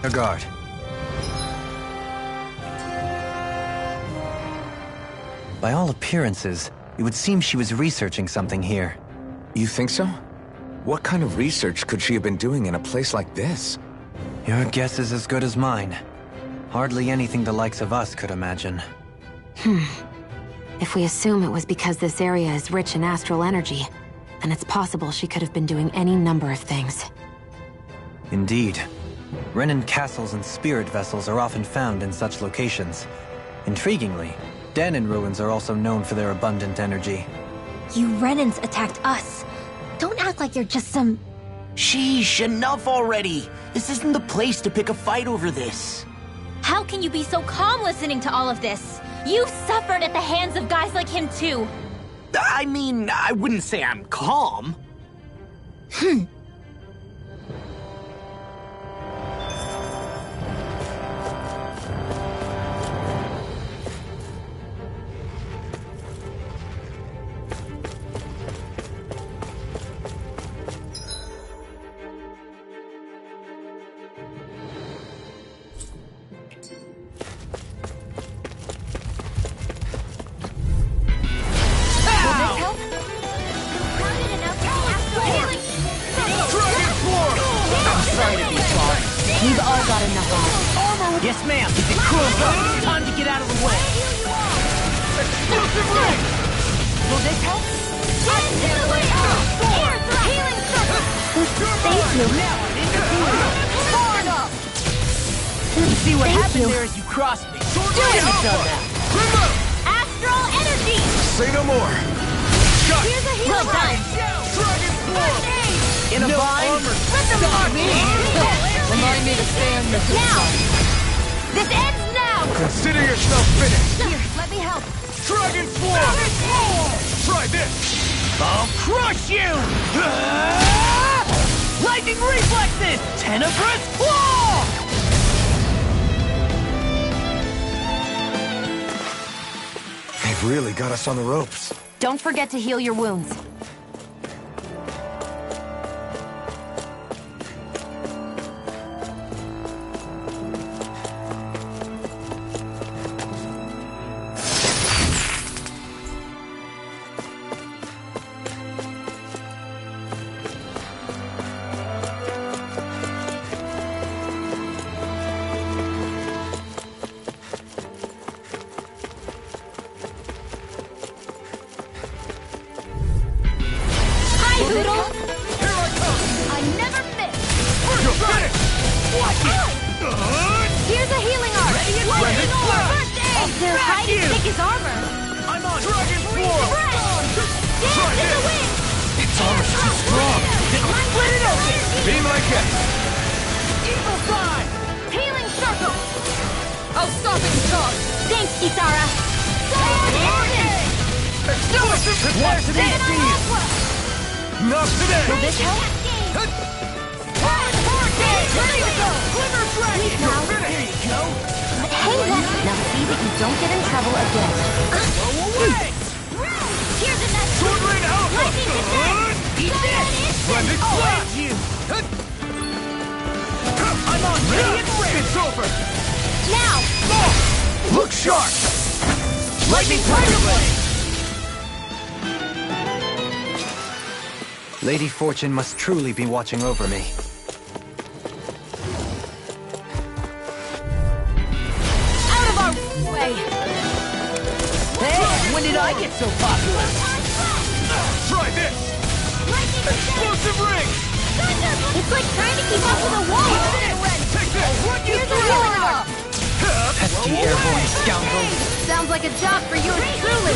A guard. By all appearances, it would seem she was researching something here. You think so? What kind of research could she have been doing in a place like this? Your guess is as good as mine. Hardly anything the likes of us could imagine. If we assume it was because this area is rich in astral energy, then it's possible she could have been doing any number of things. Indeed. Renan castles and spirit vessels are often found in such locations. Intriguingly, Dahnan ruins are also known for their abundant energy. You Renans attacked us. Don't act like you're just some... Sheesh, enough already! This isn't the place to pick a fight over this. How can you be so calm listening to all of this? You suffered at the hands of guys like him too. I mean, I wouldn't say I'm calm. We've all got enough armor. Yes, ma'am. Is it cool? Time to get out of the way. Explosive ring! Will this help? Healing circle! Thank you. Now I'm interfering. Far enough! See what Thank happened you. there as you crossed me. Do it! Astral energy! Say no more! Shot! Here's a healing Well done. Dragon Form! In a bind. Let them mark me! Remind me to stay on the Now! This ends now! Consider yourself finished! Here, let me help. Dragon Form! Try this! I'll crush you! Lightning reflexes! Tenebrous claw! They've really got us on the ropes. Don't forget to heal your wounds. Here's a healing art! Lightning Flash! They're hiding Stick his armor! I'm on Dragon Form! Dance Try in the this! wind! Its armor's too strong! Split it open! Be my guest! Eagle sign! Healing circle! Oh, stopping charge! Thanks, Kisara! Explosive Watch the speed! Not today! Will this help? Ready to go! Glimmer dragon! Now. There you go! Hey, Now see that you don't get in trouble again. Go away! here's a nest! Sword Rain Alpha! Lightning descent! Eat this! Splendid I'll Flash! end you! I'm on radiant ring! It's over! Now! Look sharp! Lightning tiger blade! Lady Fortune must truly be watching over me. Out of our way! Hey, when did I get so popular? Try this! Explosive Ring! It's like trying to keep up with a wall! Take this! Here's a healing art! Pesky airborne scoundrels. Sounds like a job for yours truly.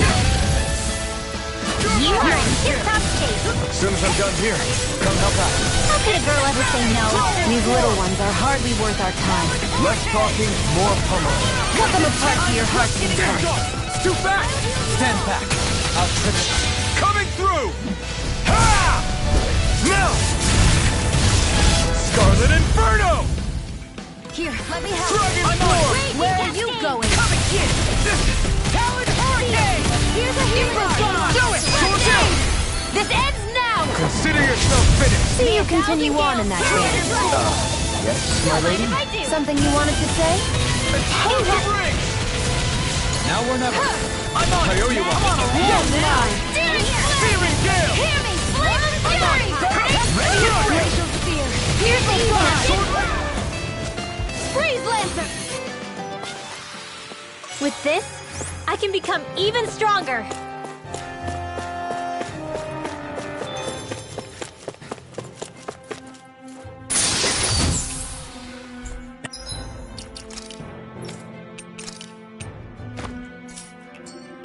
You are in tip-top shape! As soon as I'm done here, come help out. How could a girl ever say no? These little ones are hardly worth our time. Less talking, more pummeling. Cut them apart to your heart's content. It's too fast! Stand back. I'll trip it. Coming through! Ha! Now! Scarlet Inferno! Here, let me help. Dragon I'm Form! on. Where are you going? Come and get it! Talon Hurricane! Here's a healing art! Do it! Sword down! This ends now! Consider yourself finished! See you continue on in that way. Yes, my lady? I do. Something you wanted to say? Now we're never. I'm on it! Kyoryuwa. I'm on a roll now! Searing Gale! Hear me! Flame of fury! Glacial Spear. Here's the Sword Freeze Lancer! With this, I can become even stronger.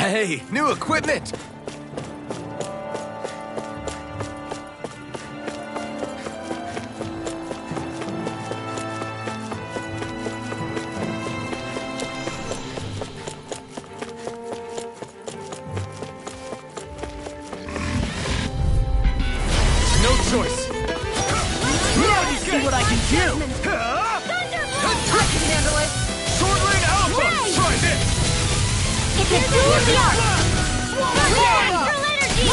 Hey, new equipment! No choice! Now you see what I can do! I can handle it. Sword Lane Alpha! Right. Try this! It's a fusion! Astral energy!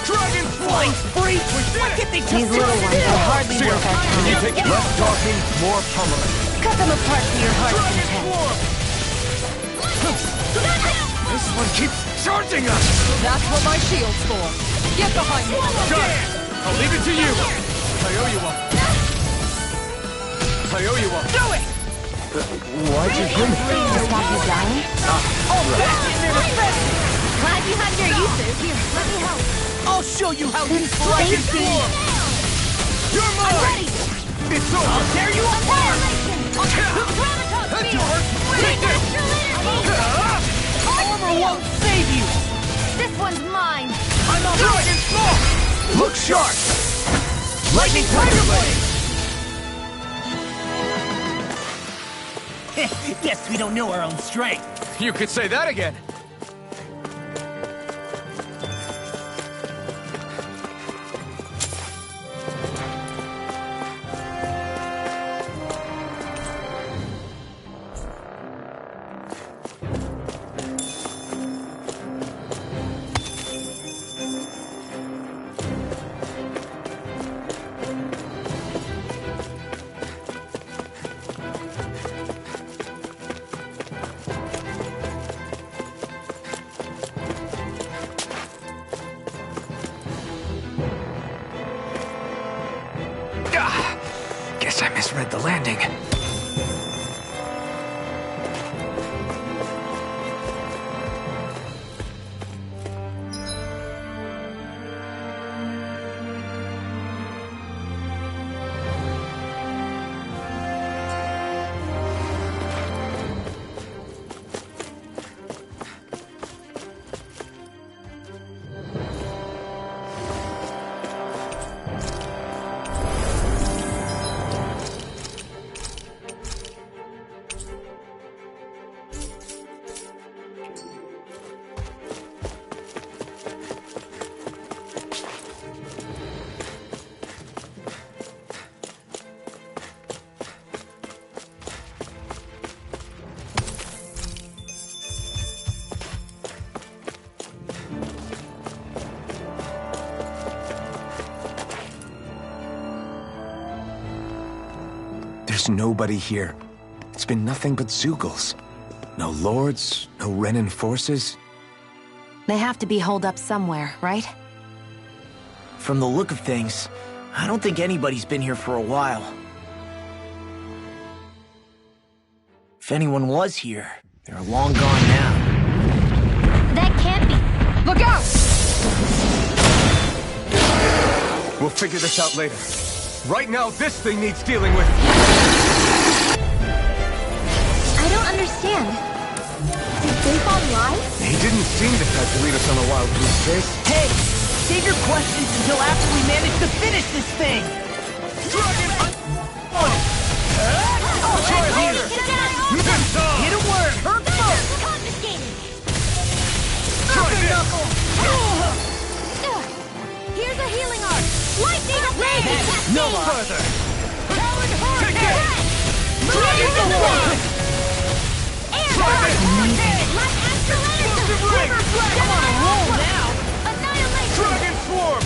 Dragon Flying spree! What can they These little ones are hardly worth our time. take less talking, more pummeling. Cut them apart to your heart's content. This one keeps charging us! That's what my shield's for. Get behind me. Got it! I'll leave it to you! Kyoryuwa! Kyoryuwa! Do it! Why'd you heal me? To stop you dying? Glad you had your uses. Here, let me help. I'll show you how useful I can be! You're mine! I'm ready. It's over! I'll tear you apart! Graviton Spear! Take astral energy! Armor won't save you! This one's mine. I'm a Dragon Claw! Look sharp! Lightning Tiger Blade! Guess we don't know our own strength. You could say that again! Guess I misread the landing. There's nobody here. It's been nothing but Zeugles. No lords, no Renan forces. They have to be holed up somewhere, right? From the look of things, I don't think anybody's been here for a while. If anyone was here, they're long gone now. That can't be. Look out! We'll figure this out later. Right now, this thing needs dealing with. I don't understand. Did Dinfon lie? He didn't seem the type to lead us on a wild goose chase. Hey! Save your questions until after we manage to finish this thing! Dragon! Try here! Hit a word! Hurt first! Confiscated! Try this! Here's a healing art! Lightning Blade! No Further! Talon Take it! Dragon War! Air Try Guard! this! Let Astral Energy! Explosive ring! I'm on a roll now! Annihilation! Dragon Swarm!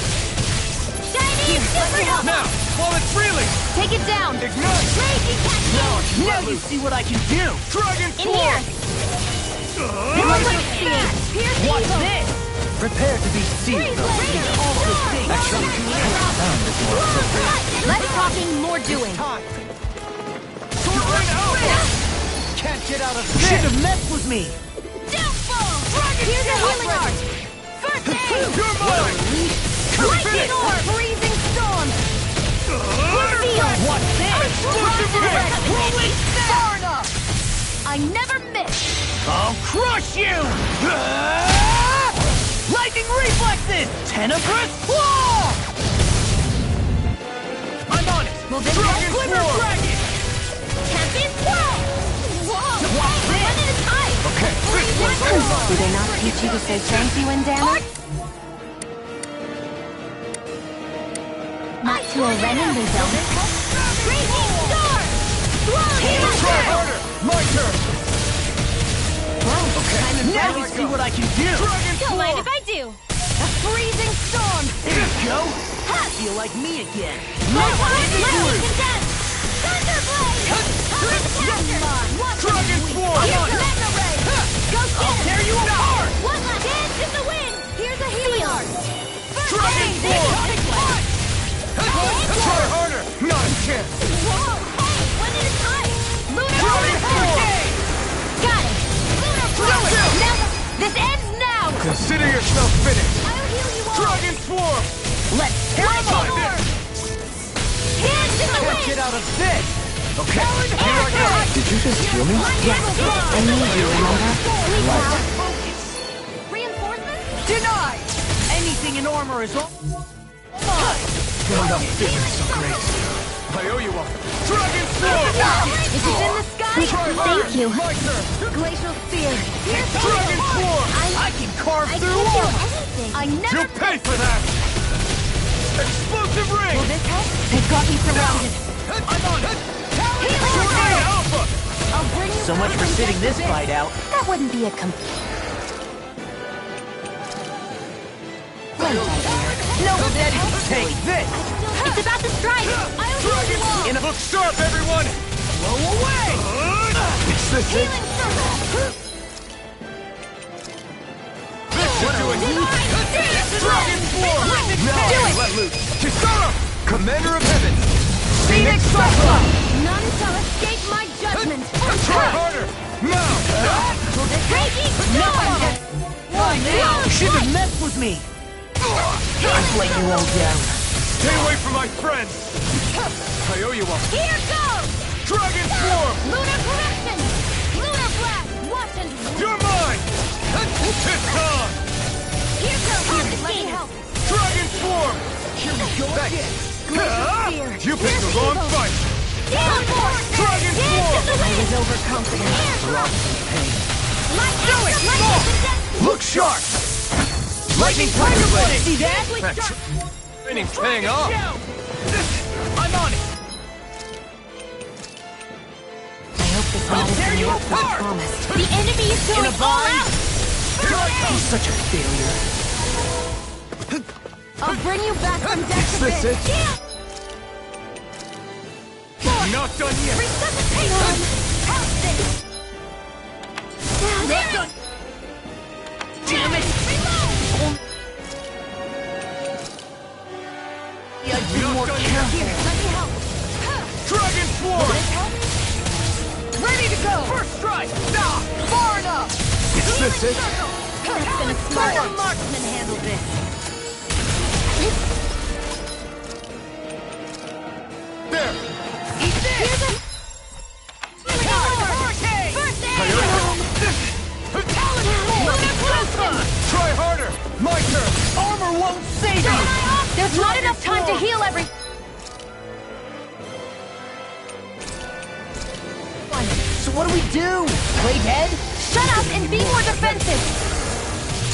Shiny Super Now, while it's reeling! Take it down! Ignite! Raging cascade! Now you see what I can do! Dragon In here! What's this? Prepare to be sealed. Actually, sound is more appropriate. Less talking, more doing. Sword out! Can't get out of this! Should have messed with me! Here's a healing art! First aid! You're mine! Lightning orb! Freezing storm! What's this? Rolling far enough! I never miss! I'll crush you! Lightning reflexes! Tenebrous claw! I'm on it! Dragon Sword! Dragon! Champion swirl! Whoa! One at a time! Okay, Do they not teach you to say thank you in damage? Not to a Renin they don't. Raging storm! Try harder! My turn! Okay, Now you see what I can do! Dragon Don't mind Sword! if I do. A freezing storm! There you go! I feel like me again! Lightning condensed! Thunderblade! Dragon Sword! Mega ray! Go get I'll him! tear you apart! One last dance in the wind! Here's a healing art! Dragon Sword! Try harder! Not a chance! Whoa! Hey! One at a time! Lunar Dragon Sword! Got it! Lunar Blast! Now, this ends now! Consider yourself finished! I'll heal you all! Dragon Swarm! Let's tear him Try up! this! Hands in the Can't wind! get out of this! Okay, here I go! Did you just heal me? Yes, I need you, remember? Reinforcements? Denied! Anything in armor is all mine! You're not feeling so great. I owe you one. Dragon Sword! Is it in the sky? Try harder! Thank you. My turn! Glacial Spear. Dragon Sword! I can carve I through can do armor! anything. I never... You'll pay for that! Explosive ring! Will this help? They've got me surrounded. I'm on it! Healing Sword ray! Alpha! I'll bring you So much for sitting this fight out. That wouldn't be a No ready! Take this! It's about to strike! Dragon Sword! Look sharp, everyone! Blow away! Is this it? Healing circle! This should do it! Dragon Sword! Now let loose! Kisara! Commander of Heaven! Phoenix Cycla! None shall escape my judgment! Try harder! Now! Raging storm! You should have messed with me! I've let you all down. Stay away from my friends! I owe you one. Here goes! Dragon Swarm! Lunar correction! Lunar blast! Watch and... You're mine! It's on! Here goes! Let me help! Dragon Swarm! Here we go again. You picked the wrong fight! Down force! Dragon Dance Sword! in the wind! I was overconfident. Do it! Lightning! Look sharp! Lightning Tiger Blade! Blade! See that? Training's paying off! I'm on it! I hope this I'll tear medicine you works as apart! promised. The enemy is In going a all bind! out! He's such a failure. I'll bring you back from death to this this! Not done yet! Resuscitation! House this! There! Damn it! Reload! Yeah, I'd be more careful. Here, let me help! Dragon Sword! Ready to go! First strike! Stop! Far enough! Is this it? That's been a smart. Let the marksman handle this! There! Eat this! Hurricane! First aid! Try harder! My turn! Armor won't save you! There's not enough time to heal every... So what do we do? Play dead? Shut up and be more defensive!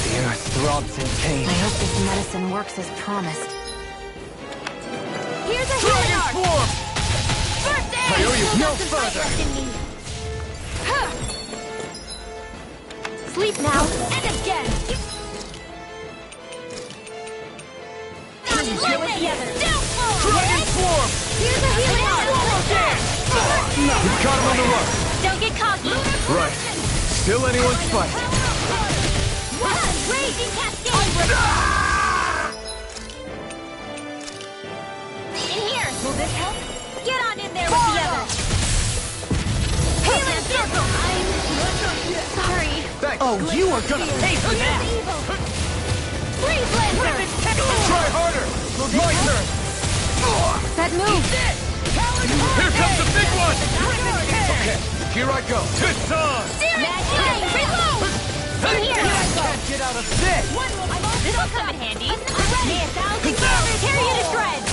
The earth throbs in pain. I hope this medicine works as promised. Here's a healing Dragon art! Swarm! First aid! I owe you no Nothing further. left in me. Sleep now, and again! Let's do it together! Dragon Swarm! Here's a healing arm! You've got him on the run. Don't get cocky! Right. Still anyone's fight. Raging Cascade! In here! Will this help? Get on in there with the others! Healing Circle! I'm sorry. Thanks. Oh, you are gonna pay for that! Freeze Lancer! Try harder! My turn! That move! Here comes the big one! Okay, here I go. It's on! Magic! Reload! In here! Can't get out of this! This'll come in handy. May 1,000 cannons tear you to shreds!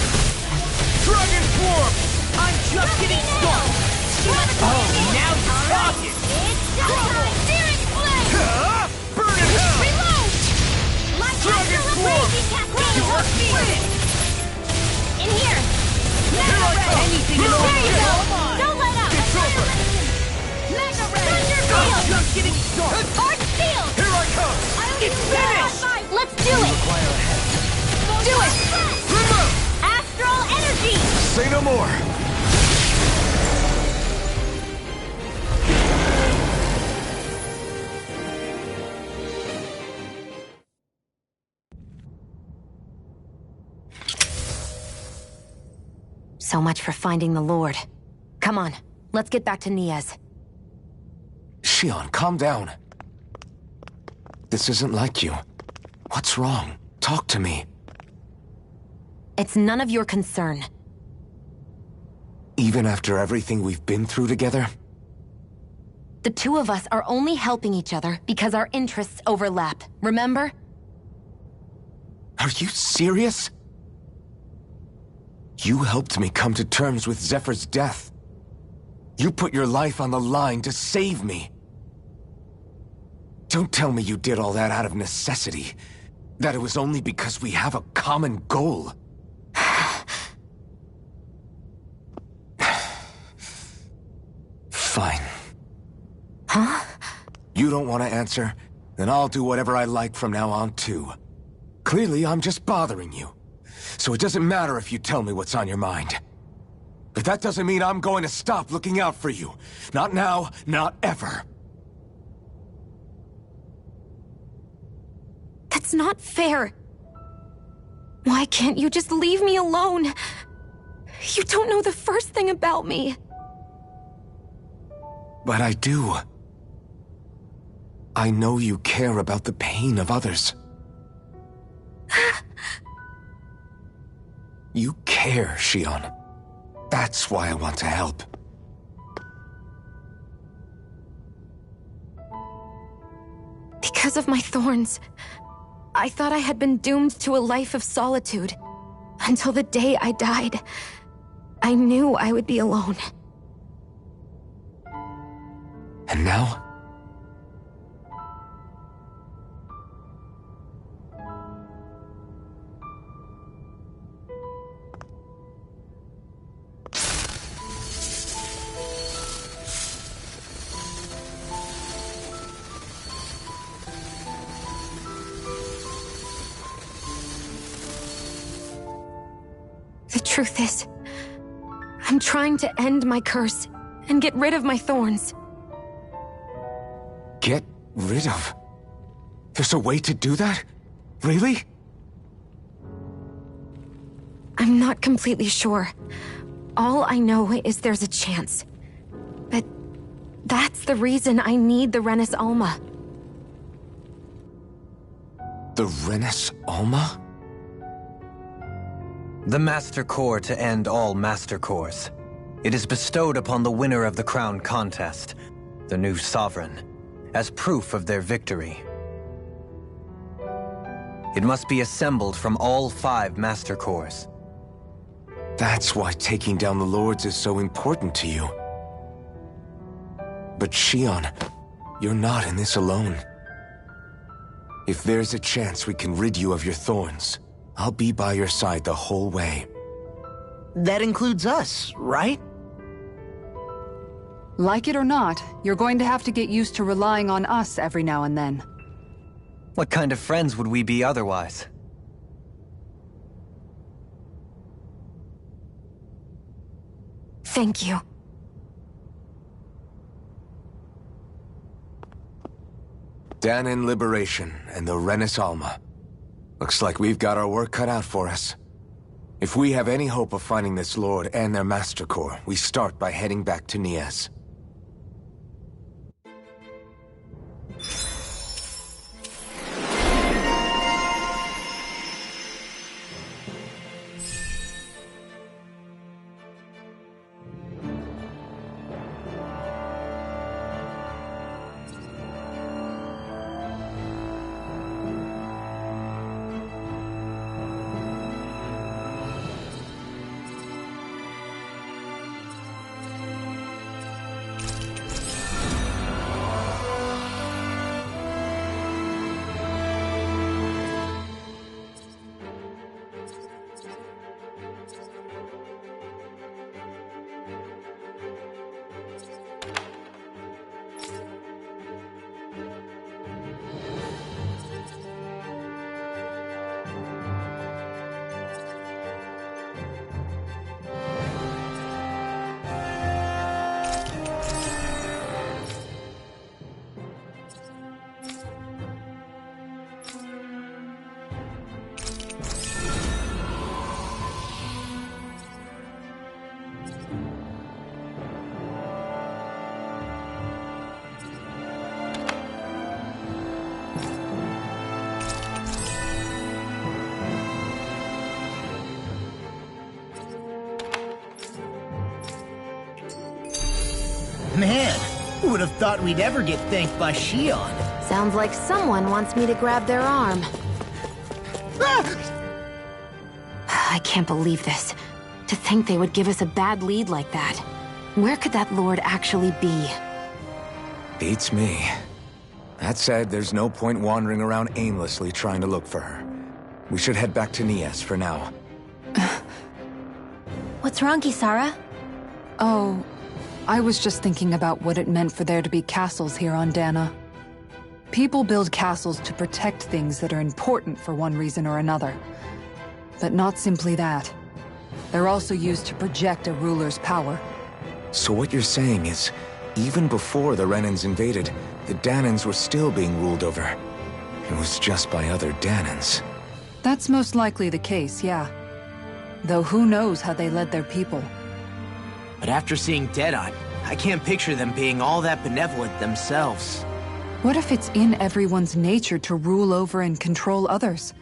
Dragon Swarm! I'm just getting started! Oh, now you're talking! It's showtime! Searing Flame! Burn in hell! Reload! Light Dragon Master of Swarm! Raging Cascade! In here! Here I come! Anything in There order! you go! Don't let up! It's over! Mega Ray! Thunder I'm Field! just getting started! Arc Field! Here I come! It's finished! Let's do it! Do it! Remote! Astral Energy! Say no more! So much for finding the Lord. Come on, let's get back to Niaz. Shion, calm down. This isn't like you. What's wrong? Talk to me. It's none of your concern. Even after everything we've been through together? The two of us are only helping each other because our interests overlap, remember? Are you serious? You helped me come to terms with Zephyr's death. You put your life on the line to save me. Don't tell me you did all that out of necessity. That it was only because we have a common goal. Fine. Huh? You don't want to answer? Then I'll do whatever I like from now on, too. Clearly, I'm just bothering you. So it doesn't matter if you tell me what's on your mind. But that doesn't mean I'm going to stop looking out for you. Not now, not ever. That's not fair. Why can't you just leave me alone? You don't know the first thing about me. But I do. I know you care about the pain of others. You care, Shion. That's why I want to help. Because of my thorns, I thought I had been doomed to a life of solitude. Until the day I died, I knew I would be alone. And now? The truth is, I'm trying to end my curse and get rid of my thorns. Get rid of? There's a way to do that? Really? I'm not completely sure. All I know is there's a chance. But that's the reason I need the Renis Alma. The Renis Alma? The Master Core to end all Master Cores. It is bestowed upon the winner of the Crown Contest, the new Sovereign, as proof of their victory. It must be assembled from all 5 Master Cores. That's why taking down the Lords is so important to you. But Shion, you're not in this alone. If there's a chance we can rid you of your thorns, I'll be by your side the whole way. That includes us, right? Like it or not, you're going to have to get used to relying on us every now and then. What kind of friends would we be otherwise? Thank you. Dahnan Liberation and the Renis Alma. Looks like we've got our work cut out for us. If we have any hope of finding this Lord and their Master Core, we start by heading back to Nias. Man, who would have thought we'd ever get thanked by Shion? Sounds like someone wants me to grab their arm. I can't believe this. To think they would give us a bad lead like that. Where could that lord actually be? Beats me. That said, there's no point wandering around aimlessly trying to look for her. We should head back to Nias for now. What's wrong, Kisara? Oh, I was just thinking about what it meant for there to be castles here on Dahna. People build castles to protect things that are important for one reason or another. But not simply that. They're also used to project a ruler's power. So what you're saying is, even before the Renans invaded, the Dahnans were still being ruled over. It was just by other Dahnans. That's most likely the case, yeah. Though who knows how they led their people. But after seeing Deadeye, I can't picture them being all that benevolent themselves. What if it's in everyone's nature to rule over and control others?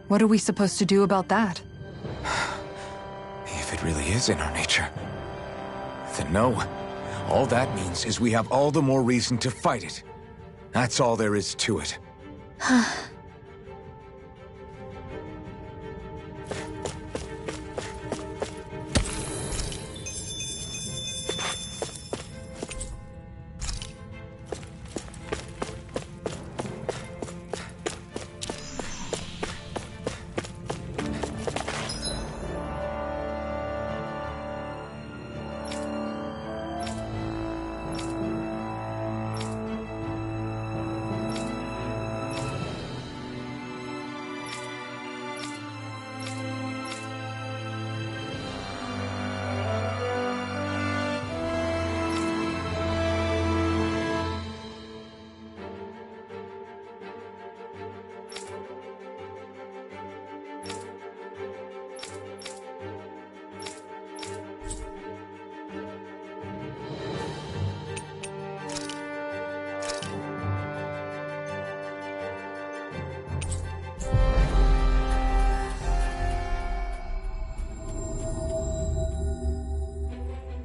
What are we supposed to do about that? If it really is in our nature, then no. All that means is we have all the more reason to fight it. That's all there is to it.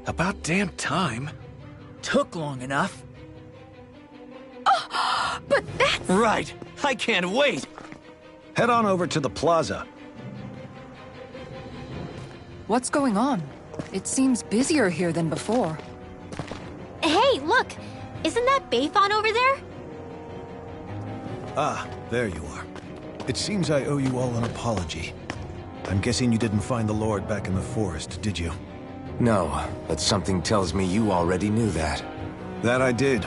About damn time. Took long enough. But that's... Right. I can't wait. Head on over to the plaza. What's going on? It seems busier here than before. Hey, look! Isn't that Bayfon over there? Ah, there you are. It seems I owe you all an apology. I'm guessing you didn't find the Lord back in the forest, did you? No, but something tells me you already knew that. That I did.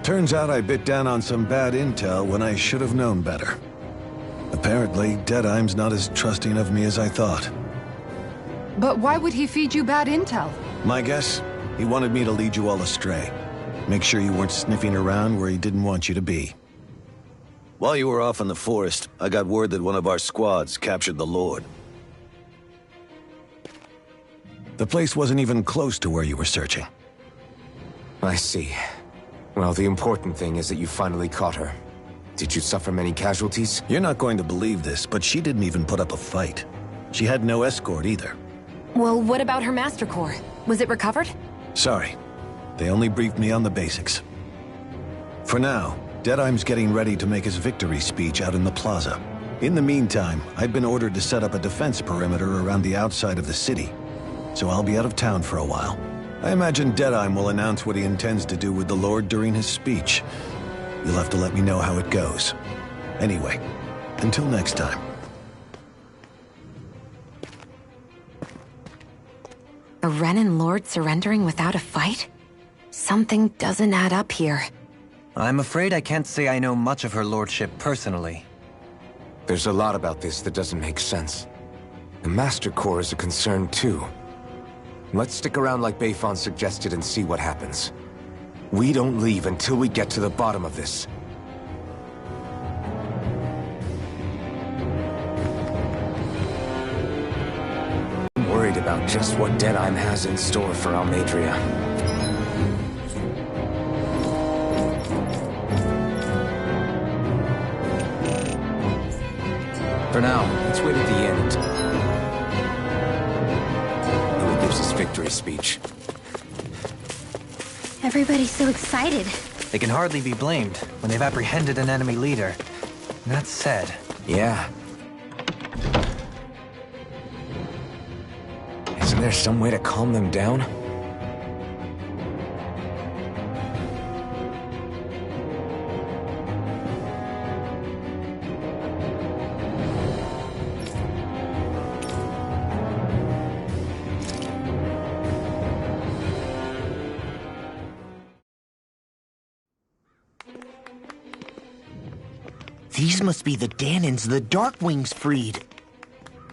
Turns out I bit down on some bad intel when I should have known better. Apparently, Deadeye's not as trusting of me as I thought. But why would he feed you bad intel? My guess? He wanted me to lead you all astray. Make sure you weren't sniffing around where he didn't want you to be. While you were off in the forest, I got word that one of our squads captured the Lord. The place wasn't even close to where you were searching. I see. Well, the important thing is that you finally caught her. Did you suffer many casualties? You're not going to believe this, but she didn't even put up a fight. She had no escort either. Well, what about her Master Core? Was it recovered? Sorry. They only briefed me on the basics. For now, Deadeye's getting ready to make his victory speech out in the plaza. In the meantime, I've been ordered to set up a defense perimeter around the outside of the city, so I'll be out of town for a while. I imagine Deadeye will announce what he intends to do with the Lord during his speech. You'll have to let me know how it goes. Anyway, until next time. A Renan Lord surrendering without a fight? Something doesn't add up here. I'm afraid I can't say I know much of her lordship personally. There's a lot about this that doesn't make sense. The Master Core is a concern too. Let's stick around like Bayfon suggested and see what happens. We don't leave until we get to the bottom of this. I'm worried about just what Deadeye has in store for Almeidrea. For now, let's wait at the end. He gives his victory speech. Everybody's so excited. They can hardly be blamed when they've apprehended an enemy leader. That said... Yeah. Isn't there some way to calm them down? These must be the Dahnans the Darkwings freed.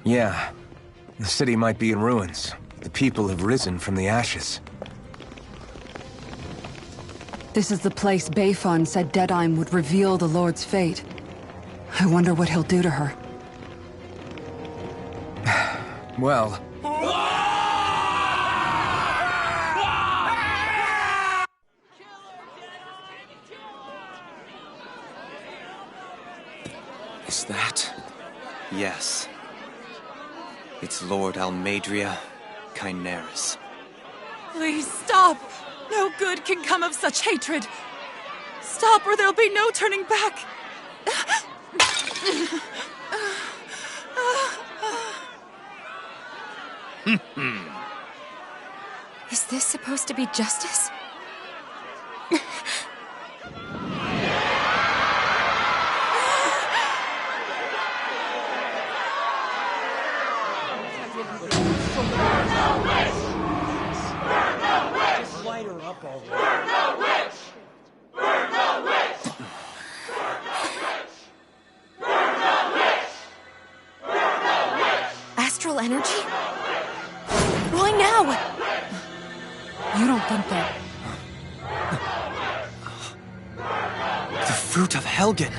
Yeah. The city might be in ruins. The people have risen from the ashes. This is the place Bayfon said Deadeye would reveal the Lord's fate. I wonder what he'll do to her. Well... Is that... yes. It's Lord Almeidrea Kynaris. Please stop! No good can come of such hatred. Stop or there'll be no turning back. Is this supposed to be justice? Astral energy? Why now? You don't think that... The fruit of Helgen!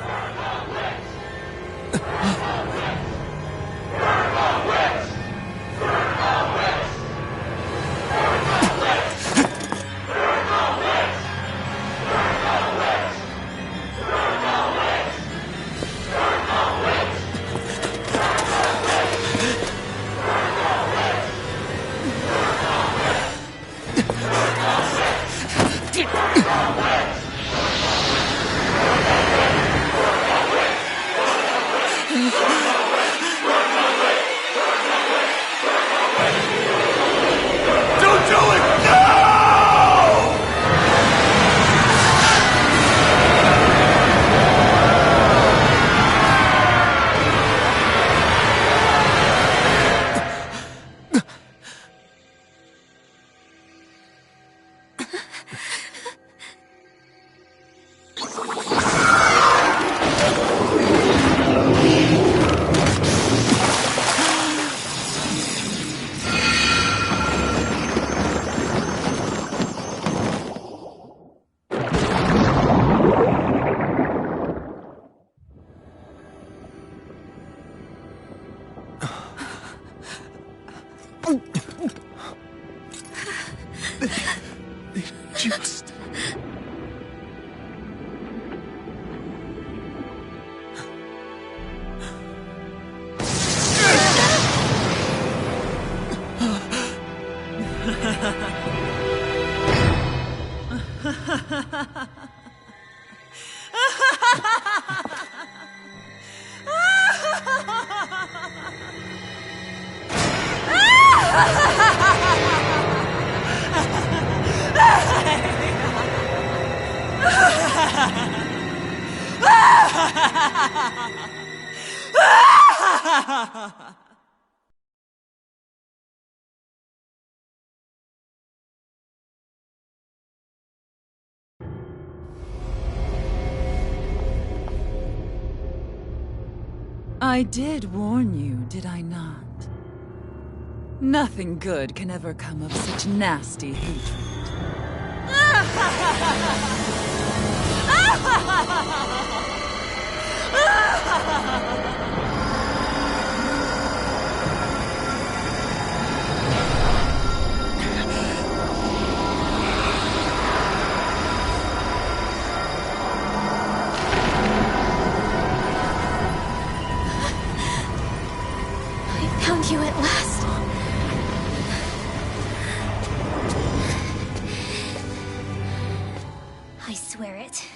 I did warn you, did I not? Nothing good can ever come of such nasty hatred. I found you at last. I swear it.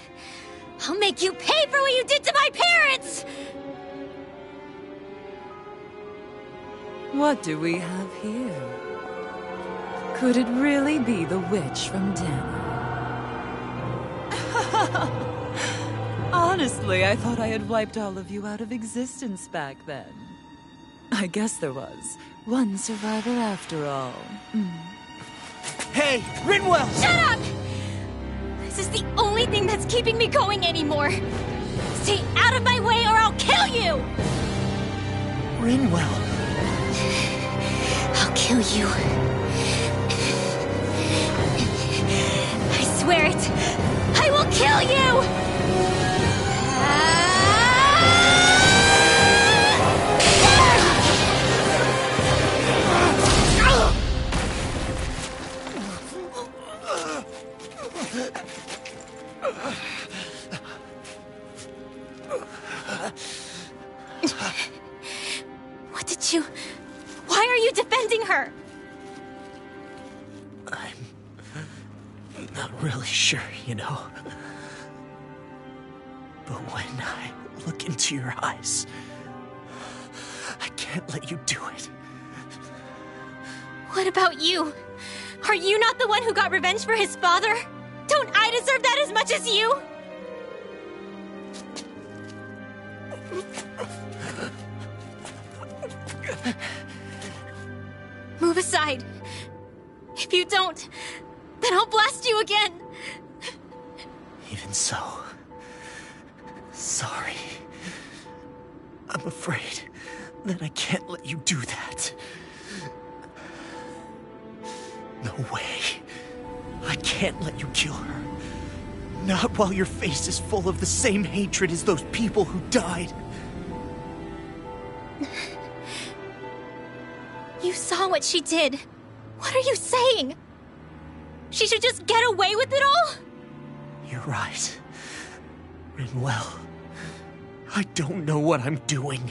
I'll make you pay for what you did to my parents! What do we have here? Could it really be the witch from Dana? Honestly, I thought I had wiped all of you out of existence back then. I guess there was one survivor after all. Hey, Rinwell! Shut up! This is the only thing that's keeping me going anymore. Stay out of my way or I'll kill you! Rinwell. I'll kill you. I swear it. I will kill you! What did you... Why are you defending her? I'm not really sure, you know. But when I look into your eyes, I can't let you do it. What about you? Are you not the one who got revenge for his father? Don't I deserve that as much as you? Move aside. If you don't, then I'll blast you again. Even so, sorry. I'm afraid that I can't let you do that. No way. I can't let you kill her. Not while your face is full of the same hatred as those people who died. You saw what she did. What are you saying? She should just get away with it all? You're right. Rinwell. I don't know what I'm doing.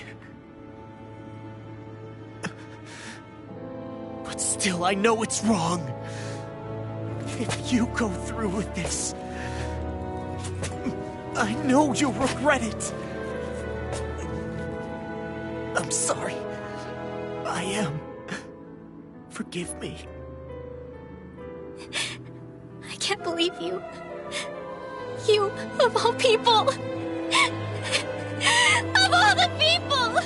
But still, I know it's wrong. If you go through with this, I know you'll regret it. I'm sorry. I am. Forgive me. I can't believe you. You, of all people. Of all the people!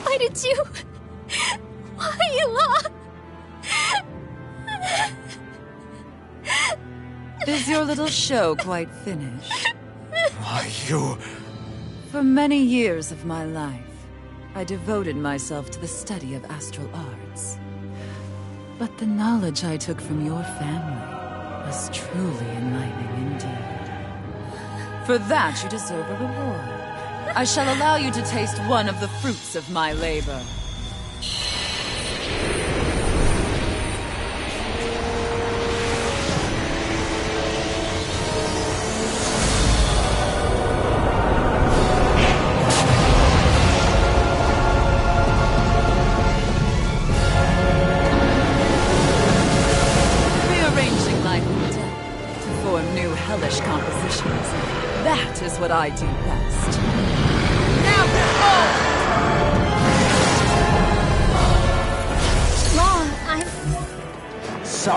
Why did you... Why, Ela? Is your little show quite finished? Why, you... For many years of my life, I devoted myself to the study of astral arts. But the knowledge I took from your family was truly enlightening indeed. For that, you deserve a reward. I shall allow you to taste one of the fruits of my labor.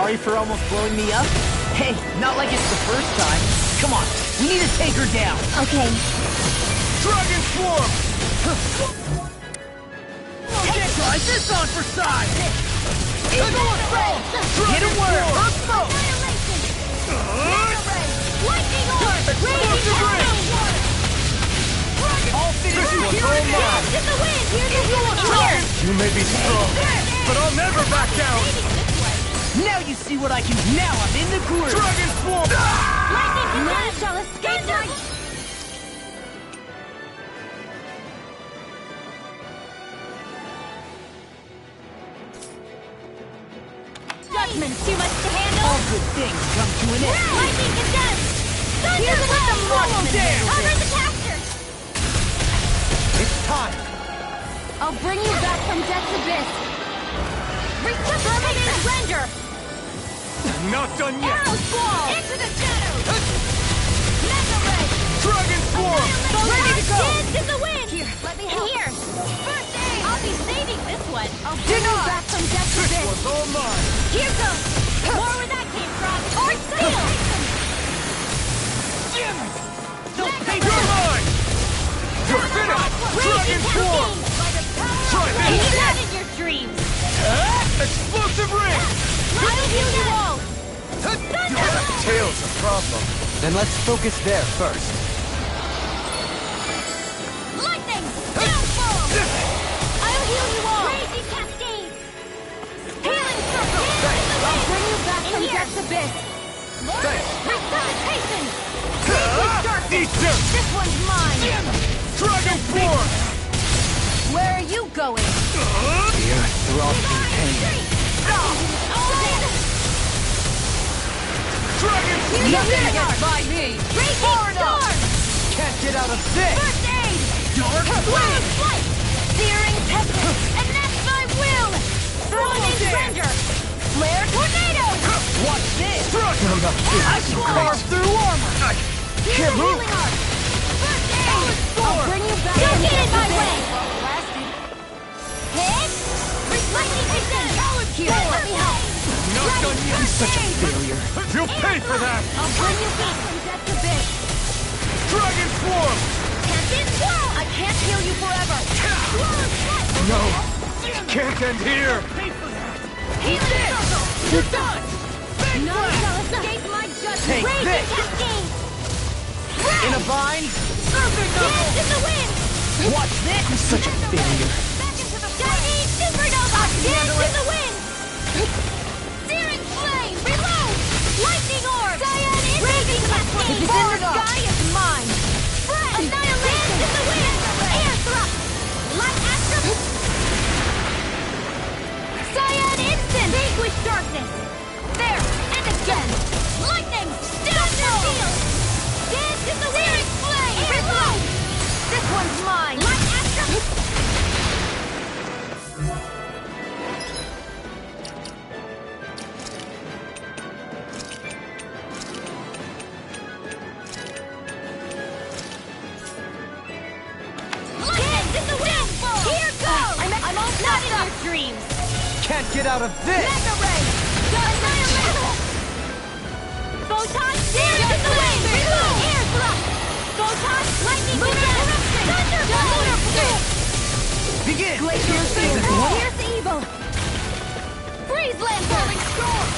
Sorry for almost blowing me up? Hey, not like it's the first time. Come on, we need to take her down. Okay. Dragon Swarm! Hey, try this on for size! Eagle Assault! Hit it where it hurts most! Lightning Orb! Raging Cascade! All finished, here it is! Dance in the wind! Here! You may be strong, but I'll never back down! Now you see what I can do! Now I'm in the groove! Dragon Swarm! Lightning None shall escape my... Judgment's too much to handle! All good things come to an end! Lightning Condense! Thunder Blade! Cover the caster! It's time! I'll bring you back from Death's Abyss! Permanent Render! Not done yet! Arrow Squall! Into the shadows! Mega Ray! Dragon Swarm! Ready to go! Dance in the wind! Here, let me help. Here! First aid! I'll be saving this one! I'll bring you back from Death's This Abyss! one's all mine! Here goes! More where that came from! Or steel! You're mine! You're finished! Dragon Swarm! Try Leave this! that in your dreams! Explosive ring! I'll heal you all! Tail's a problem. Then let's focus there first. Lightning! Downfall! I'll heal you all! Raging Cascade! Healing Circle! I'll bring you back from Death's Abyss! Resuscitation! Easter! This one's mine! Dragon Swarm! Where are you going? The earth throbs in pain. Dragon Swarm! Nothing gets by me! Raging Storm! Can't get out of this! First aid! Dark Wild Wind! Flight! Searing Tempest! And that's my will! Throwing Render! Flare Tornado! Watch this! I I can carve through armor! can't move! Healing Arc! First aid! I'll bring you back! Don't get in my way! Hit! Lightning Descent! Here, let me help! Not done yet! Such a failure! You'll pay for that! I'll bring you back from Death's Abyss! Dragon Swarm! Can't swirl! I can't heal you forever! No! Can't end here! Healing Circle! You're done! None shall escape my judgment! Take Raging this! Cascade! In a bind? Surface Dance in the wind! Watch this! I'm such a failure! Back into the Chinese Supernova! Dance in the wind! Searing Flame! Reload! Lightning Orb! Cyan Raging Cascade! Far sky is mine! Annihilation! Dance in the wind! Air Thrust! Light Astro... Cyan Instant! Vanquish Darkness! There! And again! Lightning! Thunder Field! Dance in the wind! Searing Flame! Reload! This one's mine! Light Astro... Can't get out of this! Mega Ray! Annihilation! Photon Searing in the wind! Reload! Air Thrust! Photon Lightning Eruption! Thunder Lunar Blade! Begin! Glacier Field! Here's evil! Freeze Lancer! Storm!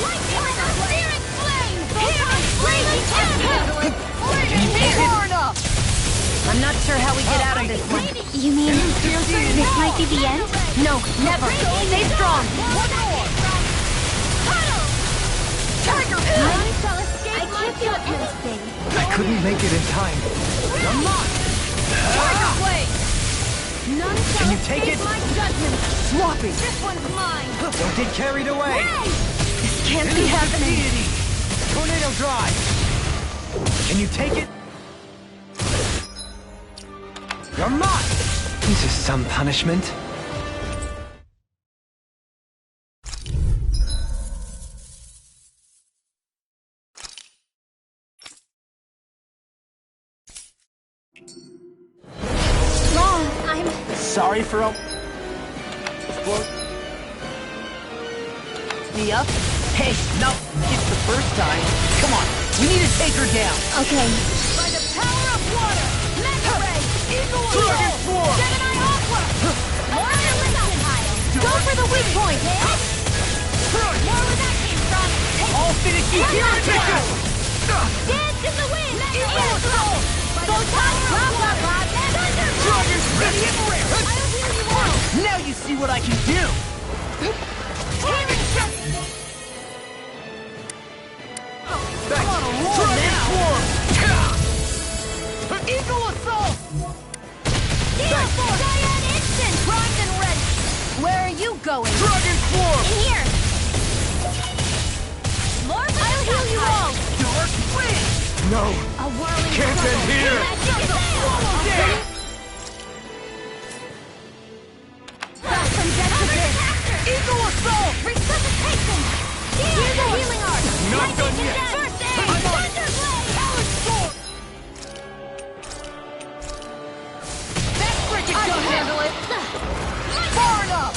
Lightning Searing Flame! Photon Blazing Tempest! Torn up! I'm not sure how we get out of this one. You mean this might be the end? No, never. Stay strong. Tiger Blade! Shall escape my judgment. I couldn't make it in time. Come on! Tiger Blade! None shall Can you take escape it? my judgment. Sloppy! This one's mine. Don't get carried away. This can't be happening. Deity! Tornado Drive. Can you take it? You're mine! This is some punishment. Wrong. I'm... Sorry for all... me up? Hey, no, it's the first time. Come on, we need to take her down. Okay. By the power of water, Mega Ray, Eagle Dragon Form, Gemini Aqua, more Listen Pile. Go for the weak point. More where that came from. All finish you here and now. Dance in the wind. Eagle Throw. Photon Drop. Dragon ready and rare. Now you see what I can do. I'm on a roll now. Eagle Assault. Steel Force. Giant Instant. Primed and ready. Where are you going? Dragon Form. In here. More I'll heal you all. Dark Wind. No! A whirling Can't struggle. end here. Magic is there. Back from death to this. Eagle Assault. Resuscitation. Here's the healing art. Not Lightning done to yet. death. First aid. I'm on. Thunderblade. Power Sword. That frickin' don't handle it. Far enough.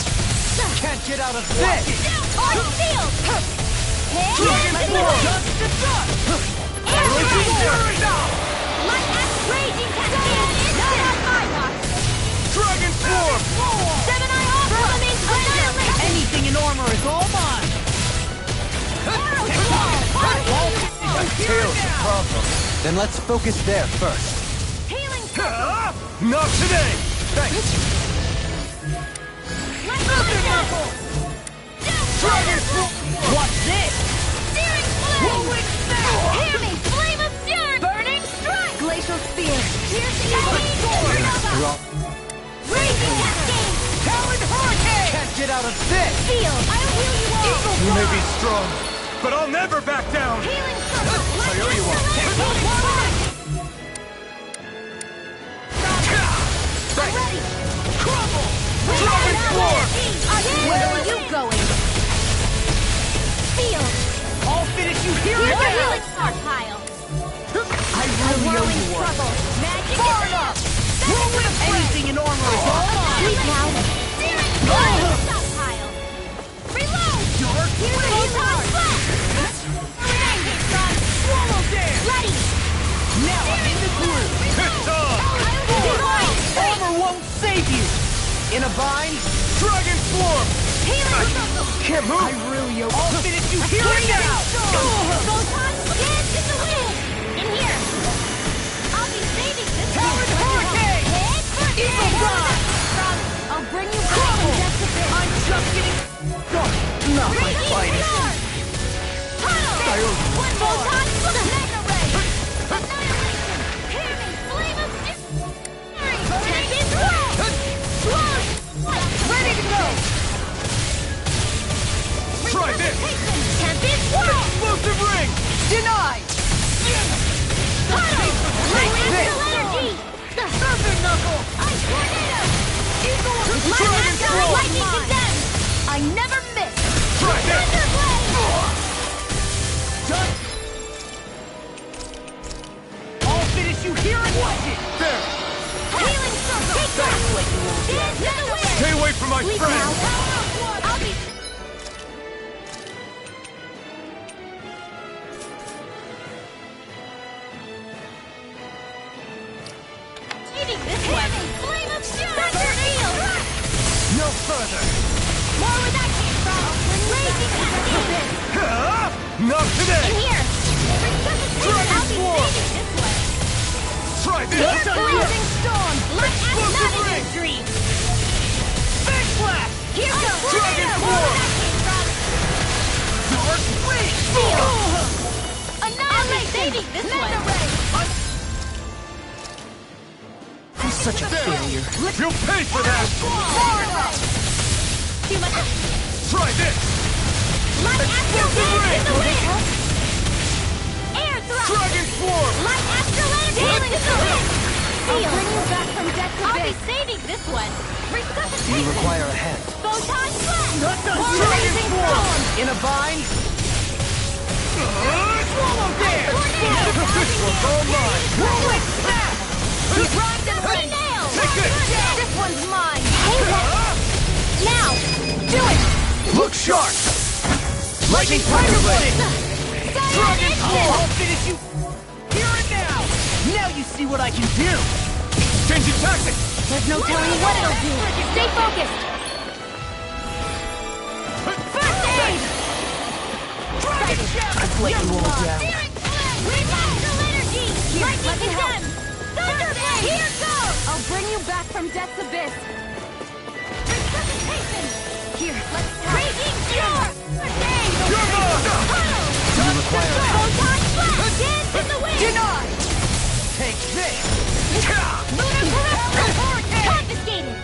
Can't get out of this. On field. Dragon Form. Dust to dust. Light axe raging cascade. Not on my watch. Dragon Form! Gemini Aqua. Annihilation. Anything in armor is all mine. Tails the problem. Then let's focus there first. Healing circle. Not today! Thanks! Dragon What's this? Searing flame. Hear me. Flame of fury. Burning strike. Glacial spear. Piercing Supernova. Raging cascade. Talon Hurricane. Can't get out of this. Feel. I'll heal you all. You may be strong, but I'll never back down! Healing circle. I owe you one. I'm ready. Crumble. Dragon Form! Where are you going? Feel. I'll finish you here Here's and the now. healing spark pile. I really owe Whirling you one. struggle. Magic Far is enough. there. Anything in armor is all mine. Sleep now. Searing flame. Stockpile. Reload. Dark Here's the healing art. Raging strike. Swallow dance. Ready. Now I'm in the groove. It's on! Armor won't save you. In a bind. Dragon Form! Healing circle. Can't move! I really owe. I'll finish you here and now. Photon dance in the wind. In here. I'll be saving this Talon Hurricane. Head first. Eagle Rod. I'll bring you back Crumble. from death to this. I'm just getting. Not my Raging finest. sword. Tunnel. One photon mega ray. Annihilation. Hear me. Flame of fury. Tempest roll. Slow. Ready to go. Try this! Tempest whirl. Explosive ring! Denied. Tunnel. this. Elemental energy. Thunder Knuckle. Ice tornado. Eagle My Dragon master Form. lightning condemned. I never miss. Try this! Thunderblade. Done. I'll finish you here and watch it. There! Healing circle. Take that. Dance in the wind. Stay away from my Sleep friend! now. I'll be saving this one. Flame of fury. Thunder No further! More where that came from. Raging cascade. Not today! In here. Resuscitation. I'll be Form. saving this one. Try this! Here's blazing storm. Light as Explosive not in ring. his dream. Big blast. Here goes. Dragon More Form. where that came from. Dark Wind. I'll be saving this one. I'm such a failure. You'll pay for that! Too much. Try this! Light astral dance in the wind. Air thrust. Dragon Form! Light astral energy. Healing in the wind. I'll bring you back from death to I'll be saving this one. Resuscitation. You require a hand. Photon blast. Dragon Form. In a bind. Swallow dance. This one's all mine! Whirling snap. Primed and ready. Nailed. Take this! This one's mine. Now. Do it. Look sharp! Lightning Tiger Blade! Dragon Claw! I'll finish you here and now! Now you see what I can do! Changing tactics! There's no telling what it'll do. Stay focused. First aid! I've let you all down. Revival energy! Lightning condemned! Thunderblade! Here goes! I'll bring you back from Death's abyss. Resuscitation! Here, let's have Raging Storm! You require Photon Blast! Dance in the wind! Denied! Take this! Lunar Corruption! Confiscated!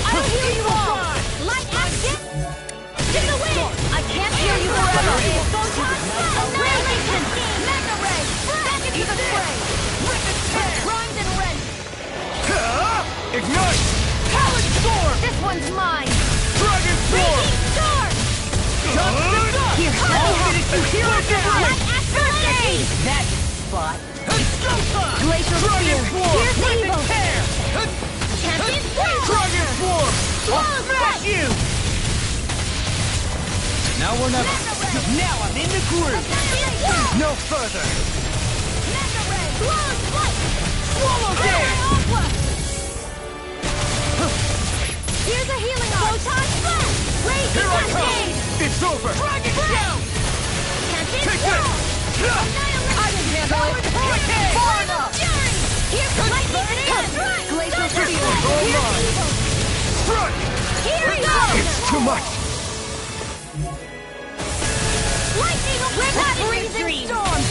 I'll heal you all! Light action! In the wind! I can't heal you forever! Photon Blast! Annihilation! Mega Ray! Back into the fray! Rip and tear! Grind and rend! Ignite! Talon Storm! This one's mine! Dragon Storm! Raging Storm! Here, let me finish you here and now! Light action! That's the spot! Glacial Spear! Here's evil! Champion Dragon Swarm! I'll smash you! Now or never. Now I'm in the groove! No further! Swallow Dare! Here's a healing arm! Photon Blast! Raging Here I come! Cascade! It's over! Dragon Shout! Champion Take Storm! this! I can handle it! Far enough! Here's the lightning condemned! Glacial Spear! Here's evil! Strike! Here we go! It's too much! Lightning Freezing Storm!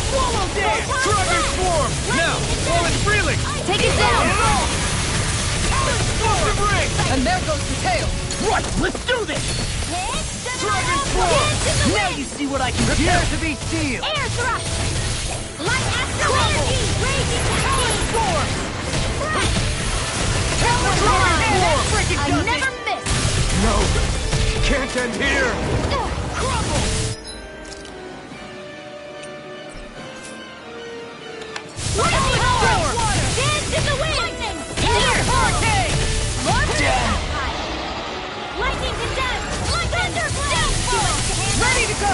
Swallow Dare! Dragon Swarm! Now, while it's reeling! Take it down! Explosive ring! And there goes the tail. Right, let's do this! Dragon Swarm! Now you see what I can do! Prepare to be sealed! Air thrust! Light astral energy! Raging Talon Storm! I never miss! No! Can't end here! Crumble! Lightning Storm! Dance in the wind! Lightning! Air! Hurricane! Lightning condemned! Thunderblade! Ready to go!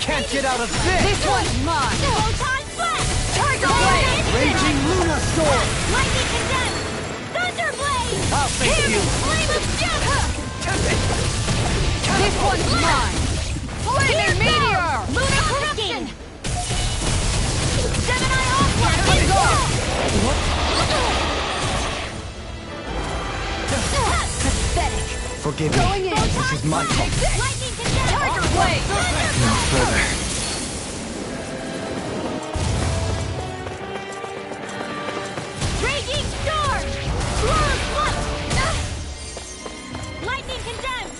Can't get out of this! This one's mine! Photon Blast! Tiger Blade! Raging Luna Storm! Lightning condemned! Thunderblade! I'll face you! Flame of Death! This one's mine! Flaming Meteor! Lunar Corruption! Gemini Offline! Let's go! Pathetic! Forgive me. Going in! This is my fault. Lightning condemned! Tiger Blade! No further. Raging Storm! Swirl Flight! Lightning condemned!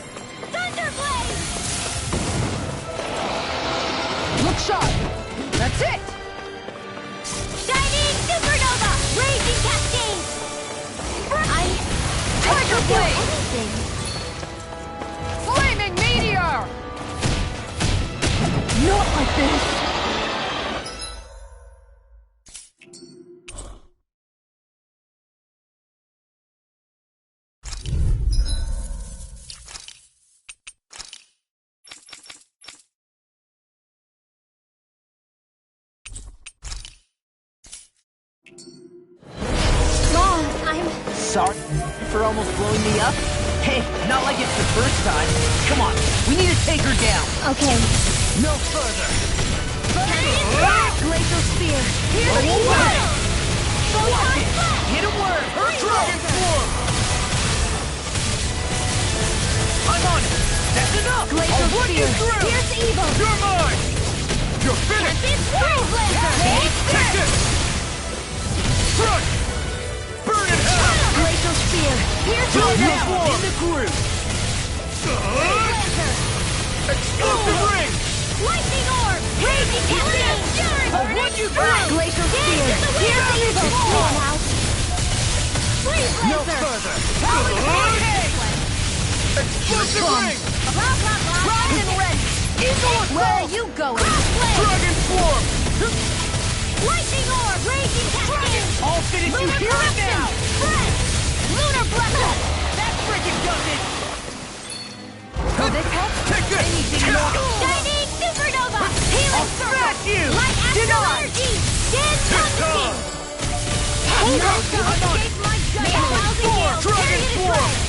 Thunderblade! Look sharp! That's it! Shining Supernova! Raging Cascade! Tiger Blade! Anything. Flaming Meteor! Not like this! Gone. I'm... Sorry for almost blowing me up? Hey, not like it's the first time. Come on, we need to take her down. Okay. No further. Glacial Spear! Here's the evil! Photon Blast! Hit a word. Dragon Swarm! I'm on it. That's enough. Glacial I'll run you Spear! through. Here's evil! You're mine! You're finished! Champion Swirl Blazer! Take this! Strike! Burn in hell! Glacial Spear! Here's Now evil! I'm in the groove. Blazer! Explosive ring! Lightning Orb! Raging Cascade! I'll run you through. Glacial Spear! Here's evil! Come on out! Free No Blazer! further. Talon Blade! Explosive ring! Blah, blah, blah. Rise and rend. Eagle assault! Where are you going? Dragon swarm! Lightning orb! Raging cascade! I'll finish you Lunar here and corruption! now! Spread! Lunar blessing! That frickin' does it! For this help? Take this! Shining supernova! Healing circle! smash you! Light astral Deny! energy! Dance constantine! I'm Halo on! escape my judgment! May a rousing gale Dragon carry it swarm! away!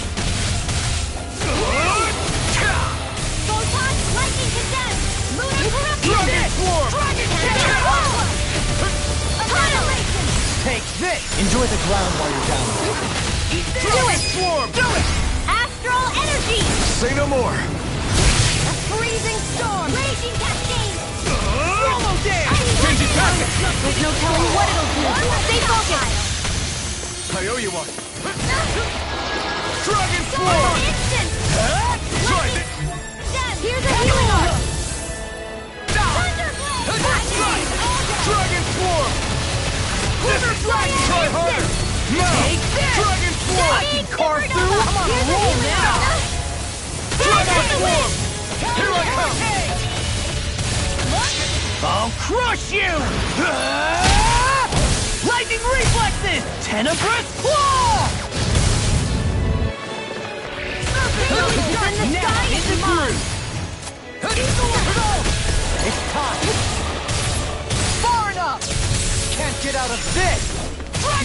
Photon lightning condemned! Lunar corruption! Dragon swarm! Dragon swarm! Annihilation! Take this! Enjoy the ground while you're down. Dragon swarm! Do it! Astral energy! Say no more! A freezing storm! Raging cascade! Promo dance! Changing tactics! There's no telling what it'll do! Stay focused! I owe you one. Dragon Storm swarm! instant! Try it! Here's a healing orb! Thunderblade! Dragon swarm! Try harder! Now! Take this! Dragon swarm! I can carve through! I'm on a roll now! Dragon swarm! Here I come! I'll crush you! Lightning reflexes! Tenebrous claw! Now into mine! It's time! Far enough! Can't get out of this!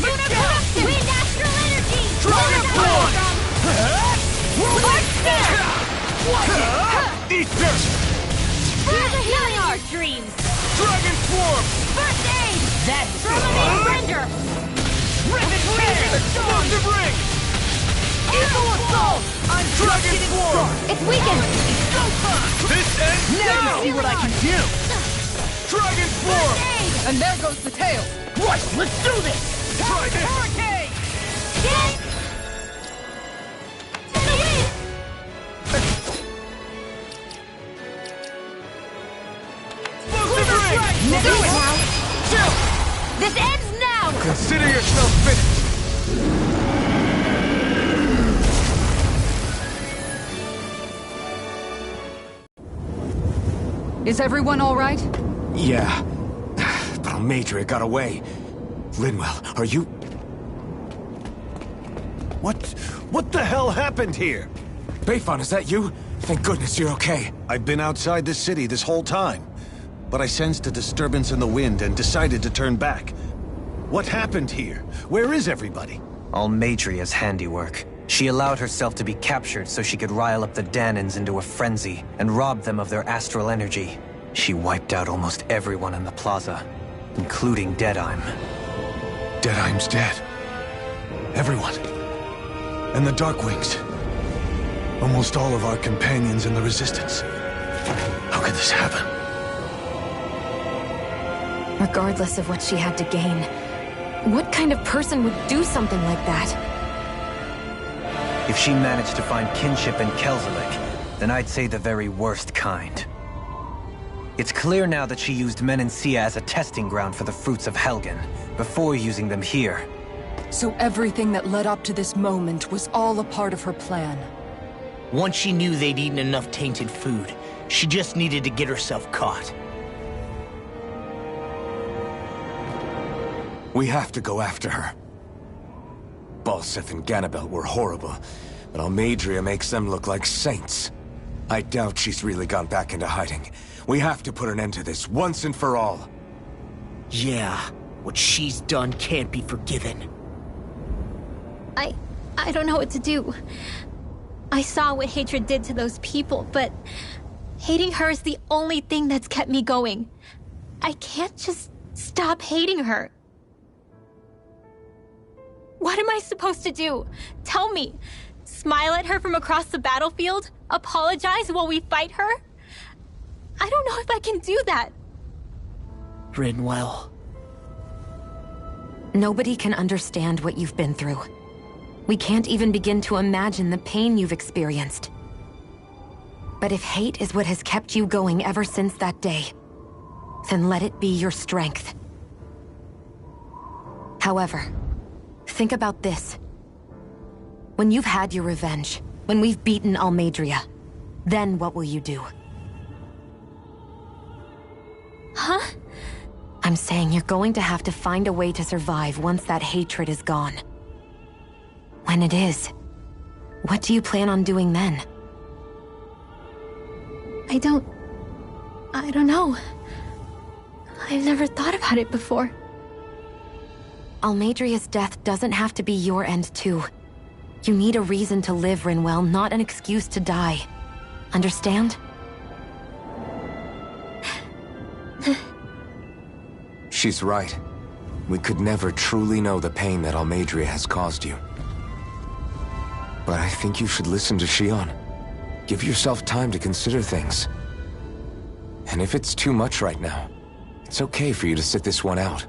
Lunar corruption! Wind astral energy! Dragon swarm! What's this? Eat this! Here's a healing orb! Dreams! Dragon swarm! First aid! That's Terminating render! Rivet tear! Explosive ring! Eagle assault! I'm Dragon swarm! It's weakened! This ends Now now! you see what I can do! Dragon swarm! And there goes the tail. Right, let's do this! Try this! Hurricane! Get to the wind! Explosive ring! Do it now! Chill! This ends now! Consider yourself finished! Is everyone all right? Yeah. But Almeidrea got away. Linwell, are you... What the hell happened here? Bayfon, is that you? Thank goodness you're okay. I've been outside this city this whole time, but I sensed a disturbance in the wind and decided to turn back. What happened here? Where is everybody? Almeidrea's handiwork. She allowed herself to be captured so she could rile up the Dahnans into a frenzy and rob them of their astral energy. She wiped out almost everyone in the plaza, including Deadheim. Deadheim's dead. Everyone. And the Darkwings. Almost all of our companions in the Resistance. How could this happen? Regardless of what she had to gain, what kind of person would do something like that? If she managed to find kinship in Kelzelik, then I'd say the very worst kind. It's clear now that she used Menancia as a testing ground for the fruits of Helgen, before using them here. So everything that led up to this moment was all a part of her plan. Once she knew they'd eaten enough tainted food, she just needed to get herself caught. We have to go after her. Balseth and Ganabelt were horrible, but Almeidrea makes them look like saints. I doubt she's really gone back into hiding. We have to put an end to this, once and for all. Yeah, what she's done can't be forgiven. I don't know what to do. I saw what hatred did to those people, but hating her is the only thing that's kept me going. I can't just stop hating her. What am I supposed to do? Tell me. Smile at her from across the battlefield? Apologize while we fight her? I don't know if I can do that. Rinwell. Nobody can understand what you've been through. We can't even begin to imagine the pain you've experienced. But if hate is what has kept you going ever since that day, then let it be your strength. However, think about this. When you've had your revenge, When we've beaten Almeidrea, then what will you do? Huh? I'm saying you're going to have to find a way to survive once that hatred is gone. When it is, what do you plan on doing then? I don't know. I've never thought about it before. Almeidrea's death doesn't have to be your end too. You need a reason to live, Rinwell, not an excuse to die. Understand? She's right. We could never truly know the pain that Almeidrea has caused you. But I think you should listen to Shionne. Give yourself time to consider things. And if it's too much right now, it's okay for you to sit this one out.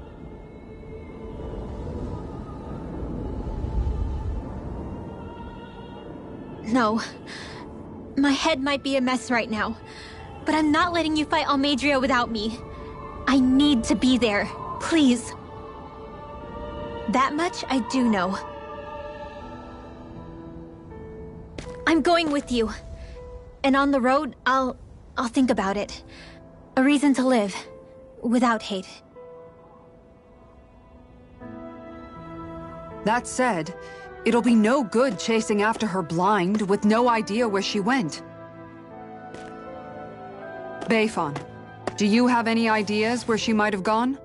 No. My head might be a mess right now, but I'm not letting you fight Almeidrea without me. I need to be there. Please. That much I do know. I'm going with you. And on the road, I'll think about it. A reason to live. Without hate. That said, it'll be no good chasing after her blind with no idea where she went. Beifan, do you have any ideas where she might have gone?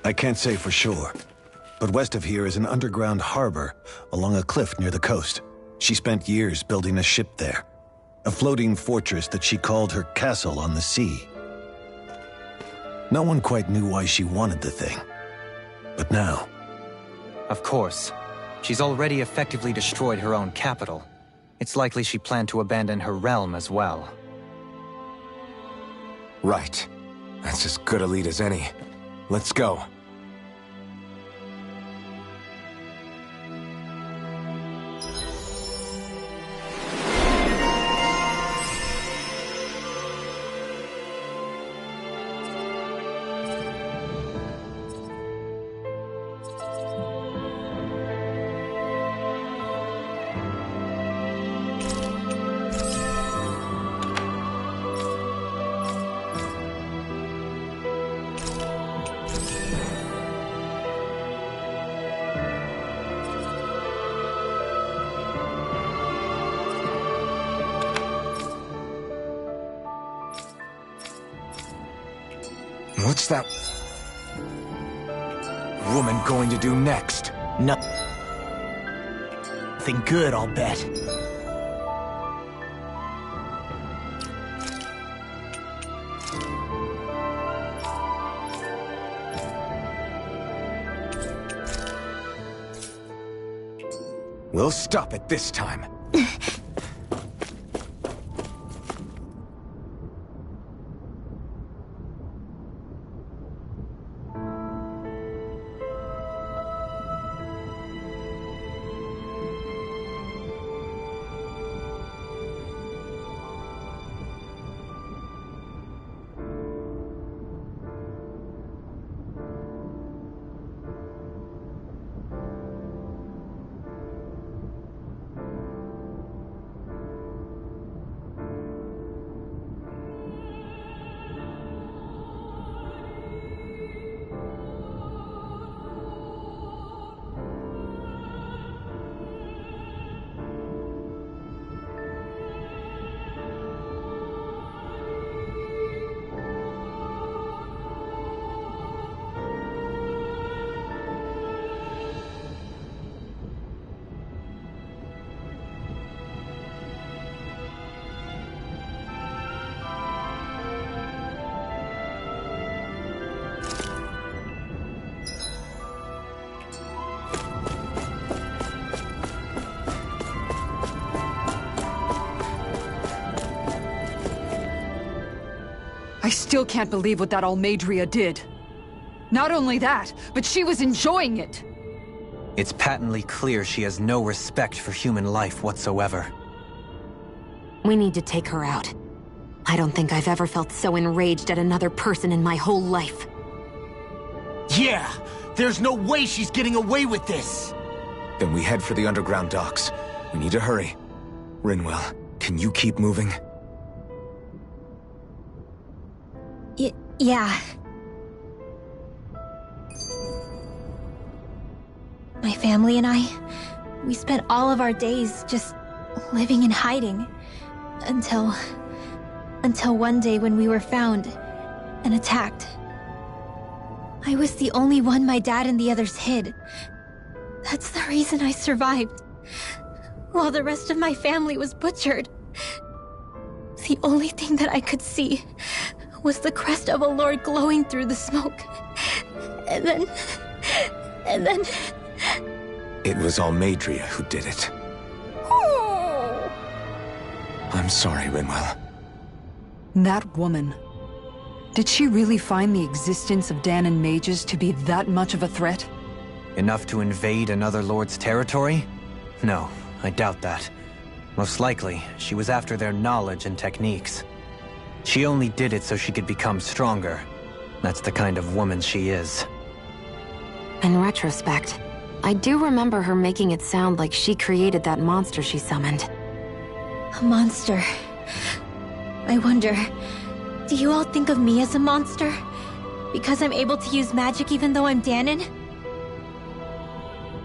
I can't say for sure, but west of here is an underground harbor along a cliff near the coast. She spent years building a ship there, a floating fortress that she called her castle on the sea. No one quite knew why she wanted the thing, but now... Of course. She's already effectively destroyed her own capital. It's likely she planned to abandon her realm as well. Right. That's as good a lead as any. Let's go. What's that woman going to do next? Nothing good, I'll bet. We'll stop it this time. I still can't believe what that Almeidrea did. Not only that, but she was enjoying it. It's patently clear she has no respect for human life whatsoever. We need to take her out. I don't think I've ever felt so enraged at another person in my whole life. Yeah! There's no way she's getting away with this! Then we head for the underground docks. We need to hurry. Rinwell, can you keep moving? Yeah. My family and I, we spent all of our days just living in hiding. Until one day when we were found and attacked. I was the only one my dad and the others hid. That's the reason I survived. While the rest of my family was butchered. The only thing that I could see was the crest of a lord glowing through the smoke. And then... It was Almeidrea who did it. I'm sorry, Rinwell. That woman. Did she really find the existence of Dahnan mages to be that much of a threat? Enough to invade another lord's territory? No, I doubt that. Most likely, she was after their knowledge and techniques. She only did it so she could become stronger. That's the kind of woman she is. In retrospect, I do remember her making it sound like she created that monster she summoned. A monster. I wonder, do you all think of me as a monster? Because I'm able to use magic even though I'm Dahnan?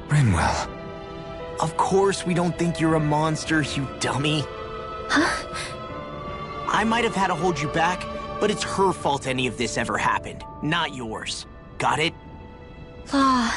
Rinwell. Of course we don't think you're a monster, you dummy. Huh? I might have had to hold you back, but it's her fault any of this ever happened, not yours. Got it? Law.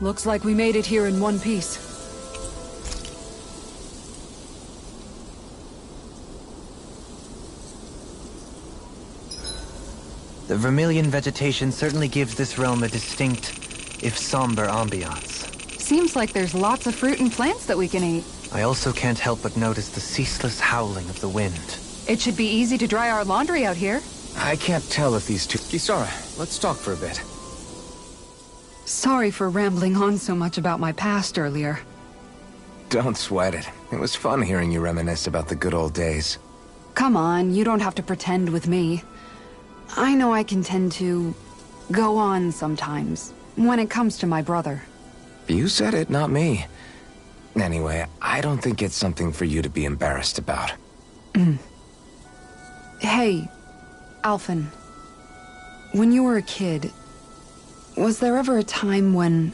Looks like we made it here in one piece. The Vermilion vegetation certainly gives this realm a distinct, if somber, ambiance. Seems like there's lots of fruit and plants that we can eat. I also can't help but notice the ceaseless howling of the wind. It should be easy to dry our laundry out here. I can't tell if these two... Kisara, let's talk for a bit. Sorry for rambling on so much about my past earlier. Don't sweat it. It was fun hearing you reminisce about the good old days. Come on, you don't have to pretend with me. I know I can tend to go on sometimes, when it comes to my brother. You said it, not me. Anyway, I don't think it's something for you to be embarrassed about. Hey, Alphen. When you were a kid, was there ever a time when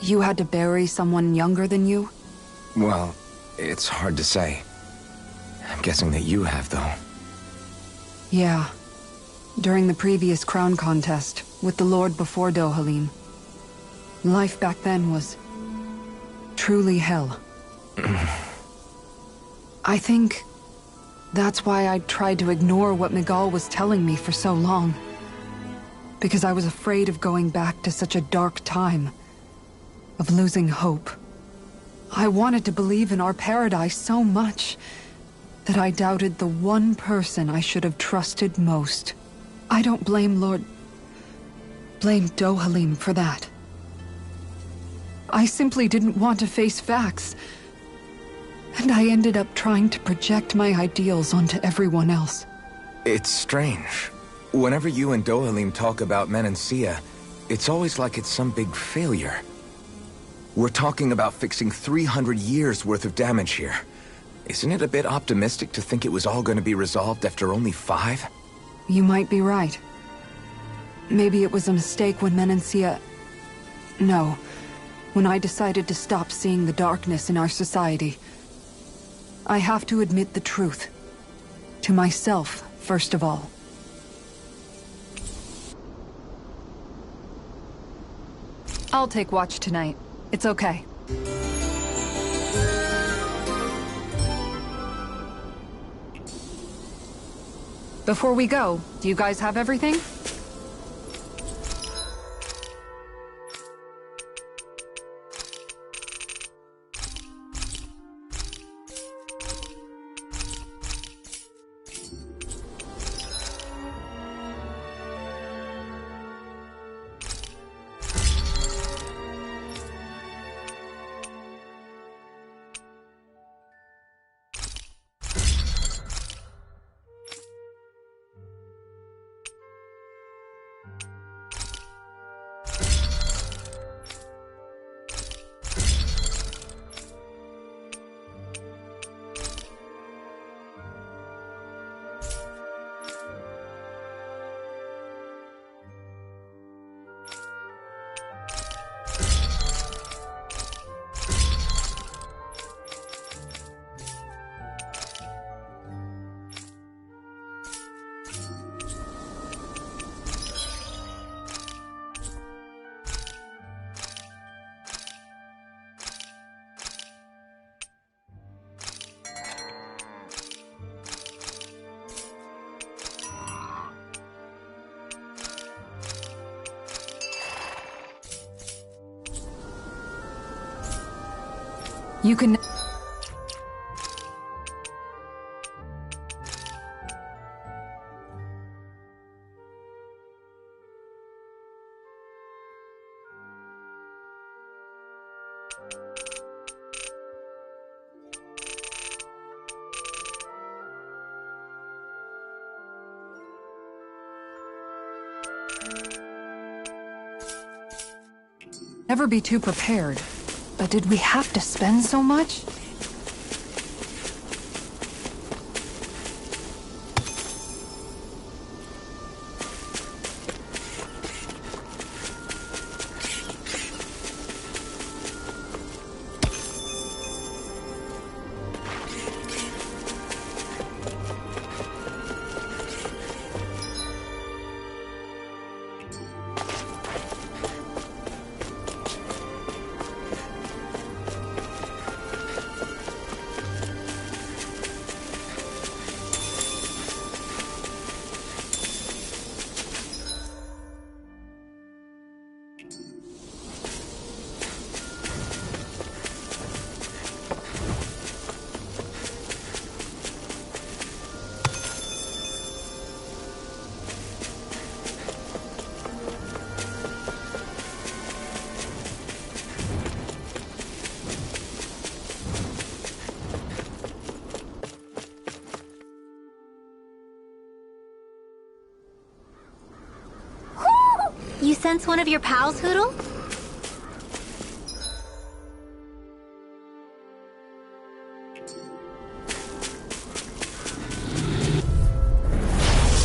you had to bury someone younger than you? Well, it's hard to say. I'm guessing that you have, though. Yeah. During the previous crown contest, with the Lord before Dohalim. Life back then was truly hell. I think that's why I tried to ignore what Miguel was telling me for so long. Because I was afraid of going back to such a dark time. Of losing hope. I wanted to believe in our paradise so much that I doubted the one person I should have trusted most. I don't blame Dohalim for that. I simply didn't want to face facts. And I ended up trying to project my ideals onto everyone else. It's strange. Whenever you and Dohalim talk about Menancia, it's always like it's some big failure. We're talking about fixing 300 years worth of damage here. Isn't it a bit optimistic to think it was all going to be resolved after only 5? You might be right. Maybe it was a mistake when Menancia... No. When I decided to stop seeing the darkness in our society. I have to admit the truth. To myself, first of all. I'll take watch tonight. It's okay. Before we go, do you guys have everything? You can... Never be too prepared. But did we have to spend so much? You sense one of your pals, Hootle?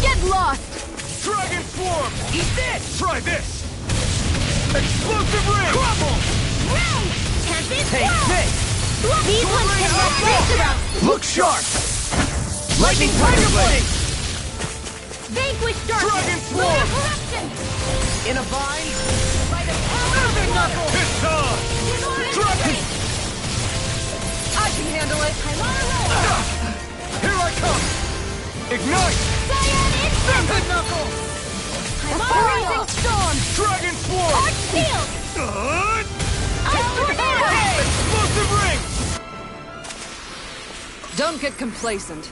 Get lost! Dragon form! Eat this! Try this! Explosive ring! Crumble! Round! Tempest Take Swirl! this! These ones can run race around! Look sharp! Lightning Tiger Blade! Vanquish darkness! Dragon Swarm! Lunar corruption! In a bind? By the power of the knuckle! It's on! Dragon! I can handle it! Pylara roll! Here I come! Ignite! Cyan instant! Good knuckle! Pylara rising storm! Dragon Swarm! Arch shield! Ice tornado! Explosive ring! Don't get complacent.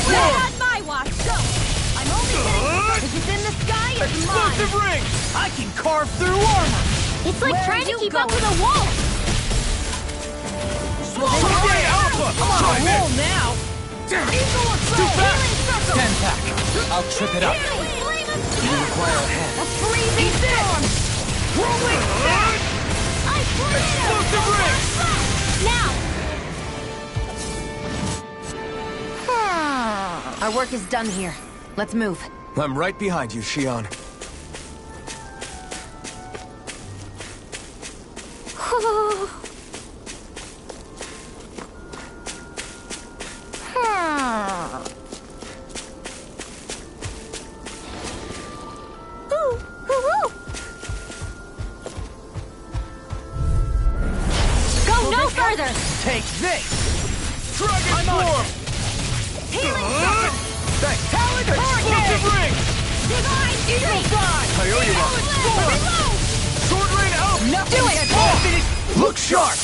Not my watch! Go! I'm only getting... If it's in the sky, it's mine! Explosive ring! I can carve through armor! It's like Where trying are to you keep up going? with a wall! Someday Alpha! I'm on Try a this! roll now! Eagle Too assault! fast! Stand back. I'll trip it up. Flame of Do you require a hand? A freezing storm! Rolling! Ice tornado! Explosive ring! Now! Our work is done here. Let's move. I'm right behind you, Shion. Go no further! Take this! Dragon Swarm! Thanks! Talon Explosive Hurricane! ring! Divine Eagle strength! Dive! Coyote Rock! Reload! Sword Rain Alpha! Nothing Do it! can hold it! Look sharp!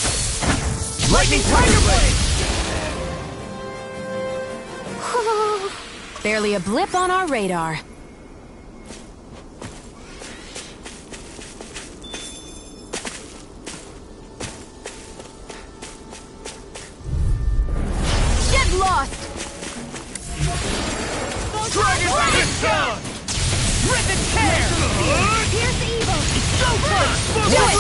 Lightning Tiger Blade! Barely a blip on our radar. Get lost! Dragon Rain down! Rip and tear! Pierce evil! So close! Do it!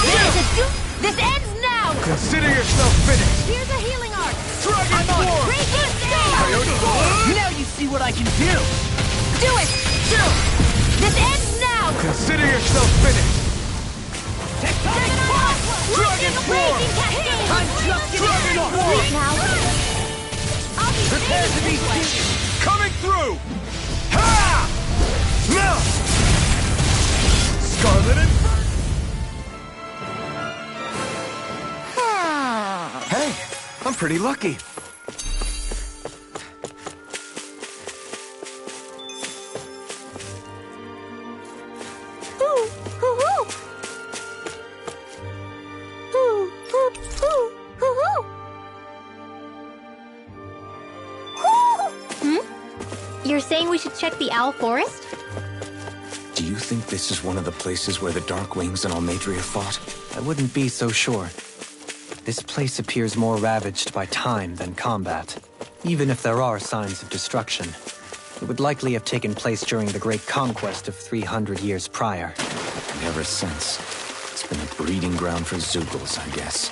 This ends now! Consider yourself finished! Here's a healing arc! Dragon Swarm! Raging storm! Coyote Rock! Now you see what I can do! Do it! This ends now! Consider yourself finished! Dragon Swarm! Raging cascade! I'm just getting Dragon started! Sleep now! I'll be Prepare to be saving you. seated! Coming through! Ha! Now! Scarlet Inferno! Hey, I'm pretty lucky. You're saying we should check the Owl Forest? Do you think this is one of the places where the Dark Wings and Almadria fought? I wouldn't be so sure. This place appears more ravaged by time than combat. Even if there are signs of destruction, it would likely have taken place during the Great Conquest of 300 years prior. And ever since, it's been a breeding ground for Zeugles, I guess.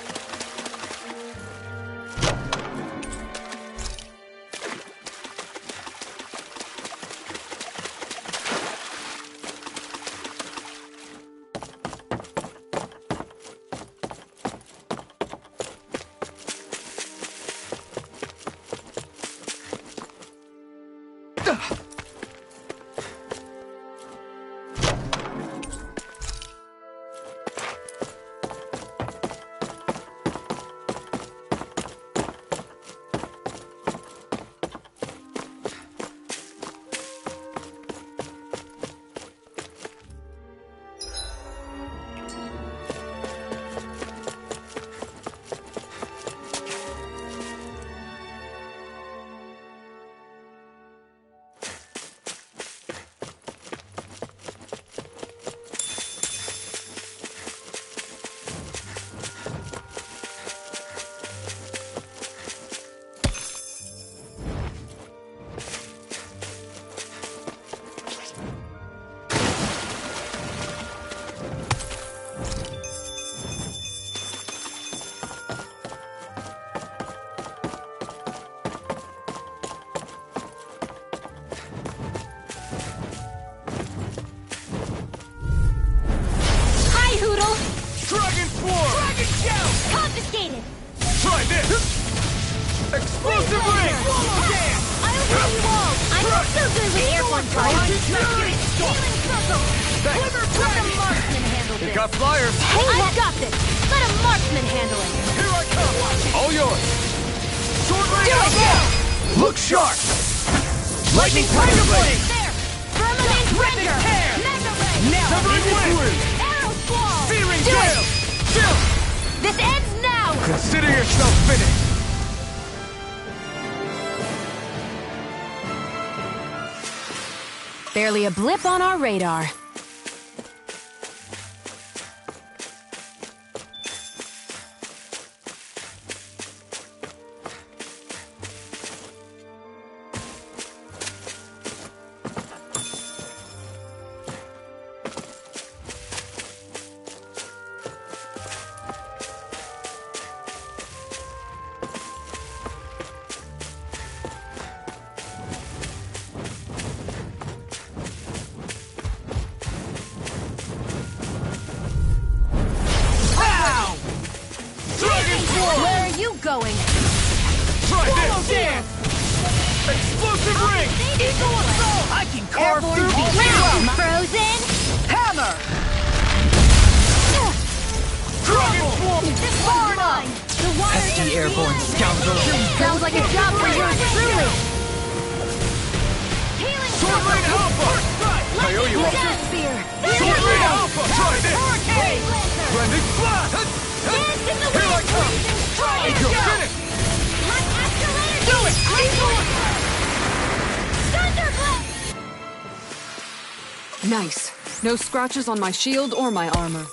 this! Explosive ring! I'll heal you all! I'm so good with airborne fires! Healing circle! Let a marksman handle this! Got flyers! I've got this! Let a marksman handle it! Here I come! All yours! Sword ring out now! Look sharp! Lightning Tiger Blade! There! Firmament Render! Mega Ray! Now this is through! Arrow Squall! Searing Do Gale! it! Chill! This ends now! Consider yourself finished! Barely a blip on our radar. Where are you going? Try this! Explosive ring! Eagle assault! I can carve through the Now, Frozen! hammer! Dragon Swarm! This far enough! The wires Pesky airborne scoundrel. Sounds like a job for yours truly! Healing Sword ring Alpha! I owe you one! Death Spear! Sword ring Alpha! Try this! Hurricane! Blending Blast! Dance in the Here I wind! come! Try it! You're finished! Like Astral Energy! Do it! Thunderblade! Nice. No scratches on my shield or my armor.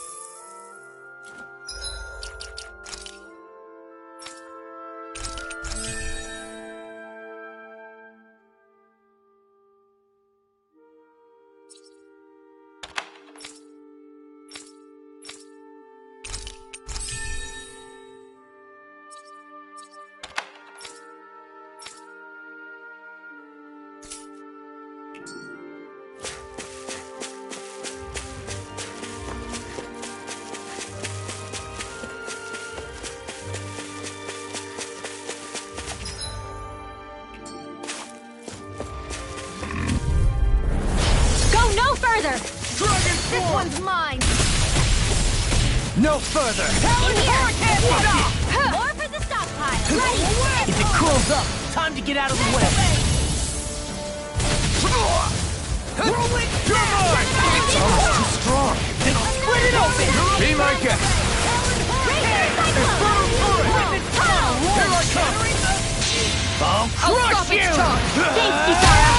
This one's mine! No further! More for the stockpile! Ready! If it curls up, time to get out of the way! Whirlwind! You're mine! It's almost too strong! Then I'll split it open! Be my guest! Here I come! I'll crush you! Thanks, Kisara!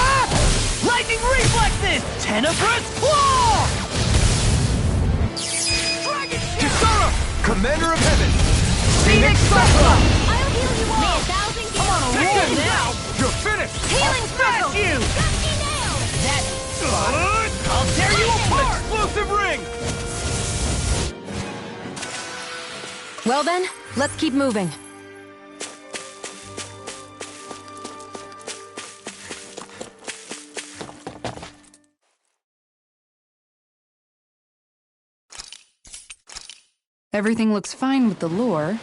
Lightning reflexes! Tenebrous claw! Kisara! Commander of Heaven! Phoenix Cyclone! I'll heal you all! May 1,000 I'm on a roll now! You're finished! Healing Smash circle! you! Gusty nail! I'll tear you apart! Explosive ring! Well then, let's keep moving. Everything looks fine with the lure.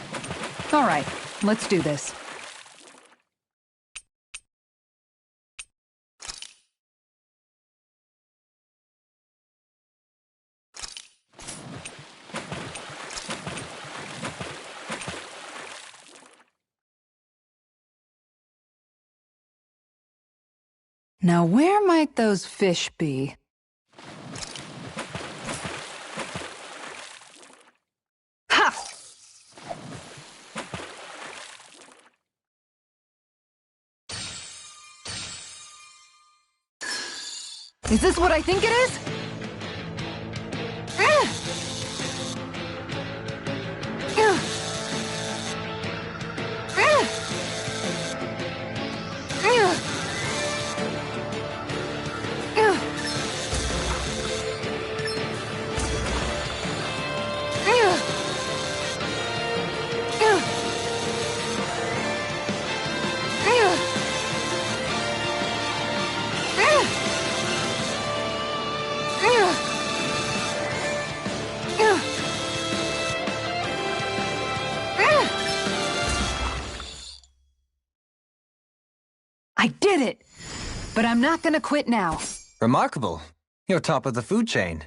All right, let's do this. Now, where might those fish be? Ha! Is this what I think it is? I did it! But I'm not gonna quit now. Remarkable. You're top of the food chain.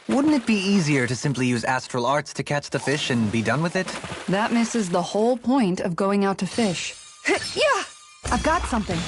Wouldn't it be easier to simply use astral arts to catch the fish and be done with it? That misses the whole point of going out to fish. Yeah! I've got something.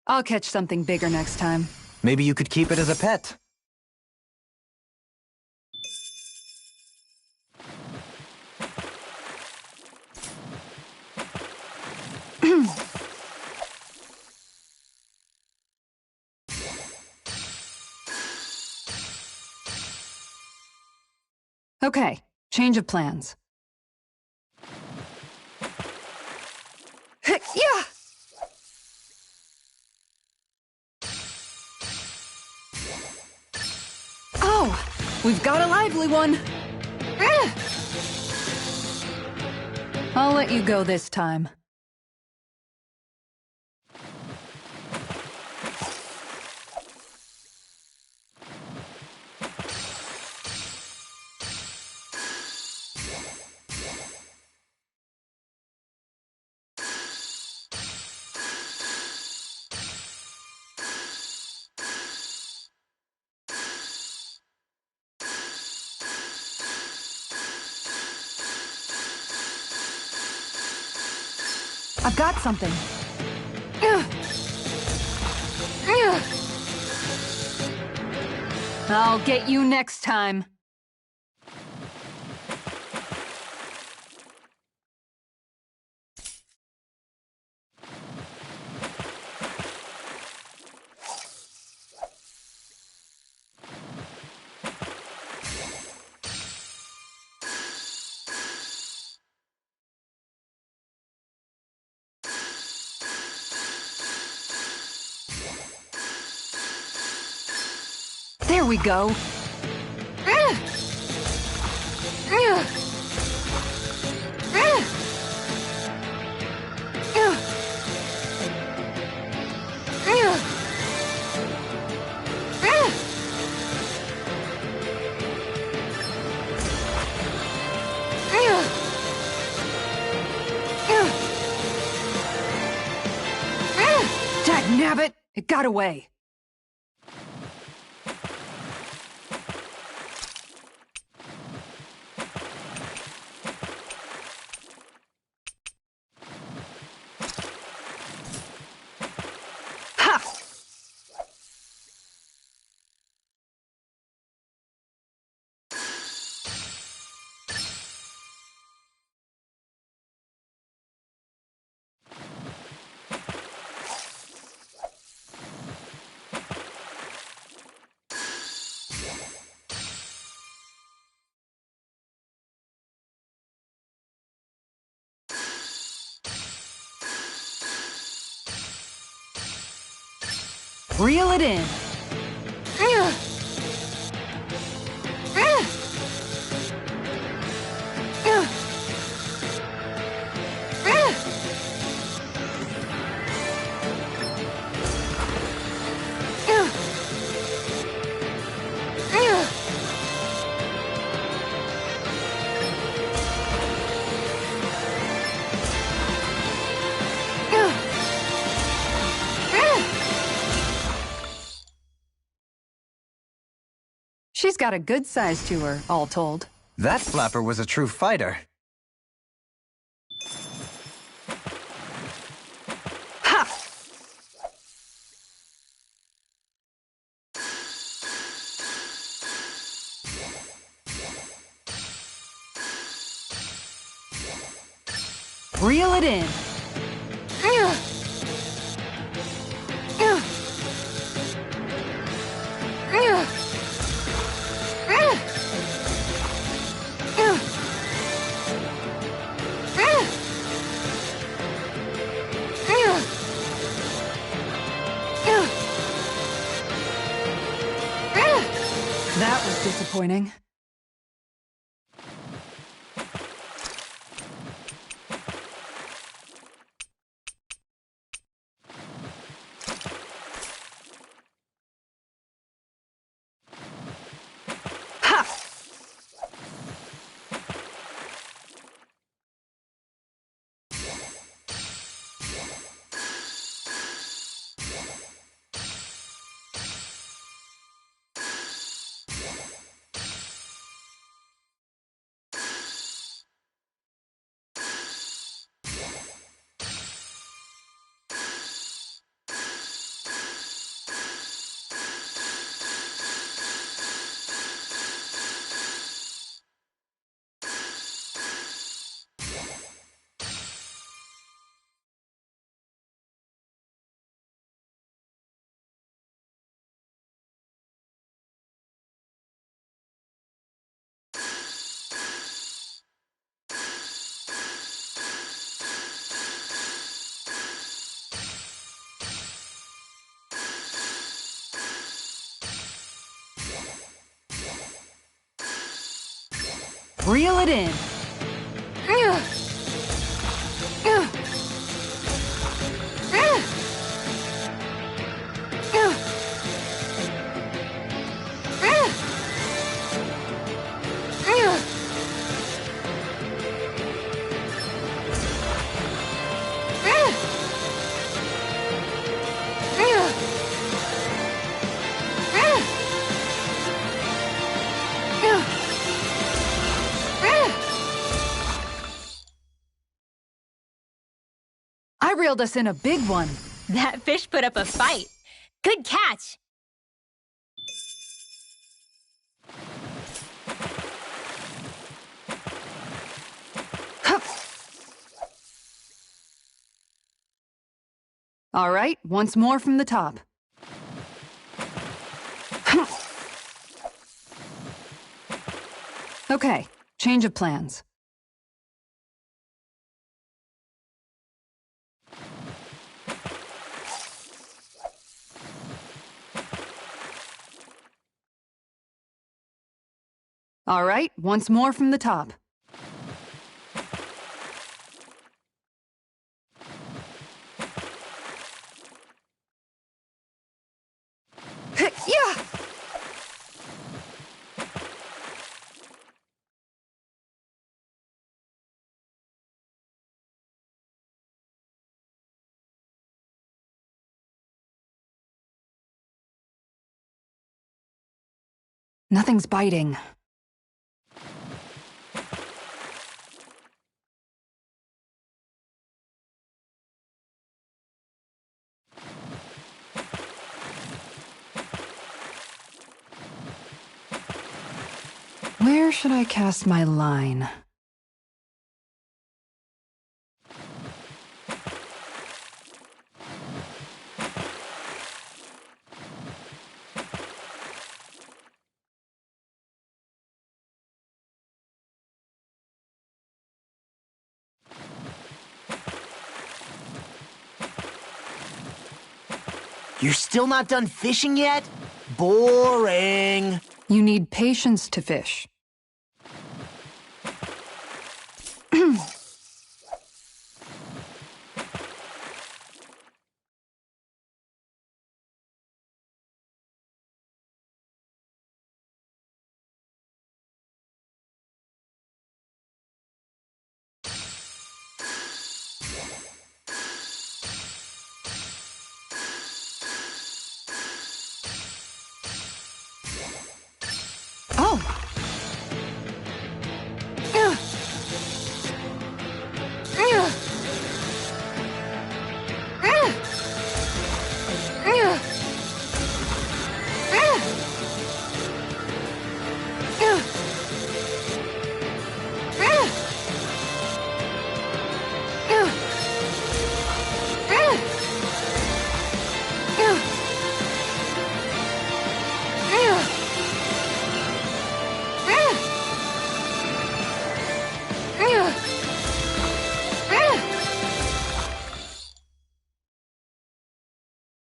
I'll catch something bigger next time. Maybe you could keep it as a pet. Okay, change of plans. Yeah! Oh, we've got a lively one! I'll let you go this time. I've got something. I'll get you next time. There we go. Dagnabbit! It got away. Reel it in. She's got a good size to her, all told. That flapper was a true fighter. Ha! Reel it in. disappointing. Reel it in. I reeled us in a big one. That fish put up a fight. Good catch. All right, once more from the top. Okay, change of plans. All right, once more from the top. Yeah! Nothing's biting. Where should I cast my line? You're still not done fishing yet? Boring. You need patience to fish.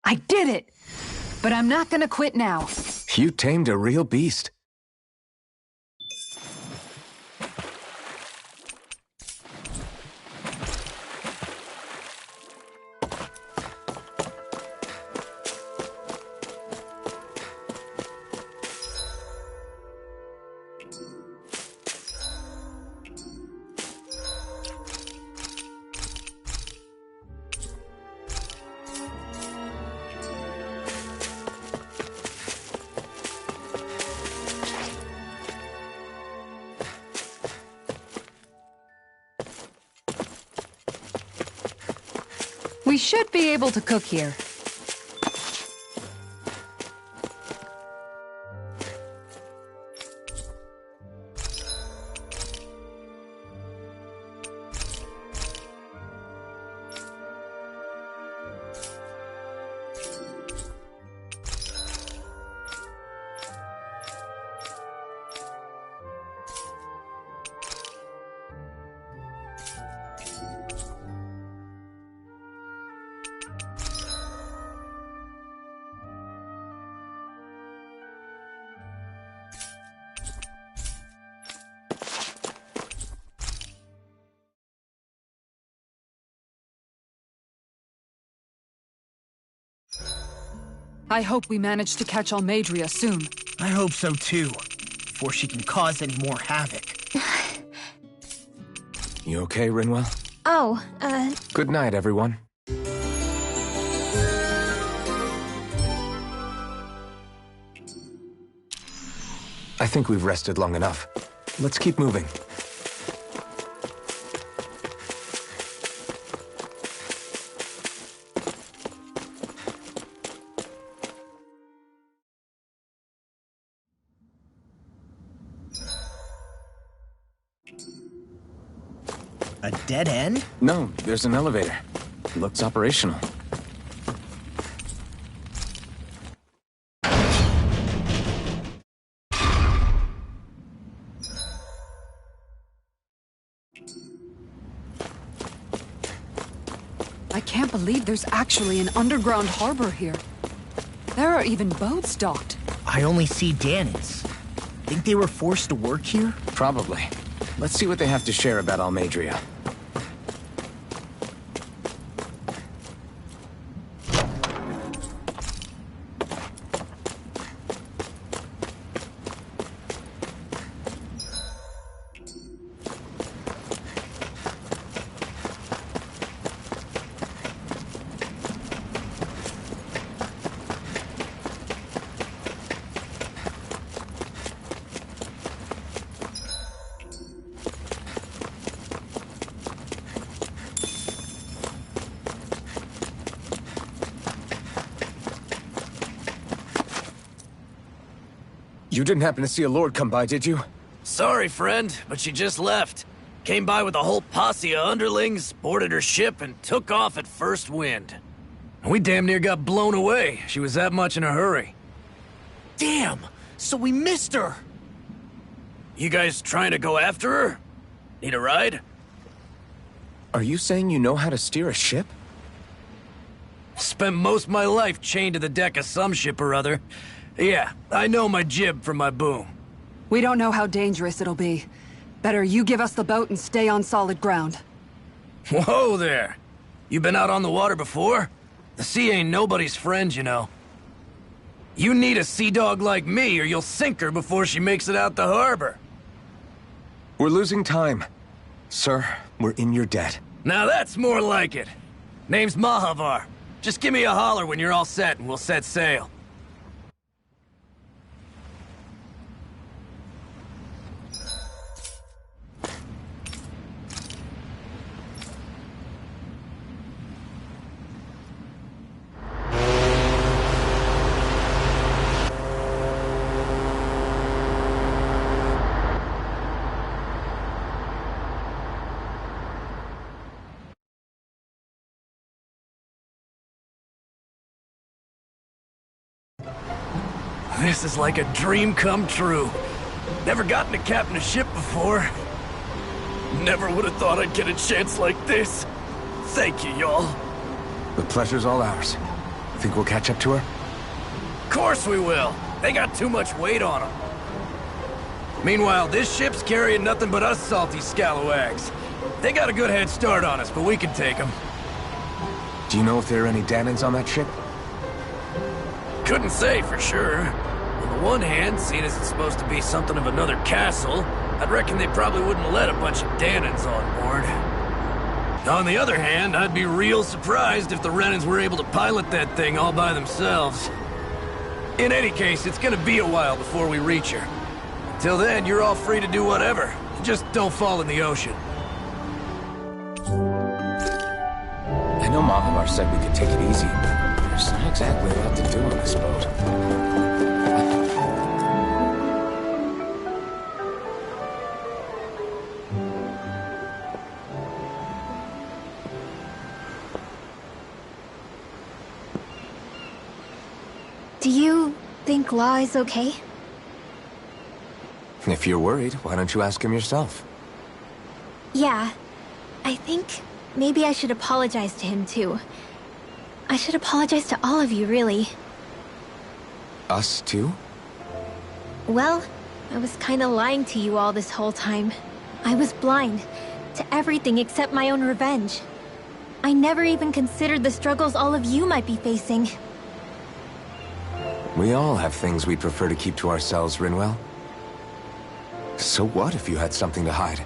I did it! But I'm not gonna quit now. You tamed a real beast. We should be able to cook here. I hope we manage to catch Almeidrea soon. I hope so too, before she can cause any more havoc. You okay, Rinwell? Oh, Good night, everyone. I think we've rested long enough. Let's keep moving. A dead end? No, there's an elevator. Looks operational. I can't believe there's actually an underground harbor here. There are even boats docked. I only see Dahnans. Think they were forced to work here? Probably. Let's see what they have to share about Almeidrea. You didn't happen to see a lord come by, did you? Sorry, friend, but she just left. Came by with a whole posse of underlings, boarded her ship, and took off at first wind. We damn near got blown away. She was that much in a hurry. Damn! So we missed her! You guys trying to go after her? Need a ride? Are you saying you know how to steer a ship? Spent most of my life chained to the deck of some ship or other. Yeah, I know my jib from my boom. We don't know how dangerous it'll be. Better you give us the boat and stay on solid ground. Whoa there! You been out on the water before? The sea ain't nobody's friend, you know. You need a sea dog like me or you'll sink her before she makes it out the harbor. We're losing time. Sir, we're in your debt. Now that's more like it. Name's Mahavar. Just give me a holler when you're all set and we'll set sail. This is like a dream come true. Never gotten to captain a ship before. Never would have thought I'd get a chance like this. Thank you, y'all. The pleasure's all ours. Think we'll catch up to her? Of course we will. They got too much weight on them. Meanwhile, this ship's carrying nothing but us salty scalawags. They got a good head start on us, but we can take them. Do you know if there are any Dahnans on that ship? Couldn't say for sure. On the one hand, seeing as it's supposed to be something of another castle, I'd reckon they probably wouldn't let a bunch of Dahnans on board. On the other hand, I'd be real surprised if the Renans were able to pilot that thing all by themselves. In any case, it's gonna be a while before we reach her. Till then, you're all free to do whatever. Just don't fall in the ocean. I know Mahavar said we could take it easy, but there's not exactly a lot to do on this boat. Do you think Law is okay? If you're worried, why don't you ask him yourself? Yeah. I think maybe I should apologize to him too. I should apologize to all of you, really. Us too? Well, I was kinda lying to you all this whole time. I was blind to everything except my own revenge. I never even considered the struggles all of you might be facing. We all have things we'd prefer to keep to ourselves, Rinwell. So what if you had something to hide?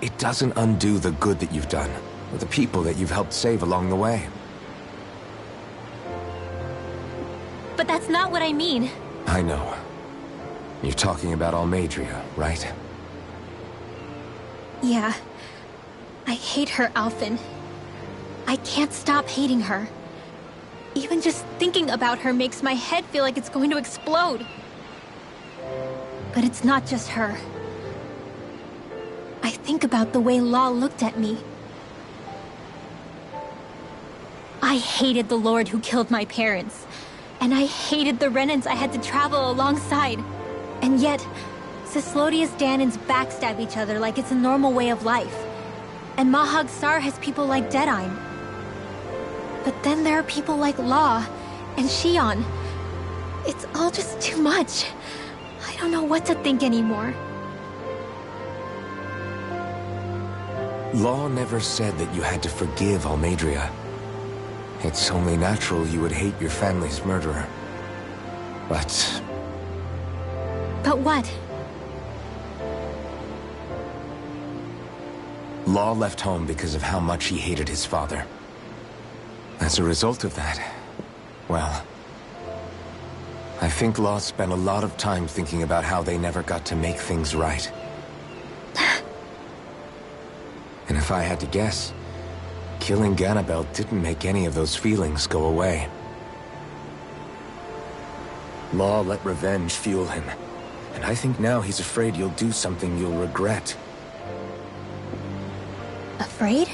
It doesn't undo the good that you've done, or the people that you've helped save along the way. But that's not what I mean. I know. You're talking about Almeidrea, right? Yeah. I hate her, Alphen. I can't stop hating her. Even just thinking about her makes my head feel like it's going to explode. But it's not just her. I think about the way Law looked at me. I hated the Lord who killed my parents. And I hated the Renans I had to travel alongside. And yet, Cyslodius Danans backstab each other like it's a normal way of life. And Mahag Sar has people like Deadeye. But then there are people like Law and Shion. It's all just too much. I don't know what to think anymore. Law never said that you had to forgive Almeidrea. It's only natural you would hate your family's murderer. But what? Law left home because of how much he hated his father. As a result of that, well, I think Law spent a lot of time thinking about how they never got to make things right. And if I had to guess, killing Ganabel didn't make any of those feelings go away. Law let revenge fuel him, and I think now he's afraid you'll do something you'll regret. Afraid?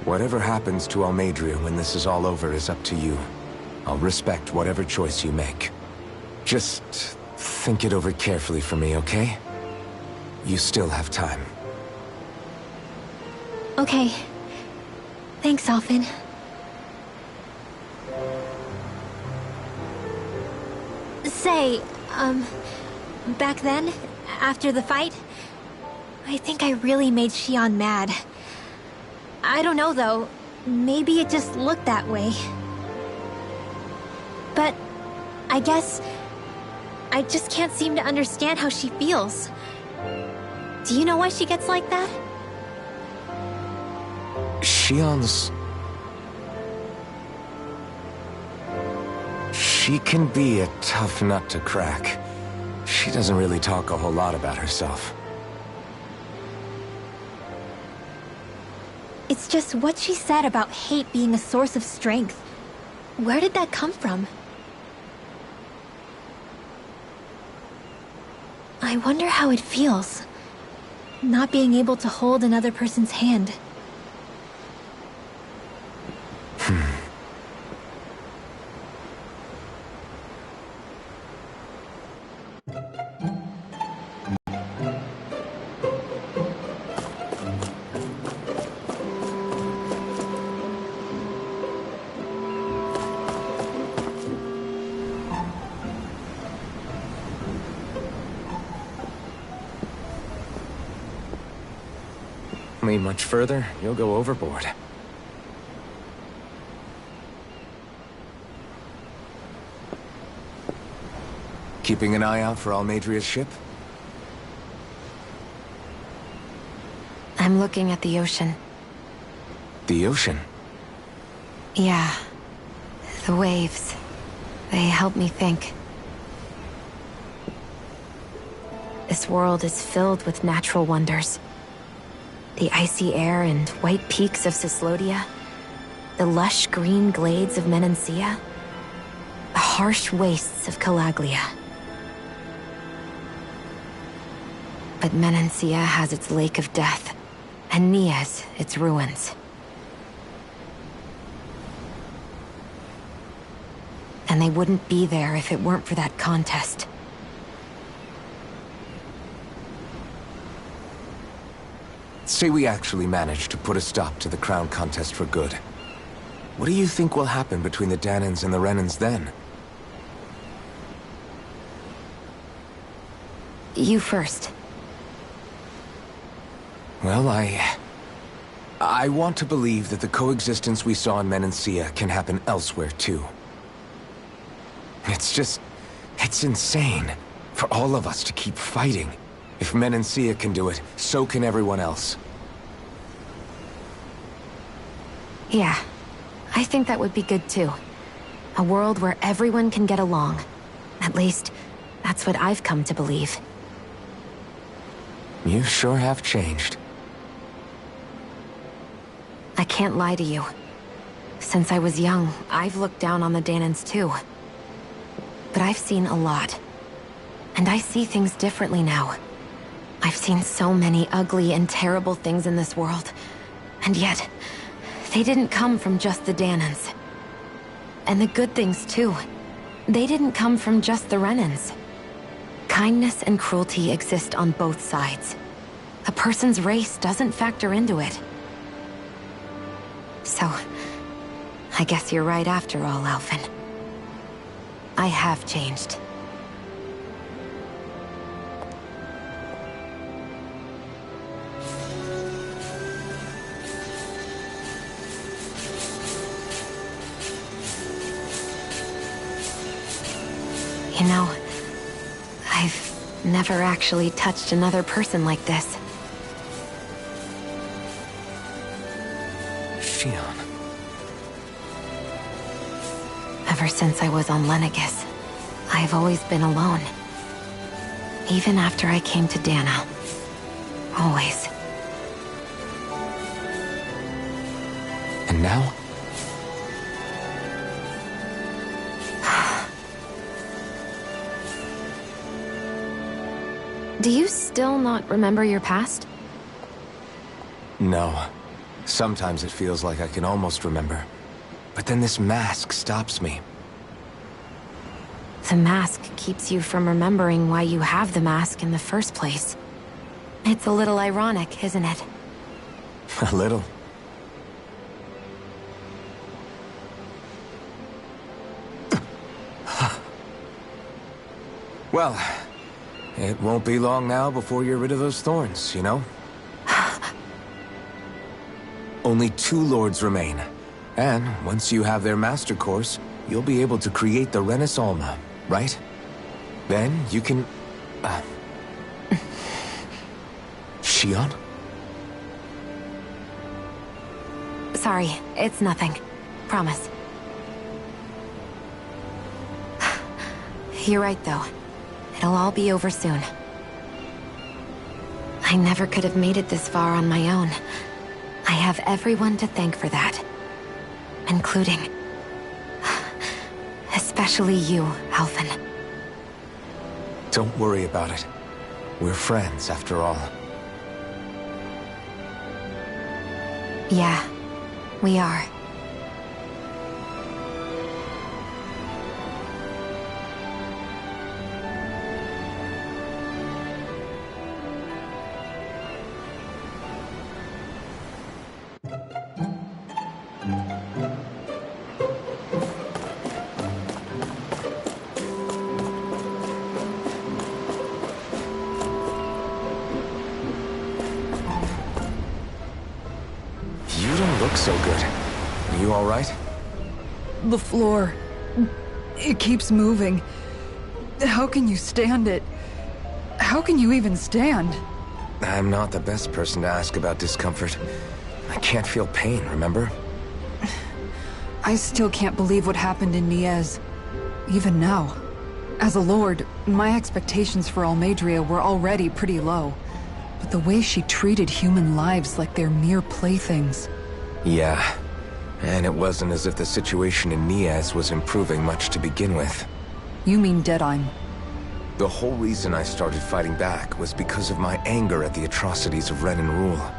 Whatever happens to Almeidrea when this is all over is up to you. I'll respect whatever choice you make. Just think it over carefully for me, okay? You still have time. Okay. Thanks, Alphen. Say, back then, after the fight, I think I really made Shion mad. I don't know, though. Maybe it just looked that way. But I guess I just can't seem to understand how she feels. Do you know why she gets like that? Shion's... She can be a tough nut to crack. She doesn't really talk a whole lot about herself. It's just what she said about hate being a source of strength. Where did that come from? I wonder how it feels, not being able to hold another person's hand. Lean much further, you'll go overboard. Keeping an eye out for Almeidrea's ship? I'm looking at the ocean. The ocean? Yeah. The waves. They help me think. This world is filled with natural wonders. The icy air and white peaks of Cyslodia. The lush green glades of Menancia. The harsh wastes of Calaglia. But Menancia has its Lake of Death, and Nias its ruins. And they wouldn't be there if it weren't for that contest. Say we actually managed to put a stop to the crown contest for good. What do you think will happen between the Dahnans and the Renans then? You first. Well, I want to believe that the coexistence we saw in Menancia can happen elsewhere, too. It's insane for all of us to keep fighting. If Menancia can do it, so can everyone else. Yeah, I think that would be good too. A world where everyone can get along. At least, that's what I've come to believe. You sure have changed. I can't lie to you. Since I was young, I've looked down on the Dahnans too. But I've seen a lot. And I see things differently now. I've seen so many ugly and terrible things in this world. And yet, they didn't come from just the Dahnans. And the good things too. They didn't come from just the Renans. Kindness and cruelty exist on both sides. A person's race doesn't factor into it. So, I guess you're right after all, Alphen. I have changed. You know, I've never actually touched another person like this. Shionne. Ever since I was on Lenegis, I've always been alone. Even after I came to Dahna. Always. And now? Do you still not remember your past? No. Sometimes it feels like I can almost remember. But then this mask stops me. The mask keeps you from remembering why you have the mask in the first place. It's a little ironic, isn't it? A little. Well, it won't be long now before you're rid of those thorns, you know? Only 2 lords remain. And once you have their master course, you'll be able to create the Renis Alma, right? Then you can... Shionne? Sorry, it's nothing. Promise. You're right, though. It'll all be over soon. I never could have made it this far on my own. I have everyone to thank for that. Including... especially you, Alphen. Don't worry about it. We're friends, after all. Yeah, we are. So good. Are you all right? The floor... it keeps moving. How can you stand it? How can you even stand? I'm not the best person to ask about discomfort. I can't feel pain, remember? I still can't believe what happened in Niez. Even now. As a lord, my expectations for Almeidrea were already pretty low. But the way she treated human lives like they're mere playthings. Yeah. And it wasn't as if the situation in Niaz was improving much to begin with. You mean Deadheim? The whole reason I started fighting back was because of my anger at the atrocities of Renan rule.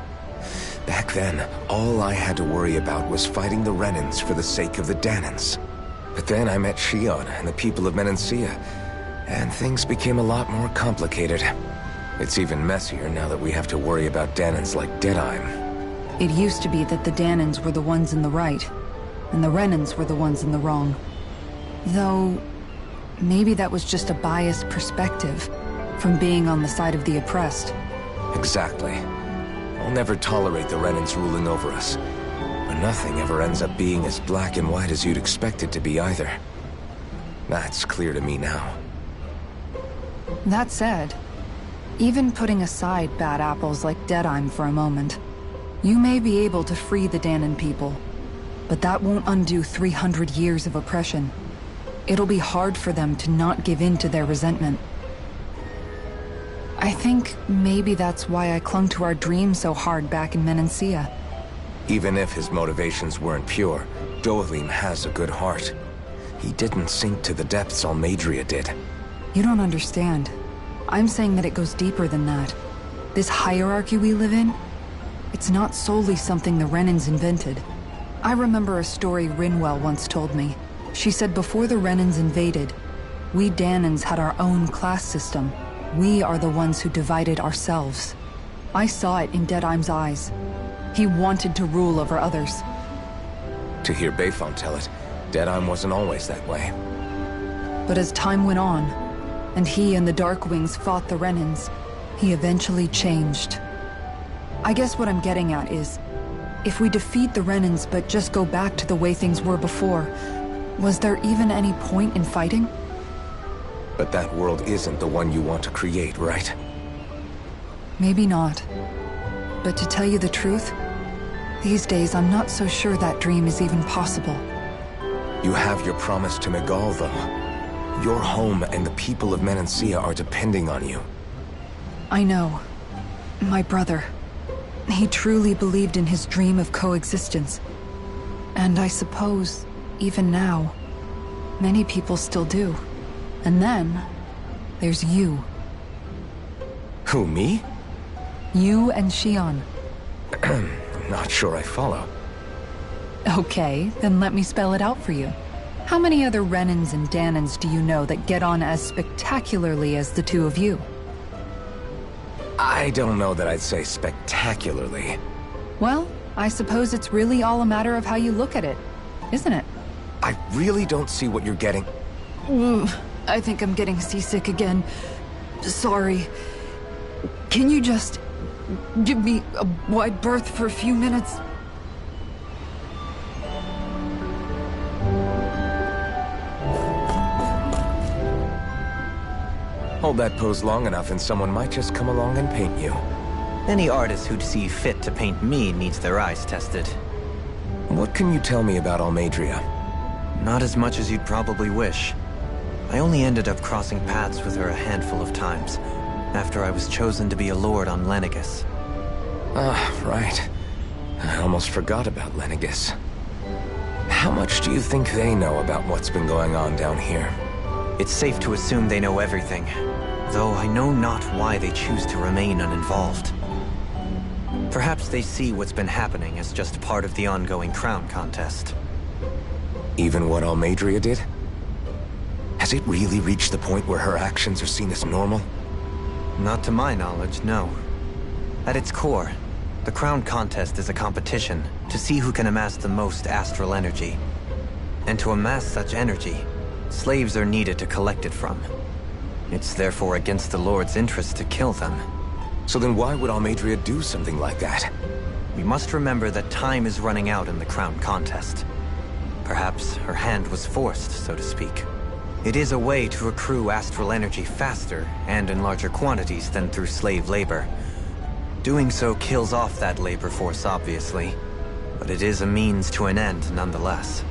Back then, all I had to worry about was fighting the Renans for the sake of the Dahnans. But then I met Shion and the people of Menancia, and things became a lot more complicated. It's even messier now that we have to worry about Dahnans like Deadheim. It used to be that the Dahnans were the ones in the right, and the Renans were the ones in the wrong. Though, maybe that was just a biased perspective, from being on the side of the oppressed. Exactly. I'll never tolerate the Renans ruling over us. But nothing ever ends up being as black and white as you'd expect it to be either. That's clear to me now. That said, even putting aside bad apples like Deadheim for a moment, you may be able to free the Dahnan people, but that won't undo 300 years of oppression. It'll be hard for them to not give in to their resentment. I think maybe that's why I clung to our dream so hard back in Menancia. Even if his motivations weren't pure, Dohalim has a good heart. He didn't sink to the depths Almeidrea did. You don't understand. I'm saying that it goes deeper than that. This hierarchy we live in, it's not solely something the Renans invented. I remember a story Rinwell once told me. She said before the Renans invaded, we Dahnans had our own class system. We are the ones who divided ourselves. I saw it in Deadheim's eyes. He wanted to rule over others. To hear Bayfon tell it, Deadheim wasn't always that way. But as time went on, and he and the Darkwings fought the Renans, he eventually changed. I guess what I'm getting at is, if we defeat the Renans but just go back to the way things were before, was there even any point in fighting? But that world isn't the one you want to create, right? Maybe not. But to tell you the truth, these days I'm not so sure that dream is even possible. You have your promise to Megal, though. Your home and the people of Menancia are depending on you. I know. My brother. He truly believed in his dream of coexistence. And I suppose, even now, many people still do. And then, there's you. Who, me? You and Shion. I'm not sure I follow. Okay, then let me spell it out for you. How many other Renans and Dahnans do you know that get on as spectacularly as the two of you? I don't know that I'd say spectacularly. Well, I suppose it's really all a matter of how you look at it, isn't it? I really don't see what you're getting. I think I'm getting seasick again. Sorry. Can you just give me a wide berth for a few minutes? Hold that pose long enough and someone might just come along and paint you. Any artist who'd see fit to paint me needs their eyes tested. What can you tell me about Almeidrea? Not as much as you'd probably wish. I only ended up crossing paths with her a handful of times, after I was chosen to be a lord on Lenegis. Ah, right. I almost forgot about Lenegis. How much do you think they know about what's been going on down here? It's safe to assume they know everything, though I know not why they choose to remain uninvolved. Perhaps they see what's been happening as just part of the ongoing crown contest. Even what Almeidrea did? Has it really reached the point where her actions are seen as normal? Not to my knowledge, no. At its core, the crown contest is a competition to see who can amass the most astral energy. And to amass such energy, slaves are needed to collect it from. It's therefore against the Lord's interest to kill them. So then why would Almeidrea do something like that? We must remember that time is running out in the crown contest. Perhaps her hand was forced, so to speak. It is a way to accrue astral energy faster and in larger quantities than through slave labor. Doing so kills off that labor force, obviously, but it is a means to an end nonetheless.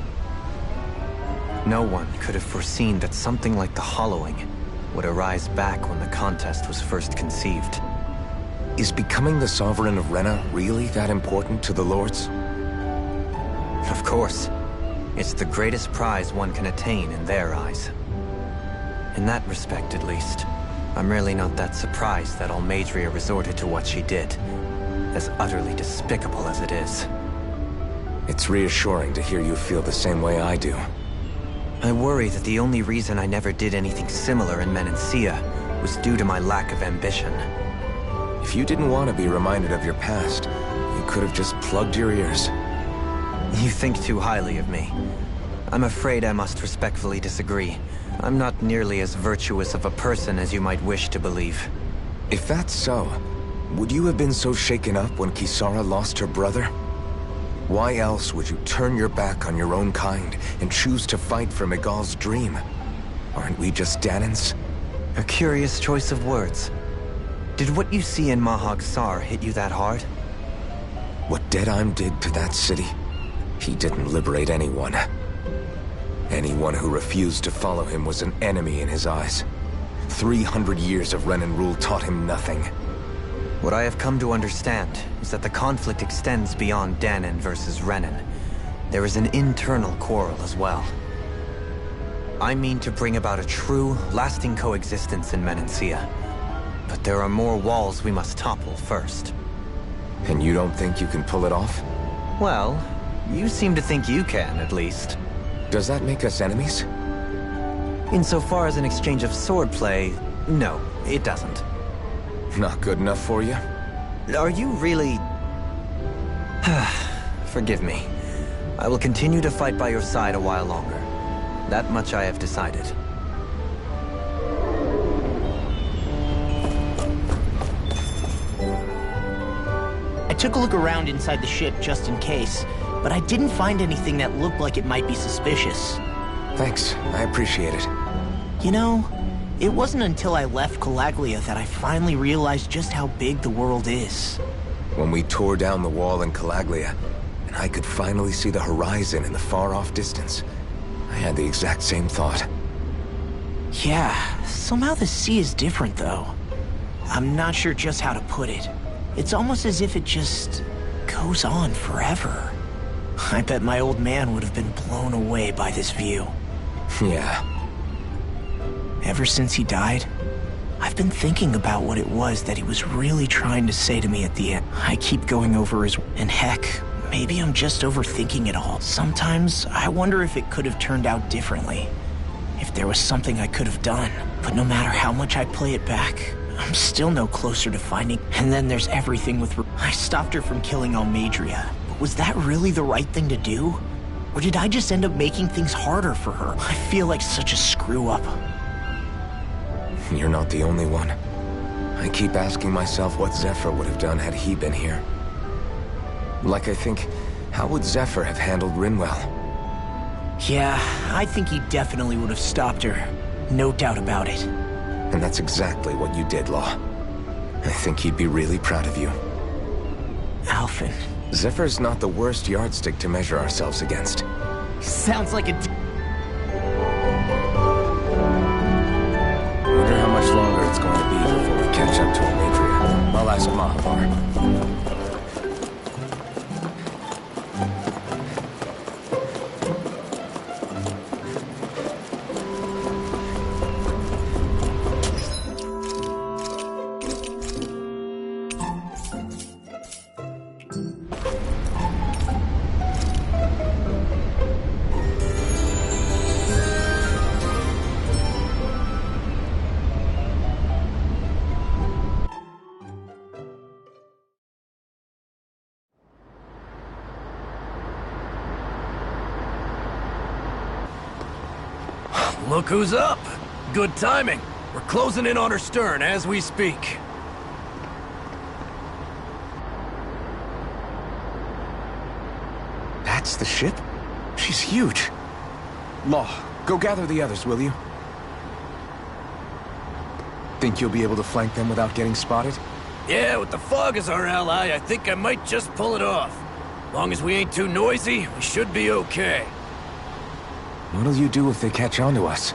No one could have foreseen that something like the Hollowing would arise back when the contest was first conceived. Is becoming the Sovereign of Rena really that important to the Lords? Of course. It's the greatest prize one can attain in their eyes. In that respect, at least, I'm really not that surprised that Almeidrea resorted to what she did, as utterly despicable as it is. It's reassuring to hear you feel the same way I do. I worry that the only reason I never did anything similar in Menancia was due to my lack of ambition. If you didn't want to be reminded of your past, you could have just plugged your ears. You think too highly of me. I'm afraid I must respectfully disagree. I'm not nearly as virtuous of a person as you might wish to believe. If that's so, would you have been so shaken up when Kisara lost her brother? Why else would you turn your back on your own kind and choose to fight for Miguel's dream? Aren't we just Danans? A curious choice of words. Did what you see in Mahag Saar hit you that hard? What Deadheim did to that city, he didn't liberate anyone. Anyone who refused to follow him was an enemy in his eyes. 300 years of Renan rule taught him nothing. What I have come to understand is that the conflict extends beyond Danan versus Renan. There is an internal quarrel as well. I mean to bring about a true, lasting coexistence in Menancia. But there are more walls we must topple first. And you don't think you can pull it off? Well, you seem to think you can, at least. Does that make us enemies? Insofar as an exchange of swordplay, no, it doesn't. Not good enough for you? Are you really... Forgive me. I will continue to fight by your side a while longer. That much I have decided. I took a look around inside the ship just in case, but I didn't find anything that looked like it might be suspicious. Thanks, I appreciate it. You know, it wasn't until I left Calaglia that I finally realized just how big the world is. When we tore down the wall in Calaglia, and I could finally see the horizon in the far-off distance, I had the exact same thought. Yeah, somehow the sea is different though. I'm not sure just how to put it. It's almost as if it just goes on forever. I bet my old man would have been blown away by this view. Yeah. Ever since he died, I've been thinking about what it was that he was really trying to say to me at the end. I keep going over his... And heck, maybe I'm just overthinking it all. Sometimes I wonder if it could have turned out differently. If there was something I could have done. But no matter how much I play it back, I'm still no closer to finding... And then there's everything with... I stopped her from killing Almeidrea. But was that really the right thing to do? Or did I just end up making things harder for her? I feel like such a screw-up. You're not the only one. I keep asking myself what Zephyr would have done had he been here. Like I think, how would Zephyr have handled Rinwell? Yeah, I think he definitely would have stopped her. No doubt about it. And that's exactly what you did, Law. I think he'd be really proud of you. Alphen. Zephyr's not the worst yardstick to measure ourselves against. Sounds like a... Wonder how much longer it's going to be before we catch up to Almeidrea. I'll ask Mahavar. Look who's up! Good timing. We're closing in on her stern as we speak. That's the ship? She's huge. Law, go gather the others, will you? Think you'll be able to flank them without getting spotted? Yeah, with the fog as our ally, I think I might just pull it off. Long as we ain't too noisy, we should be okay. What'll you do if they catch on to us?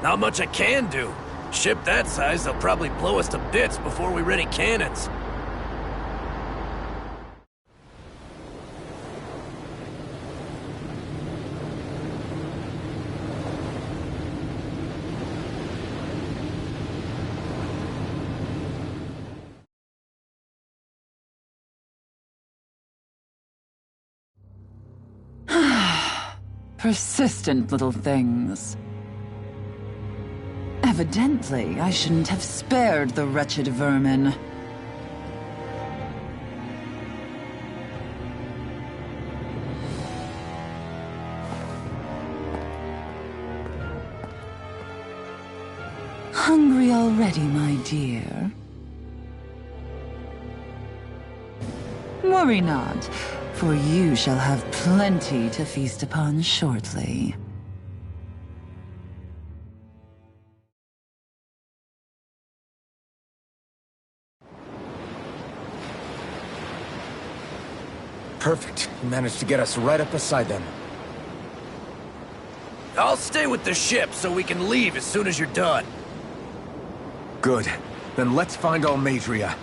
Not much I can do. Ship that size, they'll probably blow us to bits before we ready cannons. Persistent little things. Evidently, I shouldn't have spared the wretched vermin. Hungry already, my dear? Worry not, for you shall have plenty to feast upon shortly. Perfect. You managed to get us right up beside them. I'll stay with the ship so we can leave as soon as you're done. Good. Then let's find Almeidrea.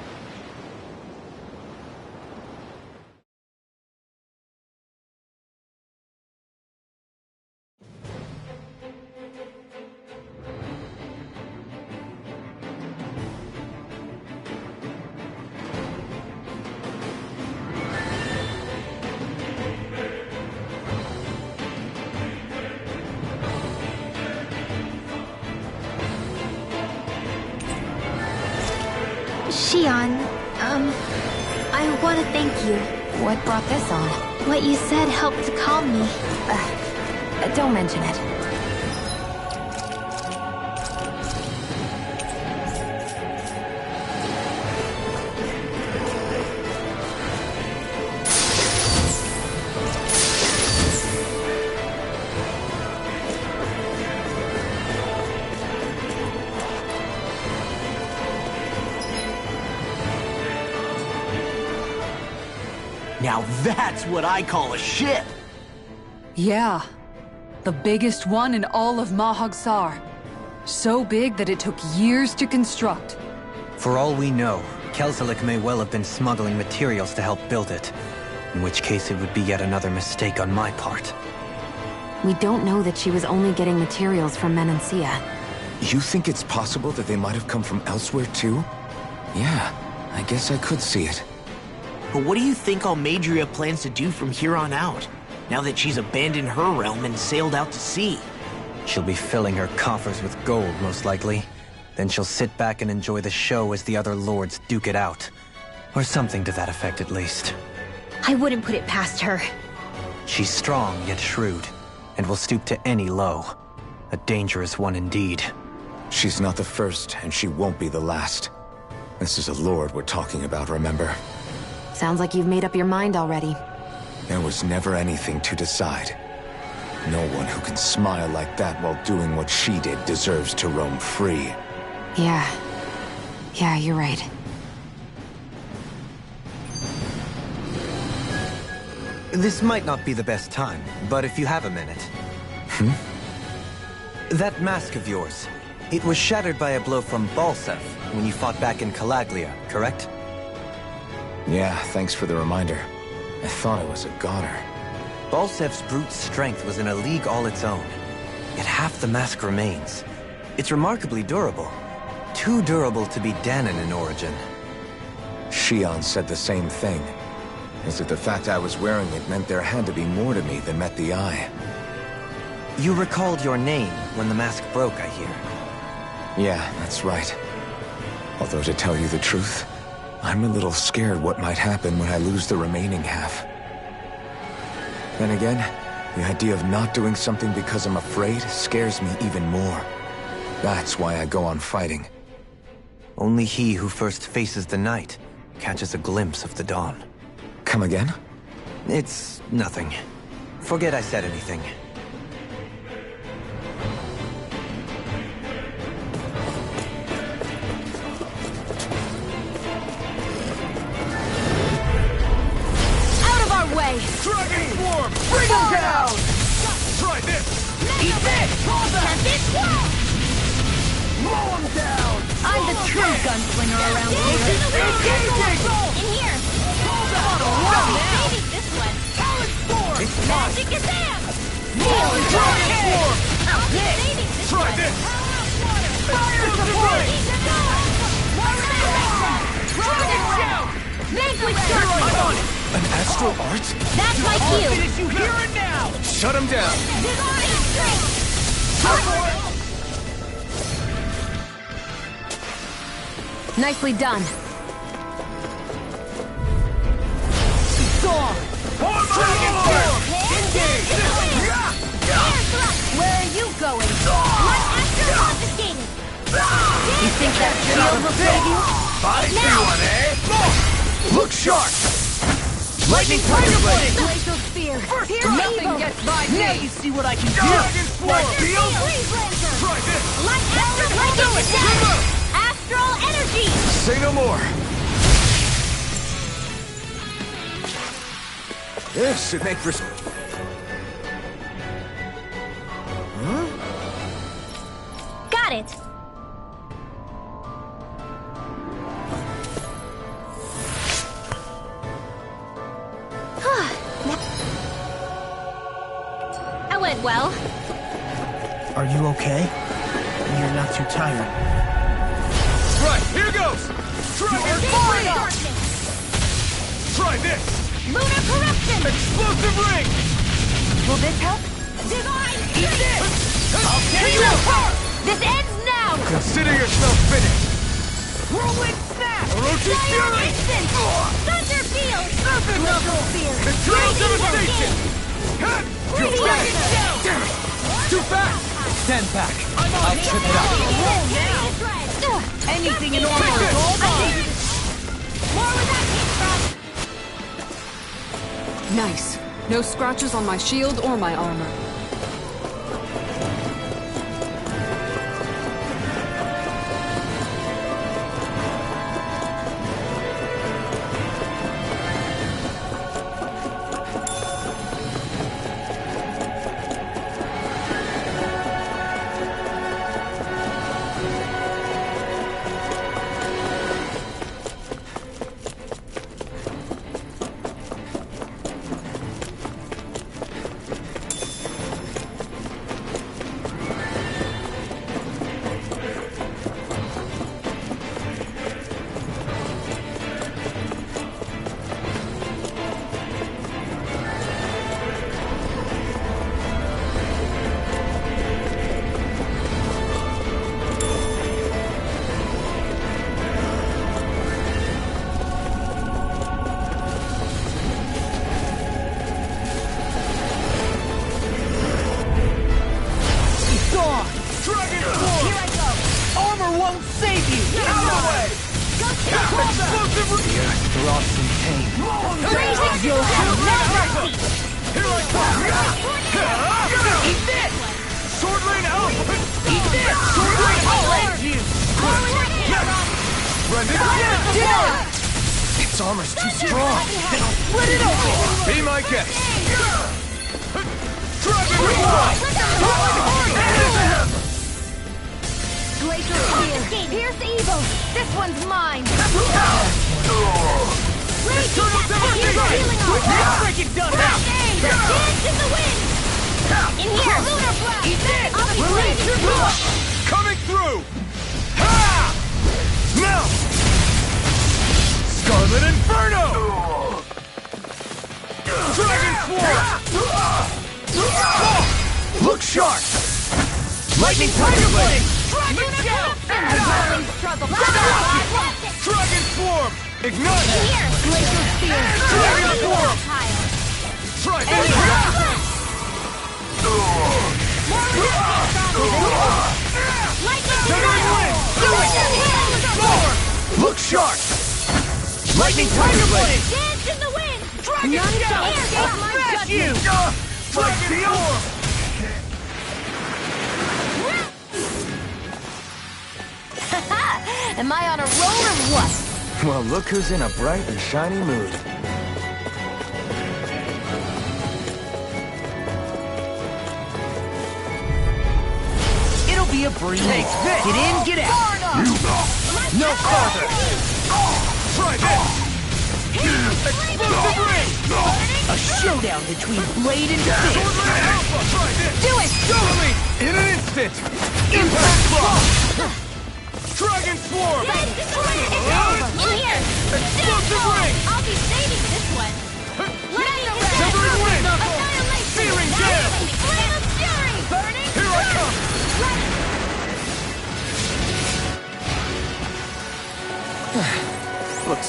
Shion, I want to thank you. What brought this on? What you said helped to calm me. Don't mention it. Now that's what I call a ship! Yeah. The biggest one in all of Mahag Saar. So big that it took years to construct. For all we know, Kelzelik may well have been smuggling materials to help build it. In which case it would be yet another mistake on my part. We don't know that she was only getting materials from Menancia. You think it's possible that they might have come from elsewhere too? Yeah, I guess I could see it. But what do you think Almeidrea plans to do from here on out, now that she's abandoned her realm and sailed out to sea? She'll be filling her coffers with gold, most likely. Then she'll sit back and enjoy the show as the other lords duke it out. Or something to that effect, at least. I wouldn't put it past her. She's strong, yet shrewd, and will stoop to any low. A dangerous one indeed. She's not the first, and she won't be the last. This is a lord we're talking about, remember? Sounds like you've made up your mind already. There was never anything to decide. No one who can smile like that while doing what she did deserves to roam free. Yeah, you're right. This might not be the best time, but if you have a minute. That mask of yours, it was shattered by a blow from Balsev when you fought back in Calaglia, correct? Yeah, thanks for the reminder. I thought it was a goner. Balsev's brute strength was in a league all its own. Yet half the mask remains. It's remarkably durable. Too durable to be Dahnan in origin. Shion said the same thing. As if the fact I was wearing it meant there had to be more to me than met the eye. You recalled your name when the mask broke, I hear. Yeah, that's right. Although to tell you the truth, I'm a little scared what might happen when I lose the remaining half. Then again, the idea of not doing something because I'm afraid scares me even more. That's why I go on fighting. Only he who first faces the night catches a glimpse of the dawn. Come again? It's nothing. Forget I said anything. Dragon Swarm! Bring him down! Try this! Eat this! Have this wall! Mow him down! I'm the true gunslinger around here. In here! Maybe this one. Talent Storm! Magic Kazam! Dragon Swarm! Maybe this Try one. this! Fire Support! Dragon Shout! Vanquish Darkness! An Astral Arts? That's my cue! Finish you here and now! Shut him down! Divine Strength! Nicely done. Where are you going? One Astral Confiscated! You think that shield will save you? I see one, eh? Look sharp! Lightning Tiger Blade! Glacial Spear. Pure Nothing evil. gets by Now me! you see what I can do! Dragon Swarm! Freeze Lancer! Try this! Light Astral Lightning Attack! Astral Energy! Say no more! This should make for... Got it. That went well. Are you okay? You're not too tired. Right, here goes! Dragon Fire! Try this! Lunar Corruption! Explosive Ring! Will this help? Divine Eat Strength! this! I'll tear you apart! This ends now! Consider yourself finished! Whirlwind Snap! Orochi Giant Fury! Instant! Thunder Field! Surface Knuckle! Eternal Devastation! Hit! You're Freeze back! Damn it! Too fast! Stand back. I'll trip it up. Anything in order! Take this! Hold on! More where that came from! Nice. No scratches on my shield or my armor. Its armor's too strong! Split it open! Be my guest! Dragon Rewind! Glacial Spear! Pierce Evil! This one's mine! Eternal Devastation! Break it down! Dance in the wind! In here! Lunar Blast! Eat this! I'll be Release your blood! Coming through! Ha! Now! Scarlet Inferno! Dragon Swarm! Look sharp! Lightning Tiger Blade! Dragon Corruption! Struggle! Dragon Swarm! Ignite! Here! Glacial Spear! Dragon Swarm! Try this! Look sharp! Lightning Tiger Blade! Dance in the wind! Dragon None shall Here, escape take my my judgment! Dragon Swarm! Am I on a roll or what? Well, look who's in a bright and shiny mood. It'll be a breeze. Get in, get out. No farther! Try this! Explosive Ring! A showdown between Blade and Fist. Try this! Do it! Totally! In an instant! Impact Block! Dragon Swarm! In here! Explosive Ring! I'll be saving this one!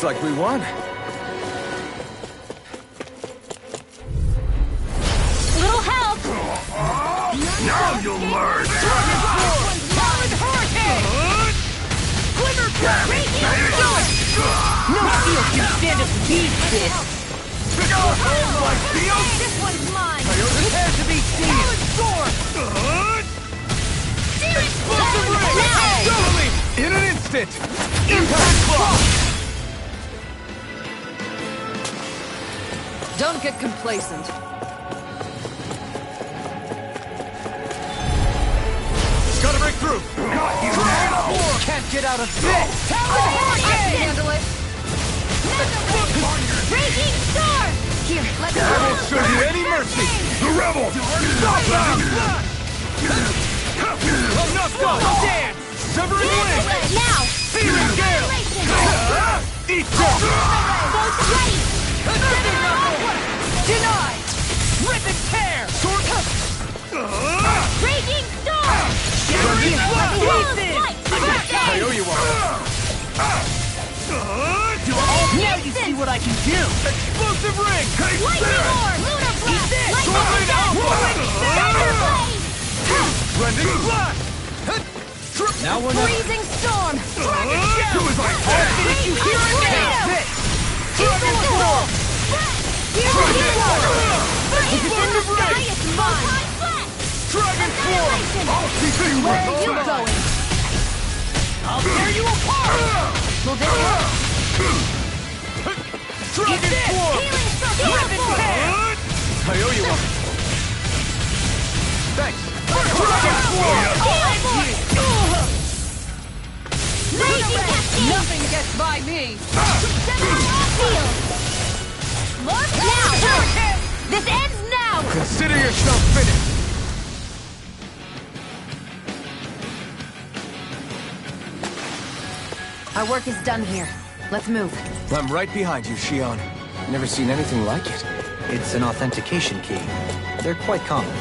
like we won. Little help! Now you'll learn! Talon Hurricane! Glimmer Trap! No steel can stand up to these fists! This one's mine! Prepare to be seen! Talon Storm! Searing Flame! In an instant! Impact Claw! Don't get complacent. Gotta break through! Got you now! Can't get out of this! Talon Hurricane! Handle it. Raging Storm! Here, let's I won't show you any mercy! The rebel! Stop them! I'm not done! Dance! Severing Blade! Now! Searing Gale! Eat this! Both ready! Denied! Rip and tear! Raging Storm! I owe you one! Now you see what I can do! Explosive ring! Lightning Orb! Lunar Blast! Lightning Lightning Blast! Blending Blast! Now we're not... Freezing Storm! Dragon Do as I say! Did you hear it? Tornado! This! Dragon Storm! Explosive ring! Sky is mine! Dragon Form! I'll keep you Where are you going? I'll tear you apart! Move it here. Dragon Form! Healing from Rip and tear! I owe you one. Thanks. Raging Cascade! Nothing gets by me. Now! This ends now! Consider yourself finished. Our work is done here. Let's move. I'm right behind you, Shion. Never seen anything like it. It's an authentication key. They're quite common.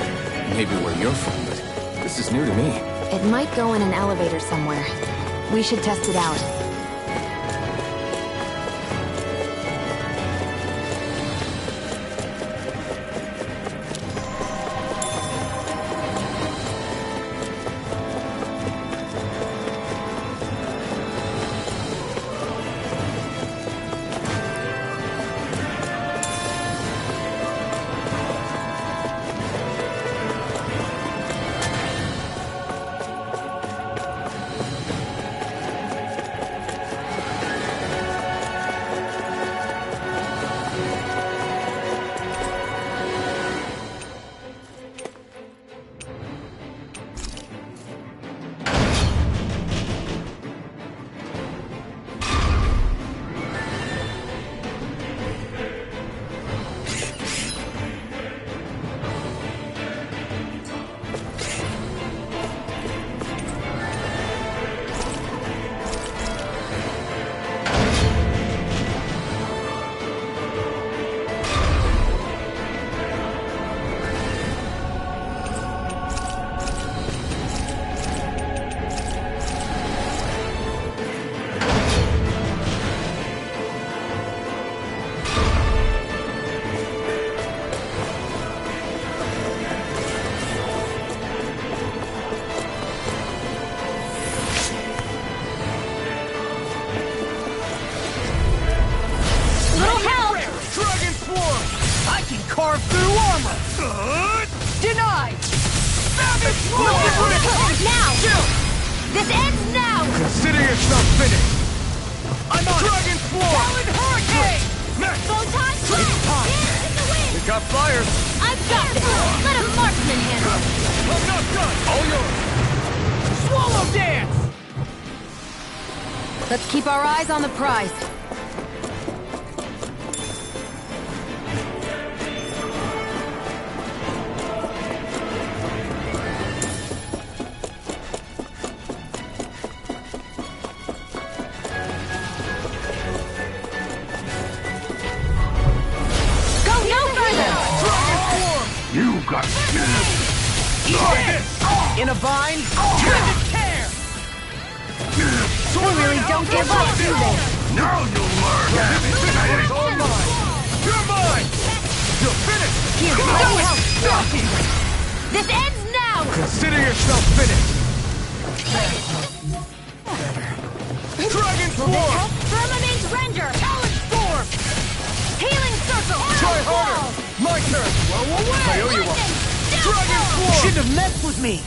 Maybe where you're from, but this is new to me. It might go in an elevator somewhere. We should test it out. Carve through armor! Denied! Now! This ends now! Consider yourself finished! I'm on Dragon Form! Talon Hurricane! Photon Blast! Dance in the wind! It got fired! I've got this! Let a marksman handle it! I'm not done! All yours! Swallow dance! Let's keep our eyes on the prize. You got skills. In a vine, driven tear! We really don't give up, do they? Now you'll learn! It's all mine! You're mine! You're finished! Here, no help! This ends now! Consider yourself finished! Dragon Swarm! Firmament render! Talon storm! Healing circle! Try harder! My turn! Blow away! I owe you one! Dragon Swarm! Shouldn't have messed with me.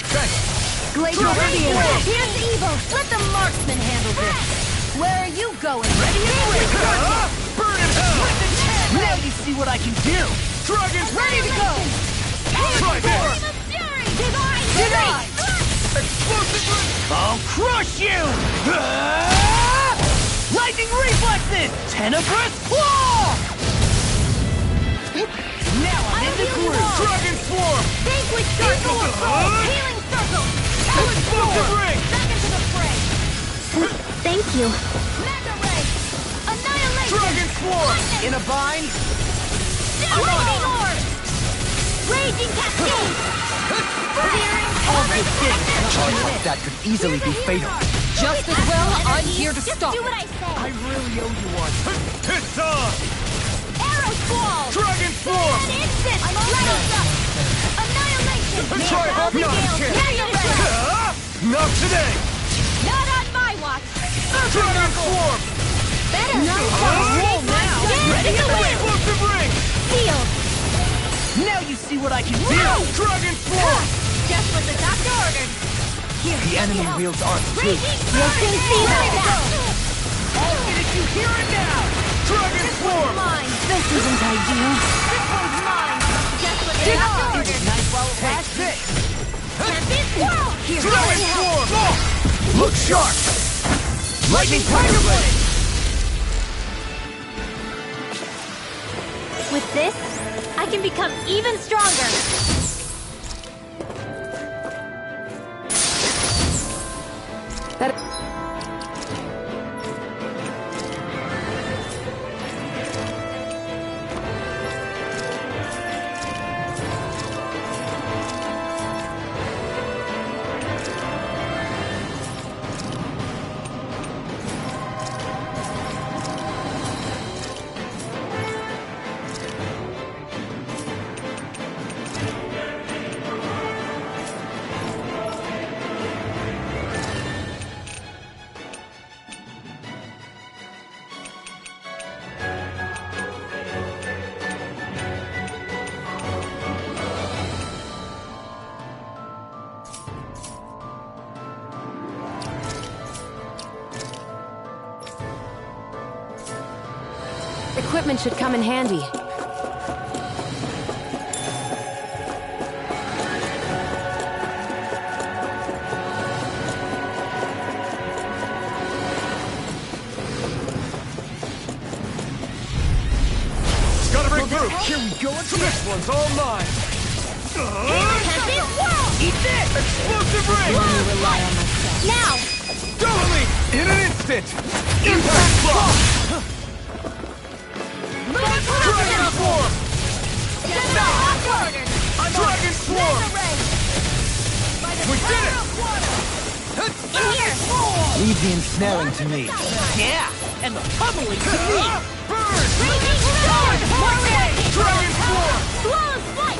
Thanks! Glacial Dragon Radiance! Swarm! Here's evil! Let the marksman handle this! Where are you going? Ready and quick! Burn in hell! Now you see what I can do. Dragon Ready to go! Try this! Flame of fury! Divine Deny! Explosive Ring! I'll crush you! Lightning reflexes! Tenebrous claw! Now I'm in the groove. Dragon Swarm! Vanquish circle! Healing circle! Explosive Ring! Back into the fray! Thank you. Mega ray! Annihilation! Dragon Swarm! In a bind? Lightning orb! Raging cascade! Searing That could easily be fatal. Just as well, I'm here to Just stop. do what I say! I really owe you one. It's on! Arrow squall! Dragon Swarm! An instant! Let us up! Annihilation! Try hard not to kill! Mega ray! Not today! Not on my watch! Dragon Swarm! Better! Roll now! Ready to win! Explosive Ring! Sealed! Now you see what I can do. Dragon Swarm! Just what the doctor ordered! Here, The enemy wields arms too. Raging You'll soon see that! I'll finish you here and now. Dragon Swarm! Mine! This isn't ideal. This one's mine! Just what the doctor ordered! Nice while it lasts. Champion swirl! Here, Dragon Swarm! Look sharp! Lightning Tiger Blade. With this, I can become even stronger. Equipment should come in handy. Gotta break through! Here we go again. This one's all mine! Champion swirl! Eat this. Explosive Ring! Now! Totally! In an instant! Impact Block! Dragon Swarm! Just what the doctor ordered! Dragon Swarm! Mega ray! We did it! In here! Leave the ensnaring to me. Yeah, and the pummeling to me. Burn! Raging sword! Warrior! Dragon Swarm! Flawless flight!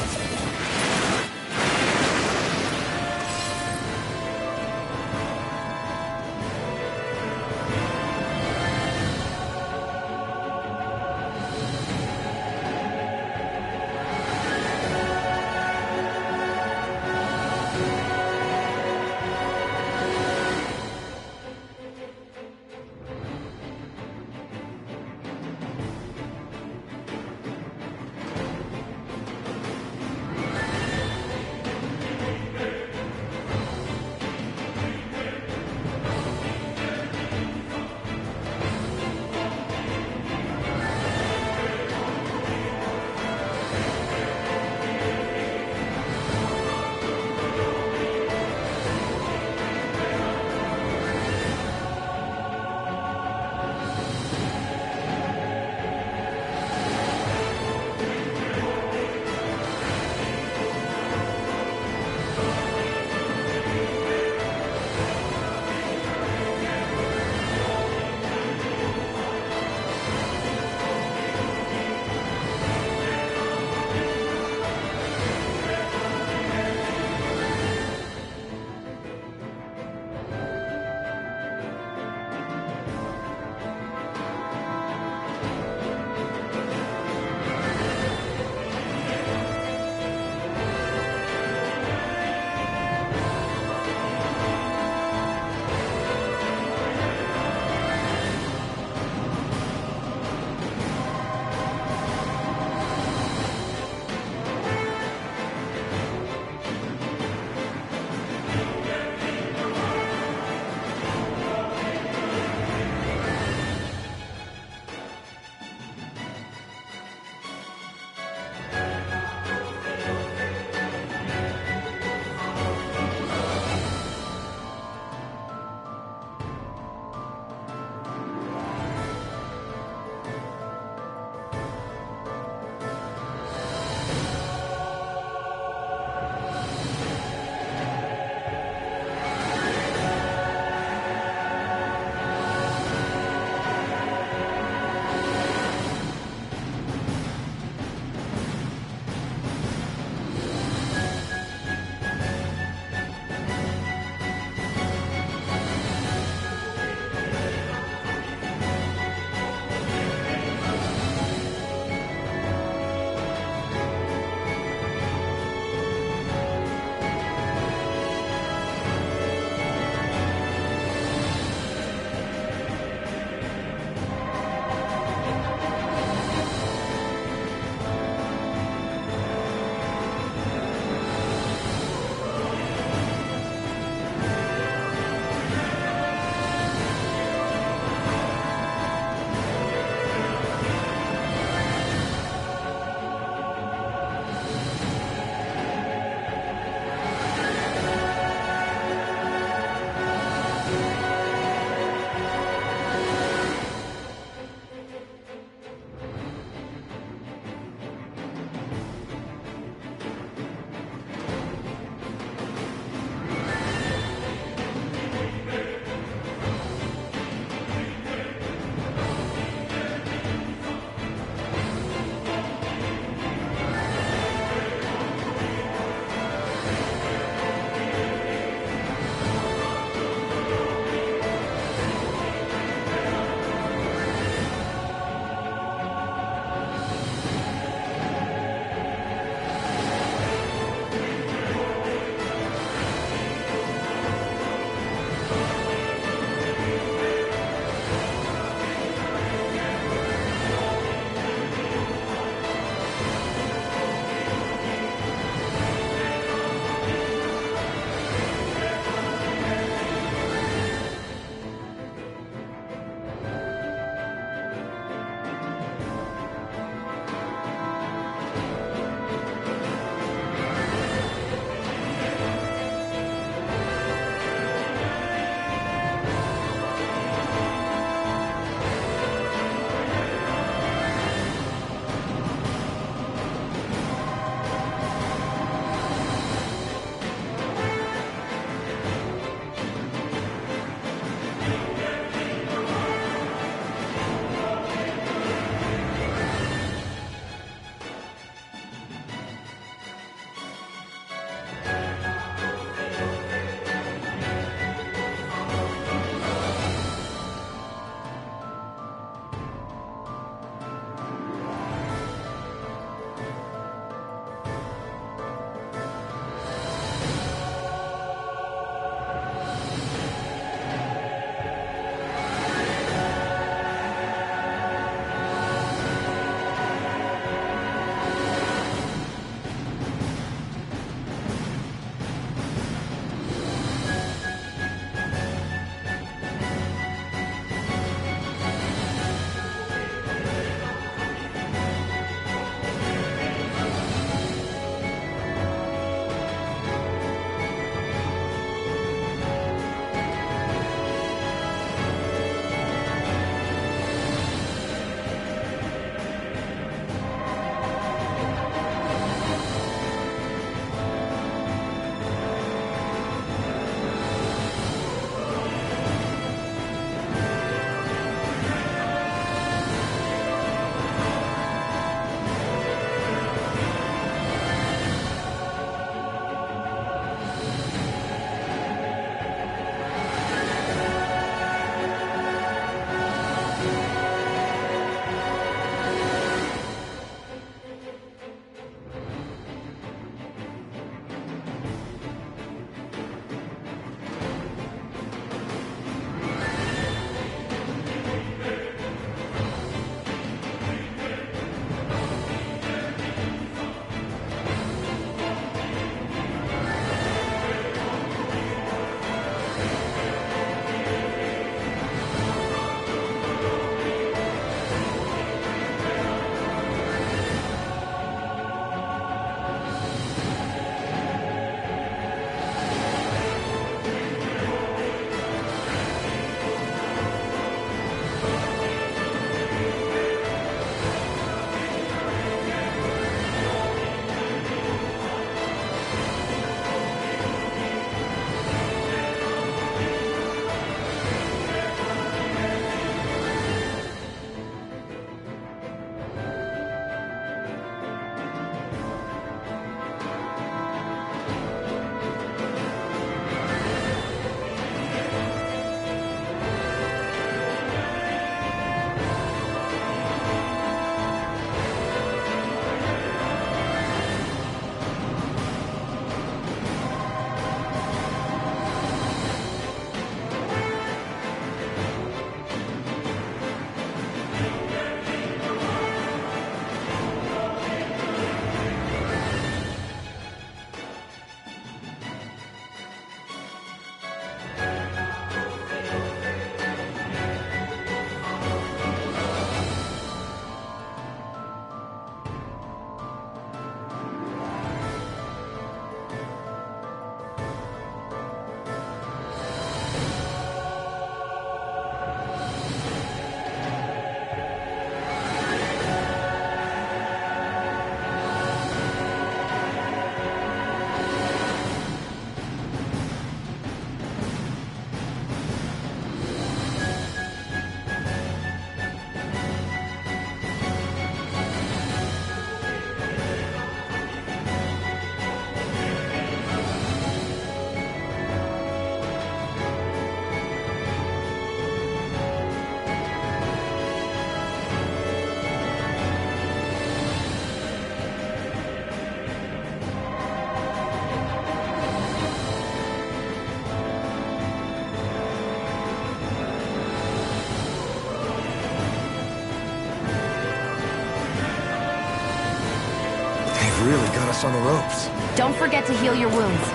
really got us on the ropes. Don't forget to heal your wounds.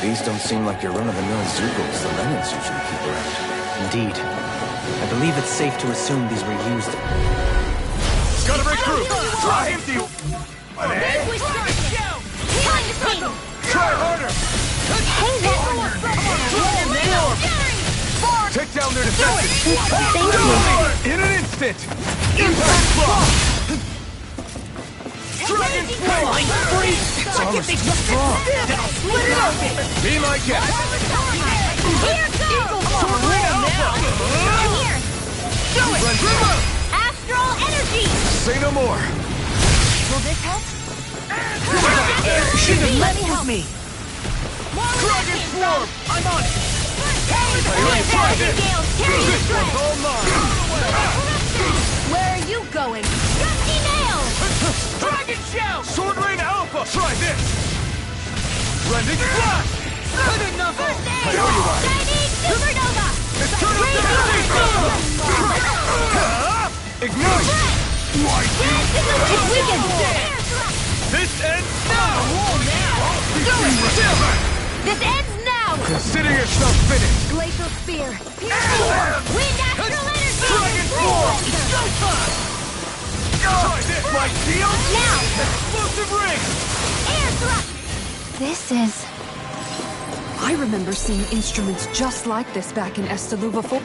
These don't seem like your run-of-the-mill Zeugles the Lennons usually keep around. Indeed. I believe it's safe to assume these were used. Gotta break through! Try him, Try harder! Take down their defenses! Thank you. In an instant! Impact block! Dragon Flame! It's almost strong! Split it open! Be my guest! Here goes! Here! Do it! Astral energy! Say no more! Will this help? Should have left with me. Dragon Swarm! I'm on it. Try this! This one's all mine! Where are you going? Gusty nail! Dragon Shell! Sword Rain Alpha! Try this! Rending Blast! Good enough! I know you are! Shining supernova! Eternal Ignite! It's weakened! This ends now! This ends now! Consider yourself finished! Glacial Spear! Wind Astral Energy! Dragon Form! Try this, my shield! Now! Explosive Ring! Air Thrust! This is... I remember seeing instruments just like this back in Estaluva 4.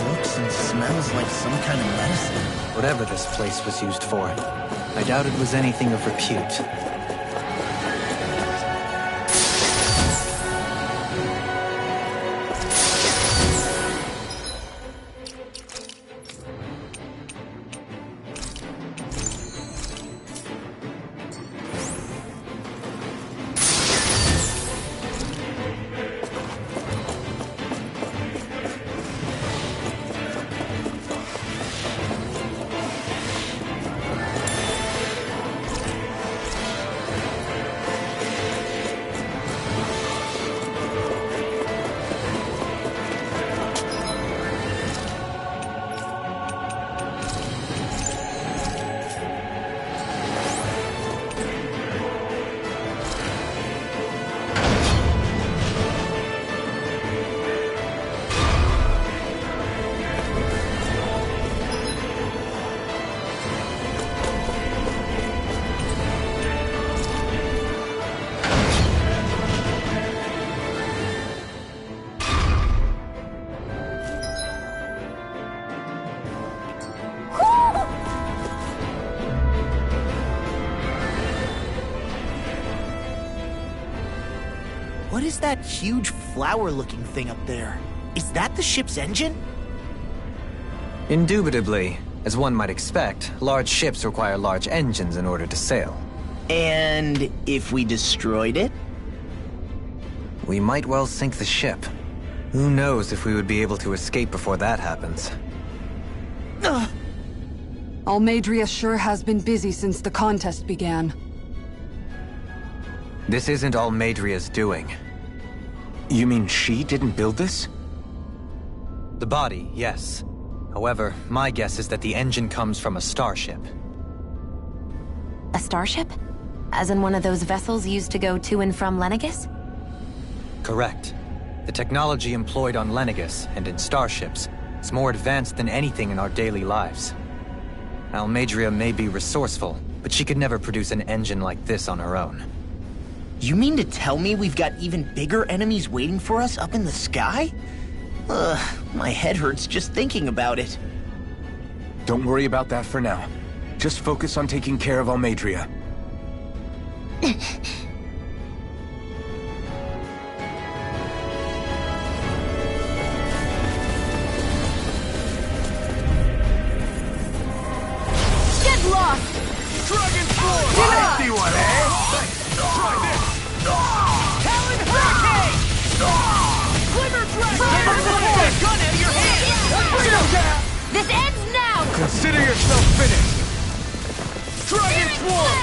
Looks and smells like some kind of medicine. Whatever this place was used for, I doubt it was anything of repute. What is that huge flower-looking thing up there? Is that the ship's engine? Indubitably. As one might expect, large ships require large engines in order to sail. And if we destroyed it? We might well sink the ship. Who knows if we would be able to escape before that happens. Almeidria sure has been busy since the contest began. This isn't Almeidria's doing. You mean she didn't build this? The body, yes. However, my guess is that the engine comes from a starship. A starship? As in one of those vessels used to go to and from Lenegis? Correct. The technology employed on Lenegis and in starships is more advanced than anything in our daily lives. Almeidrea may be resourceful, but she could never produce an engine like this on her own. You mean to tell me we've got even bigger enemies waiting for us up in the sky? My head hurts just thinking about it. Don't worry about that for now. Just focus on taking care of Almeidrea. This ends now! Consider yourself finished! Dragon Swarm!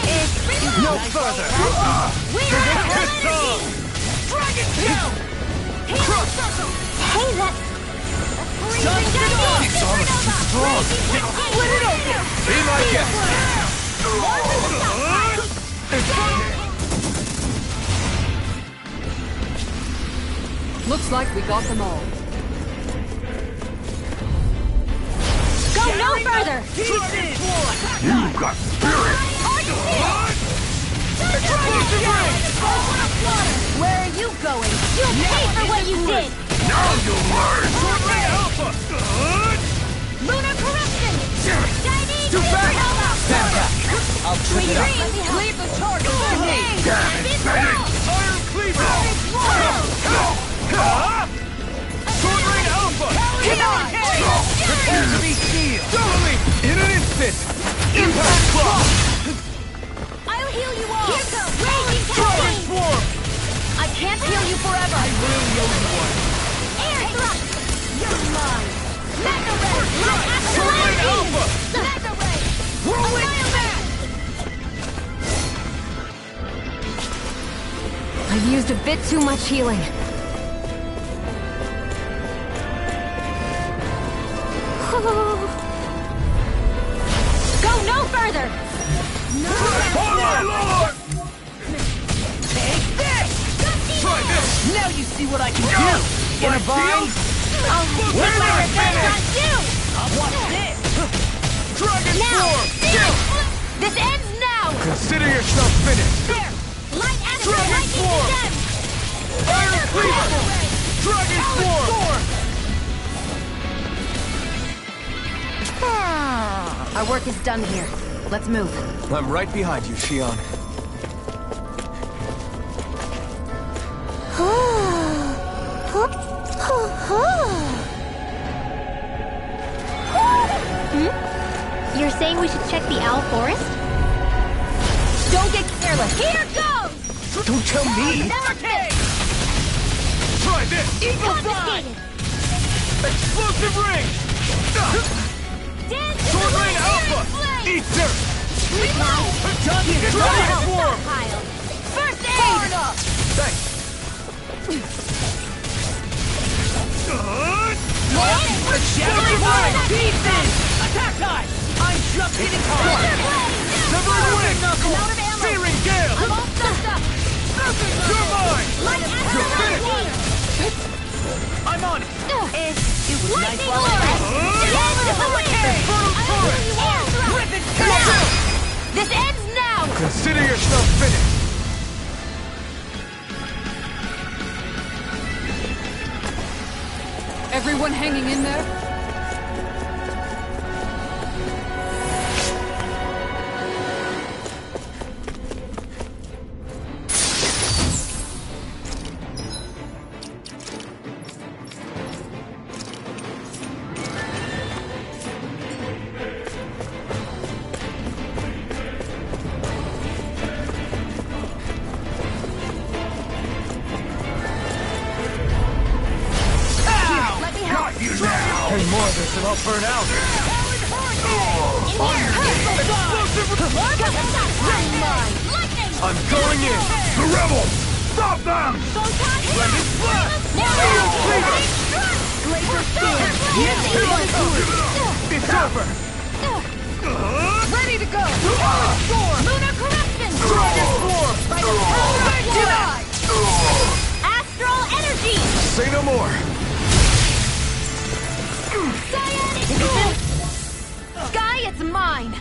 No further! Dragon Kill! Halo Circle! Hey, that's freezing down! These armors too strong! Split it open! Be my guest! Looks like we got them all. Go no further! You've got spirit! Where are you going? You'll pay for what you did! Now you'll learn! Lunar corruption! Chinese Too fast! Stand back! I'll trip it up. Leave the target to me! Damn it, Bennett! Iron Cleaver! Sword Rain Alpha! Prepare to be sealed! Totally! In an instant! Impact Claw! I'll heal you all! Here goes! Raging Cascade! Swarm! I can't heal you forever! I will heal you one! Air Thrust! You're mine! Mega Ray! Sword Rain Alpha! Mega Ray! Rolling Back! I've used a bit too much healing. Go no further! No! Oh my lord! Take this! Try this! Now you see what I can do! In a bind? I'll get my revenge on you! Watch this! Dragon Now! Swarm! This ends now! Consider yourself finished! There! Light Acid Dragon Lightning Swarm! Condemned! Iron Cleaver! Dragon Swarm! Our work is done here. Let's move. I'm right behind you, Shion. You're saying we should check the Owl Forest? Don't get careless! Here goes! Don't tell me! Try this! Eagle Confiscated! Explosive ring! Dance Sword Rain Alpha! Eat dirt! Dragon Swarm! First aid! Thanks! Shadowy Blade! Defense! Attack time! I'm just getting caught! Severing Wing! I'm out of ammo! Searing Gale! I'm all stuffed up! You're mine! Light You're Acid finished! I'm on it! It was nice Lightning while it Aura! lasted. Dance to the wind! Infernal Torrent! Air Thrust! Rip it Now! This ends now! Consider yourself finished! Everyone hanging in there? Hey, more of this and I'll burn out! I'm going in! The rebel! Stop them! Let it fly! Glacier Storm! Yes, It's over! ready to go! Storm! Lunar Corruption! Dragon Form! By the power of Jedi! Astral Energy! Say no more! Cyanic! Sky, it's mine!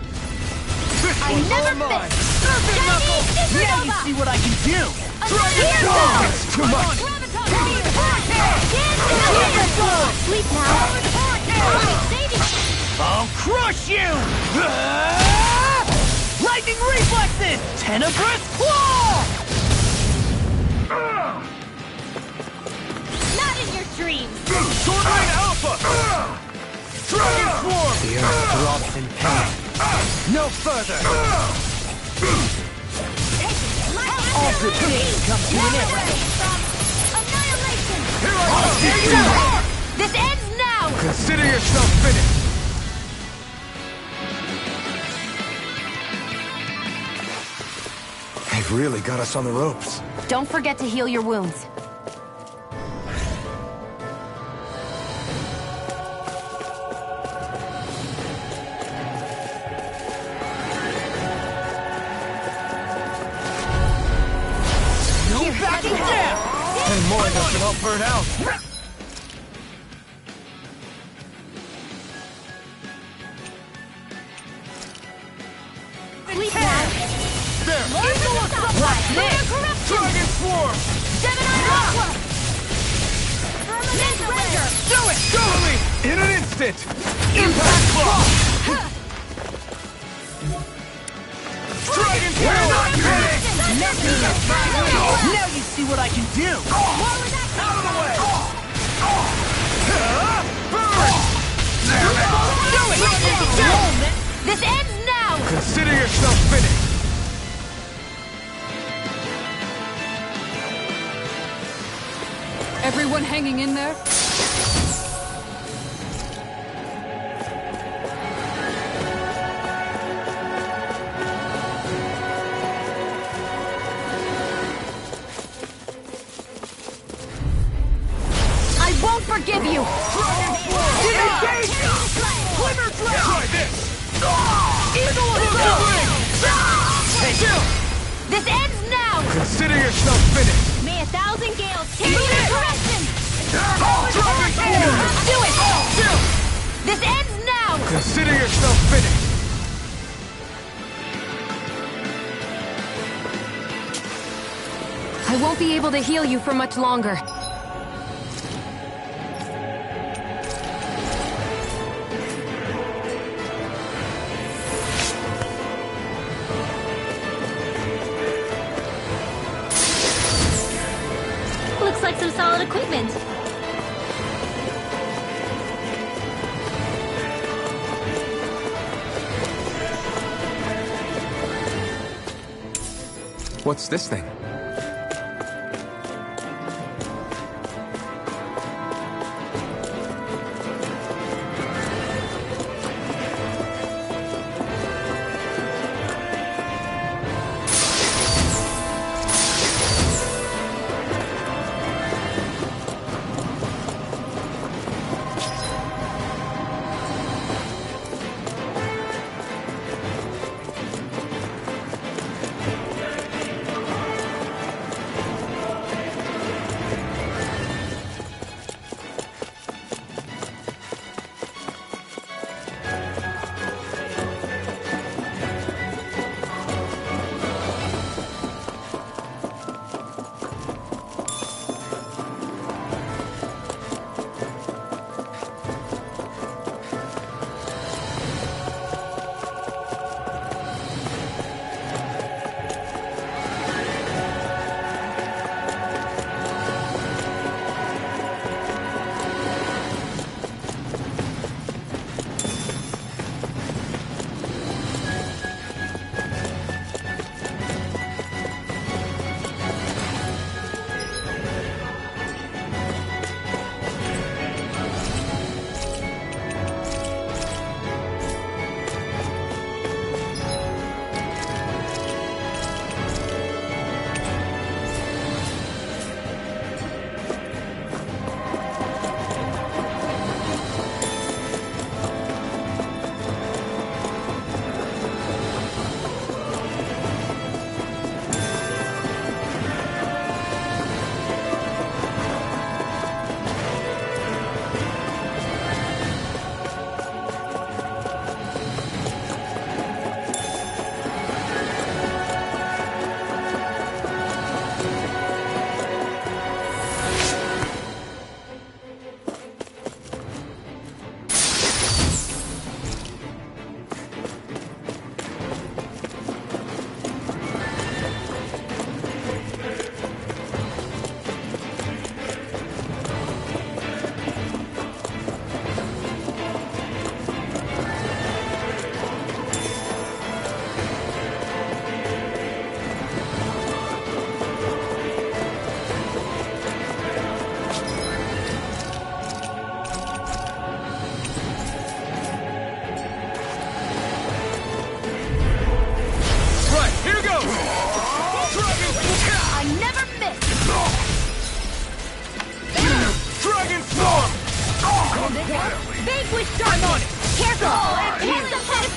I never mine! fit! Now you see what I can do! It's too much! Sleep now! I'll crush you! Lightning reflexes! Tenebrous claw! Not in your dreams! Swordline Alpha! Dragon Swarm! The earth drops in pain. No further! All good things come to an end. Annihilation! Here I come! This ends now! Consider yourself finished! They've really got us on the ropes. Don't forget to heal your wounds. No backing down! Any more doesn't help burn out. Sleep now! There! What's this? Dragon Swarm! Gemini Aqua! Firmament Render! Do it! Totally! In an instant! Impact Claw! Dragon Tail! Now you see what I can do! Out of the way! Burn! Do it! This ends now! Consider yourself finished! Everyone hanging in there? I won't forgive you! Try this! This ends now! Consider yourself finished! May 1,000 gales take the correction! Do it! This ends now! Consider yourself finished! I won't be able to heal you for much longer. Looks like some solid equipment. What's this thing? Vanquish darkness! I'm on it! Careful! Here's the pet!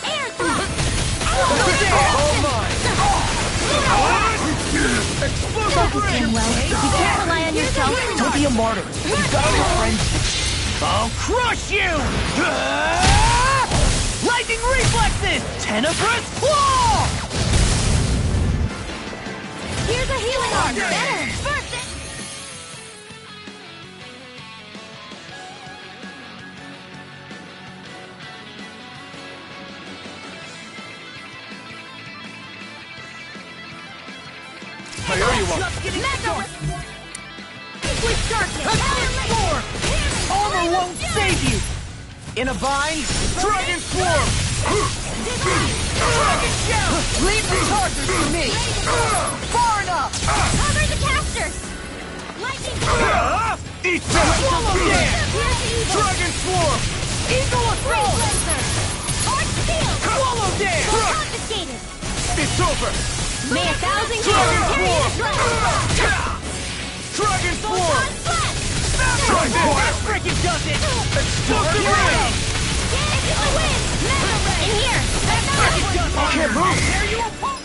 Air thrust! Focusing well. You can't rely on yourself. Don't be a martyr. You've got your friends. I'll crush you! Lightning reflexes! Tenebrous claw! Here's a healing arm. Better. First it. I owe you one. With darkness. Armor won't save you! In a bind, Dragon Swarm! Dragon Shell! Leave the chargers to me! Far enough! Cover the casters. Lightning. Eat them! Swallow Dance! Here's the evil. Dragon Swarm! Eagle Assault! Blazer. Arch Steel. Swallow Dance! Confiscated. It's over! May 1,000 Dragon carry Swarm! the dragon. Dragon Swarm! Flash. Try this! Frickin' does it! Explosive Ray! Get into the wind. Mega Ray. In here. I can't move! There you are!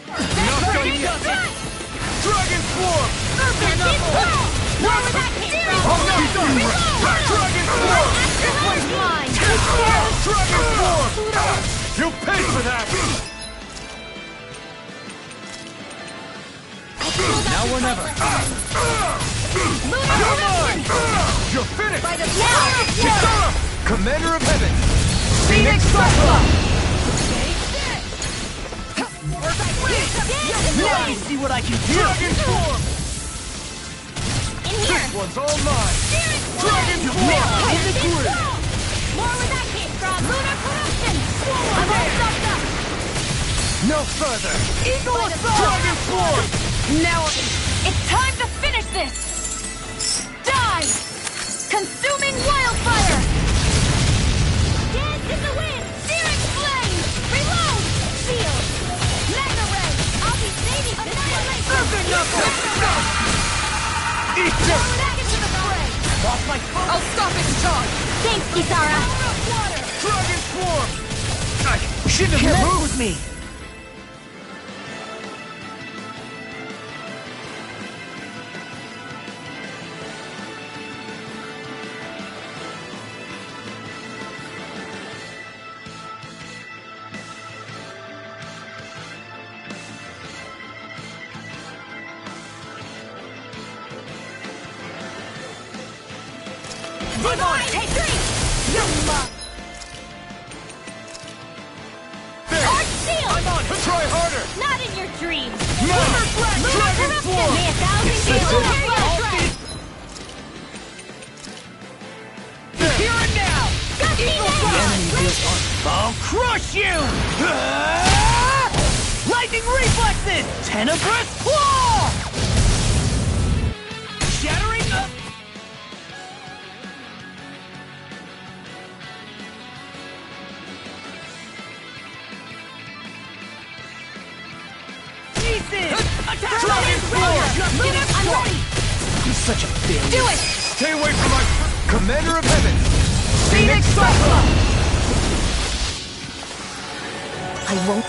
Not done yet! Dragon Swarm! Where was that came from? I'm not done! Dragon Swarm! Afterlight's mine. Dragon Swarm! You pay for that! Now or never. Come on! You're finished! Now. Kisara! Commander of Heaven! Phoenix Cyclops! Now you see what I can do! Dragon Swarm! In here. This one's all mine! Dragon Now Swarm! in the group! More where that came from. Lunar corruption. I'm all sucked up. No further! Eagle Assault! Dragon Swarm! Now, it's time to finish this! Die! Consuming wildfire! Dance in the wind. Searing flame. Reload. Shield. Mega ray. I'll be saving annihilation. Eat them! Back into the fray. Lost my phone! I'll stop its charge! Thanks, Kisara. Dragon Swarm! You shouldn't have messed with me! Divine retreat. There! Arch shield. I'm on it! Try harder! Not in your dreams. Lunar Dragon Corruption. Swarm! May 1,000 That's shield it. carry the threat. Here and now! Gusty Nation. I'll crush you! Lightning reflexes! Tenebrous claw! Shattering up! Jesus! Attack! Dragon Swarm! I'm ready. I'm such a bitch. Do it! Stay away from my... Commander of Heaven! Phoenix Cyclops! I won't